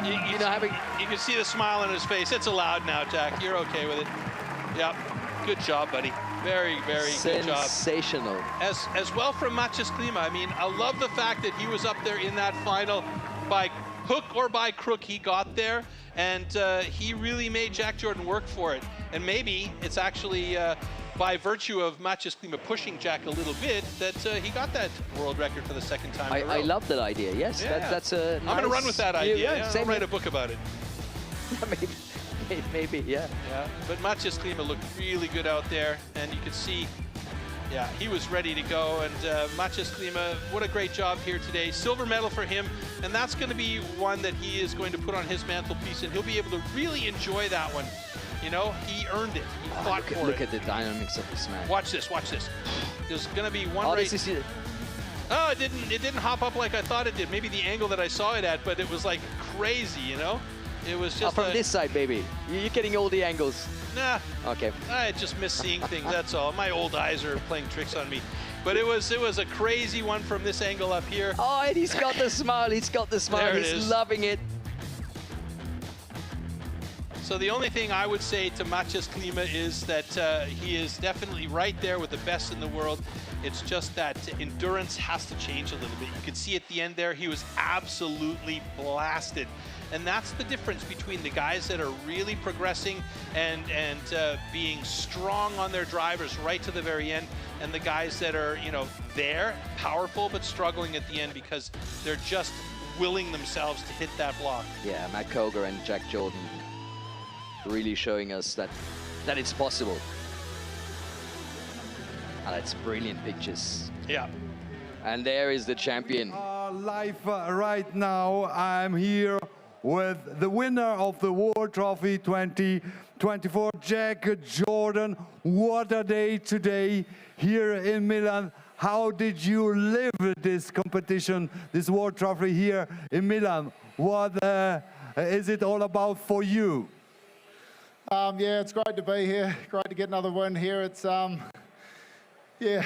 you know, having... You can see the smile on his face. It's allowed now, Jack. You're okay with it. Yep. Good job, buddy. Very, very good job. Sensational. As well from Matthias Klima. I mean, I love the fact that he was up there in that final. By hook or by crook, he got there. And he really made Jack Jordan work for it. And maybe it's actually by virtue of Matthias Klima pushing Jack a little bit that he got that world record for the second time in a row. I love that idea, yes. Yeah. That's a I'm going to run with that idea. Yeah, I'll write a book about it. Maybe, yeah. Yeah, but Matthias Klima looked really good out there, and you could see, yeah, he was ready to go. And Matthias Klima, what a great job here today. Silver medal for him, and that's going to be one that he is going to put on his mantelpiece, and he'll be able to really enjoy that one. You know, he earned it. He fought for it. Look at the dynamics of this man. Watch this, watch this. There's going to be one Oh, race. this is it. Oh, it didn't hop up like I thought it did. Maybe the angle that I saw it at, but it was like crazy, you know? It was just from this side, baby. You're getting all the angles. Nah. Okay. I just miss seeing things, that's all. My old eyes are playing tricks on me. But it was a crazy one from this angle up here. Oh, and he's got the smile. He's got the smile. There it He's is. loving it. So the only thing I would say to Matthias Klima is that he is definitely right there with the best in the world. It's just that endurance has to change a little bit. You could see at the end there, he was absolutely blasted. And that's the difference between the guys that are really progressing and being strong on their drivers right to the very end, and the guys that are, you know, there, powerful, but struggling at the end because they're just willing themselves to hit that block. Yeah, Matt Koger and Jack Jordan really showing us that it's possible. And it's brilliant pictures. Yeah. And there is the champion. Live right now, I'm here with the winner of the World Trophy 2024, Jack Jordan. What a day today here in Milan. How did you live this competition, this World Trophy here in Milan? What is it all about for you? Yeah, it's great to be here. Great to get another win here. It's yeah,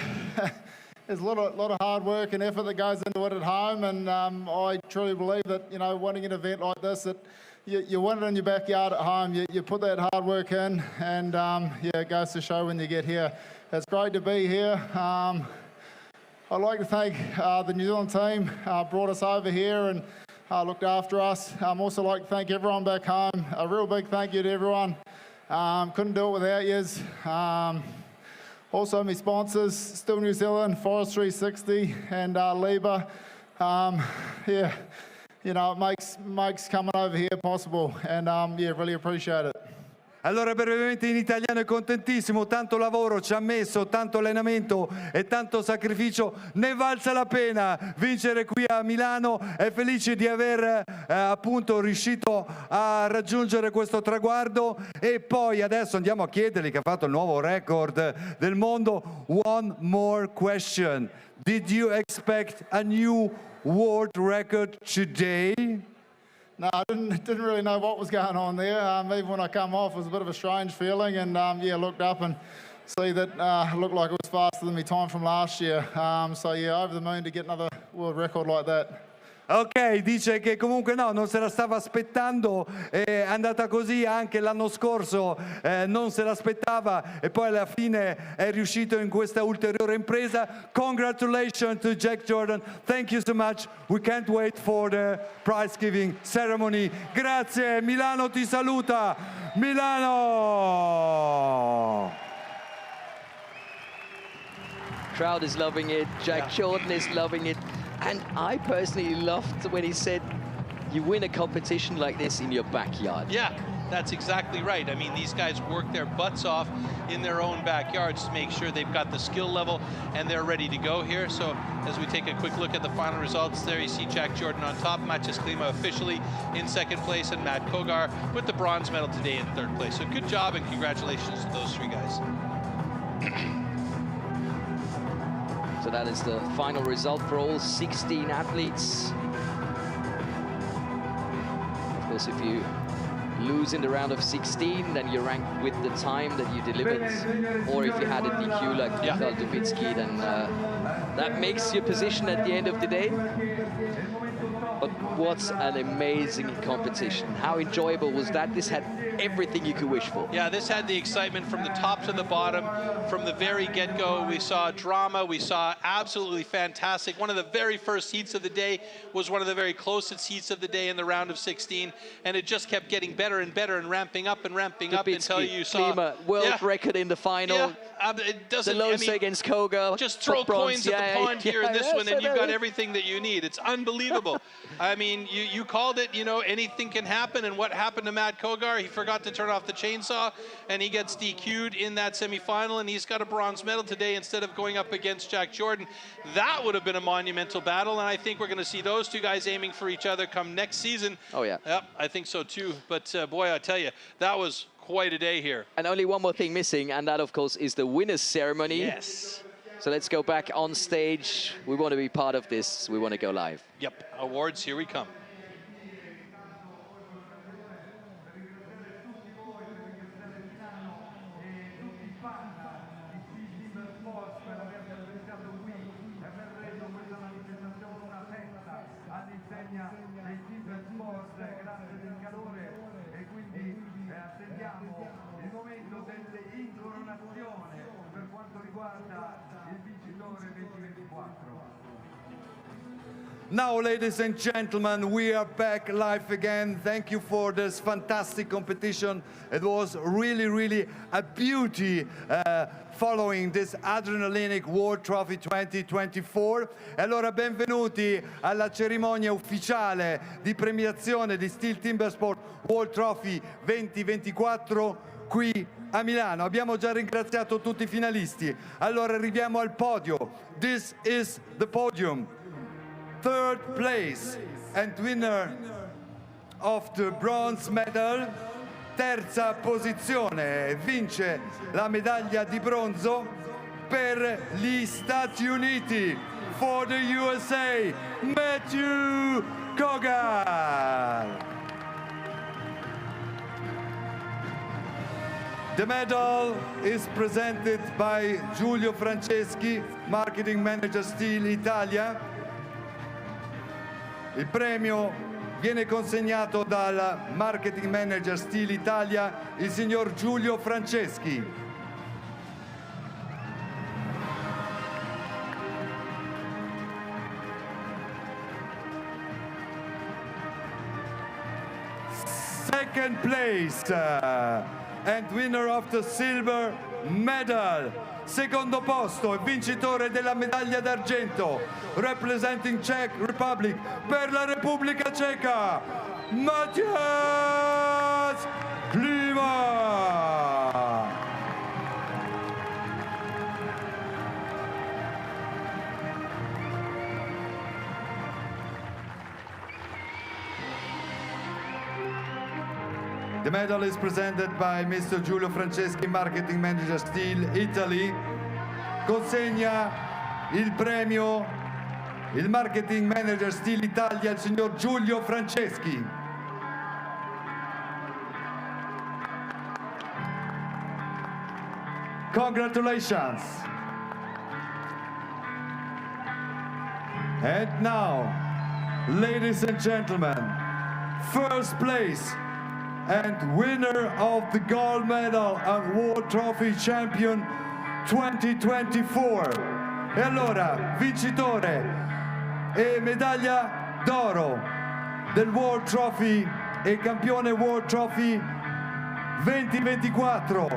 there's a lot of hard work and effort that goes into it at home, and I truly believe that, you know, winning an event like this, that you win it in your backyard at home. You put that hard work in, and yeah, it goes to show when you get here. It's great to be here. I'd like to thank the New Zealand team brought us over here and looked after us. I'd also like to thank everyone back home. A real big thank you to everyone. Couldn't do it without yous. Also my sponsors, Still New Zealand, Forest 360 and Liba. Yeah, you know, it makes coming over here possible, and yeah, really appreciate it. Allora, brevemente in italiano, è contentissimo, tanto lavoro ci ha messo, tanto allenamento e tanto sacrificio, ne valsa la pena vincere qui a Milano. È felice di aver appunto riuscito a raggiungere questo traguardo, e poi adesso andiamo a chiedergli, che ha fatto il nuovo record del mondo. One more question. Did you expect a new world record today? No, I didn't really know what was going on there. Even when I come off, it was a bit of a strange feeling, and yeah, looked up and see that it looked like it was faster than my time from last year. So yeah, over the moon to get another world record like that. Ok, dice che comunque no, non se la stava aspettando, è andata così anche l'anno scorso, non se l'aspettava, e poi alla fine è riuscito in questa ulteriore impresa. Congratulations to Jack Jordan, thank you so much, we can't wait for the prize giving ceremony. Grazie, Milano ti saluta, Milano! Crowd is loving it, Jack Jordan is loving it. And I personally loved when he said, you win a competition like this in your backyard. Yeah, That's exactly right. I mean, these guys work their butts off in their own backyards to make sure they've got the skill level and they're ready to go here. So as we take a quick look at the final results, there you see Jack Jordan on top, Maciej Klima officially in second place, and Matt Kogar with the bronze medal today in third place. So good job and congratulations to those three guys. So that is the final result for all 16 athletes. Of course, if you lose in the round of 16, then you're ranked with the time that you delivered. Or if you had a DQ like Michal Dubitsky, then that makes your position at the end of the day. But what an amazing competition. How enjoyable was that? This had everything you could wish for. Yeah, this had the excitement from the top to the bottom. From the very get-go, we saw drama, we saw absolutely fantastic. One of the very first heats of the day was one of the very closest heats of the day in the round of 16, and it just kept getting better and better and ramping up until you saw Klima, world record in the final. Yeah, it doesn't, Delose against Kogar. Just throw coins at the pond here in this one, and you've got everything that you need. It's unbelievable. I mean, you called it, you know, anything can happen, and what happened to Matt Kogar? He forgot to turn off the chainsaw, and he gets DQ'd in that semifinal, and he's got a bronze medal today instead of going up against Jack Jordan. That would have been a monumental battle, and I think we're going to see those two guys aiming for each other come next season. Oh, yeah. Yep, I think so too. But boy, I tell you, that was quite a day here. And only one more thing missing, and that, of course, is the winners' ceremony. Yes. So let's go back on stage. We want to be part of this. We want to go live. Yep, awards, here we come. Now, ladies and gentlemen, we are back live again. Thank you for this fantastic competition. It was really, really a beauty following this adrenalinic World Trophy 2024. E allora benvenuti alla cerimonia ufficiale di premiazione di STIHL TIMBERSPORTS World Trophy 2024 qui a Milano. Abbiamo già ringraziato tutti i finalisti. Allora arriviamo al podio. This is the podium. Third place and winner of the bronze medal, terza posizione, vince la medaglia di bronzo per gli Stati Uniti, for the USA, Matthew Kogar. The medal is presented by Giulio Franceschi, Marketing Manager STIHL Italia. Il premio viene consegnato dal Marketing Manager STIHL Italia, il signor Giulio Franceschi. Second place and winner of the silver medal. Secondo posto e vincitore della medaglia d'argento, representing Czech Republic, per la Repubblica Ceca, Maciej Klima. The medal is presented by Mr. Giulio Franceschi, Marketing Manager STIHL Italy. Consegna il premio il Marketing Manager STIHL Italia, il signor Giulio Franceschi. Congratulations. And now, ladies and gentlemen, first place and winner of the gold medal and World Trophy Champion 2024. E allora, vincitore e medaglia d'oro del World Trophy e campione World Trophy 2024,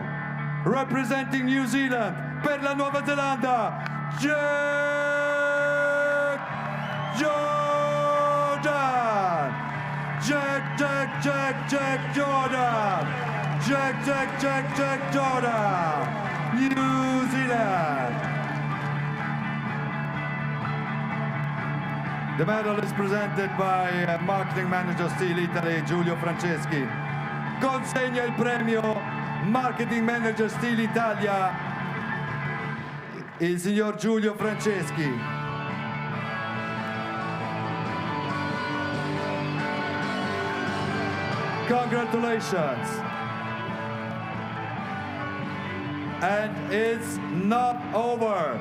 representing New Zealand per la Nuova Zelanda, Jack Jordan. Jack Jordan. Jack Jordan. New Zealand. The medal is presented by Marketing Manager STIHL Italy, Giulio Franceschi. Consegna il premio Marketing Manager STIHL Italia, il signor Giulio Franceschi. Congratulations. And it's not over,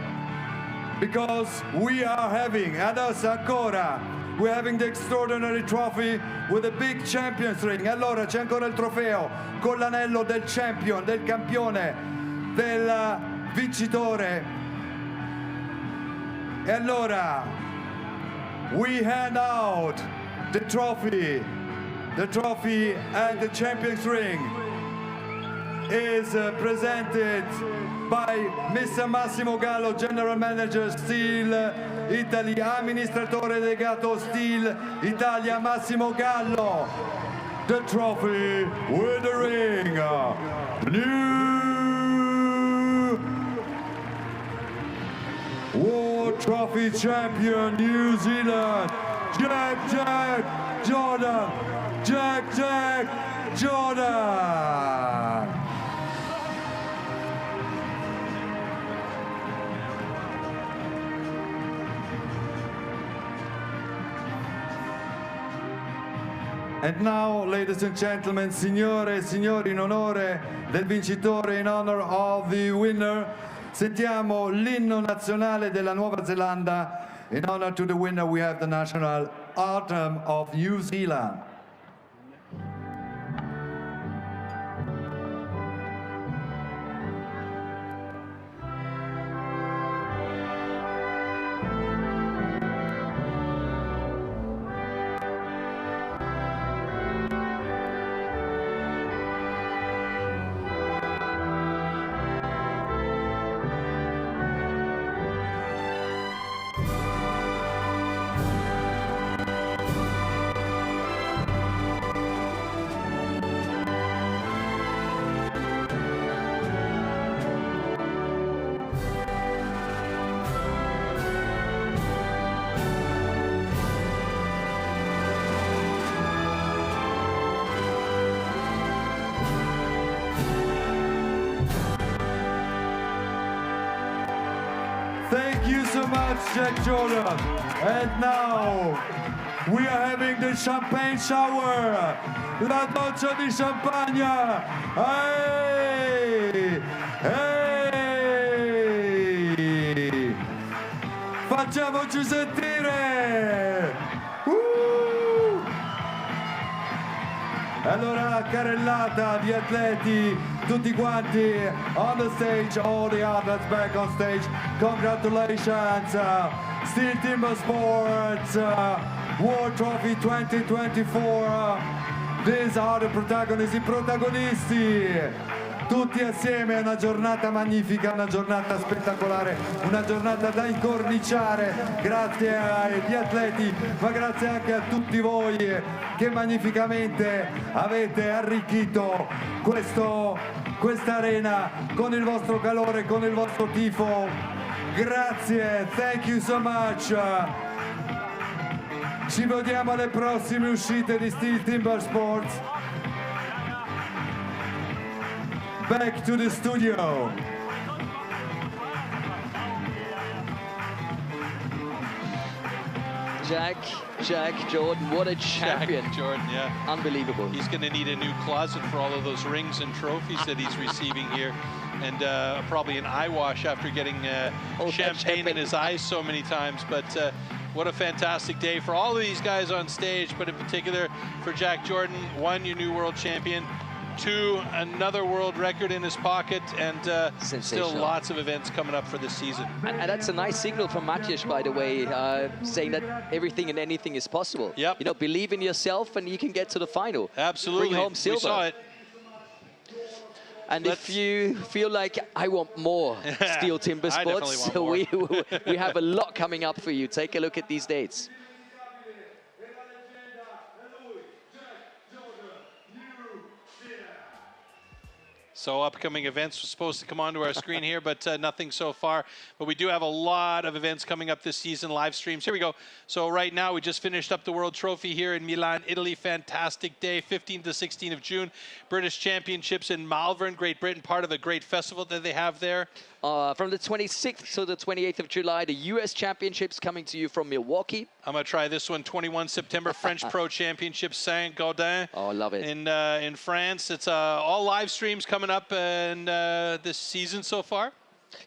because we are having, adesso ancora, we're having the extraordinary trophy with a big Champions ring. Allora c'è ancora il trofeo con l'anello del champion, del campione, del vincitore. E allora, we hand out the trophy and the Champions ring is presented by Mr. Massimo Gallo, General Manager STIHL Italy, amministratore delegato STIHL Italia, Massimo Gallo. The trophy with the ring. New World Trophy Champion, New Zealand, Jack Jordan. Jack Jordan. And now, ladies and gentlemen, signore e signori, in onore del vincitore, in honor of the winner, sentiamo l'inno nazionale della Nuova Zelanda. In honor to the winner, we have the national anthem of New Zealand. Thank you so much, Jack Jordan. And now we are having the champagne shower. La doccia di champagne. Hey! Hey! Facciamoci sentire! Allora la carrellata di atleti, tutti quanti on the stage, all the athletes back on stage. Congratulations, STIHL Timbersports World Trophy 2024. These are the protagonists, i protagonisti. Tutti assieme, è una giornata magnifica, una giornata spettacolare, una giornata da incorniciare, grazie agli atleti, ma grazie anche a tutti voi che magnificamente avete arricchito questa arena con il vostro calore, con il vostro tifo. Grazie, thank you so much. Ci vediamo alle prossime uscite di STIHL Timbersports. Back to the studio. Jack Jordan, what a champion. Jack Jordan, yeah. Unbelievable. He's going to need a new closet for all of those rings and trophies that he's receiving here. And probably an eye wash after getting champagne in his eyes so many times. But what a fantastic day for all of these guys on stage, but in particular for Jack Jordan. One, your new world champion. Two, another world record in his pocket, and still lots of events coming up for this season. And that's a nice signal from Matthias, by the way, saying that everything and anything is possible. Yep. You know, believe in yourself and you can get to the final. Absolutely. Bring home silver. We saw it. And if you feel like, I want more STIHL Timbersports, we have a lot coming up for you. Take a look at these dates. So upcoming events were supposed to come onto our screen here, but nothing so far. But we do have a lot of events coming up this season, live streams. Here we go. So right now we just finished up the World Trophy here in Milan, Italy. Fantastic day, 15 to 16 of June. British Championships in Malvern, Great Britain, part of a great festival that they have there. From the 26th to the 28th of July, the US Championships coming to you from Milwaukee. I'm going to try this one, 21 September, French Pro Championships, Saint-Gaudin. Oh, I love it. In France. It's all live streams coming up in this season so far.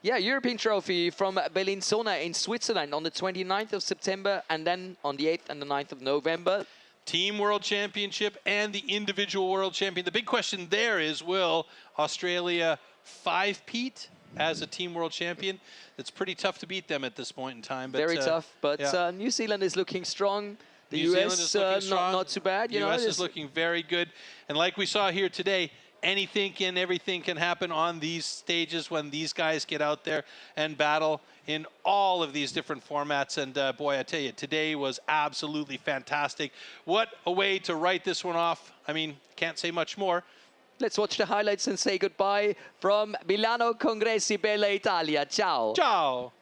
Yeah, European Trophy from Bellinzona in Switzerland on the 29th of September, and then on the 8th and the 9th of November. Team World Championship and the individual World Champion. The big question there is, will Australia 5-peat as a Team World Champion? It's pretty tough to beat them at this point in time. But, very tough, but yeah. New Zealand is looking strong. The New Zealand US is looking strong. not too bad. The US is looking very good. And like we saw here today, anything and everything can happen on these stages when these guys get out there and battle in all of these different formats. And boy, I tell you, today was absolutely fantastic. What a way to write this one off. I mean, can't say much more. Let's watch the highlights and say goodbye from Milano Congressi Bella Italia. Ciao. Ciao.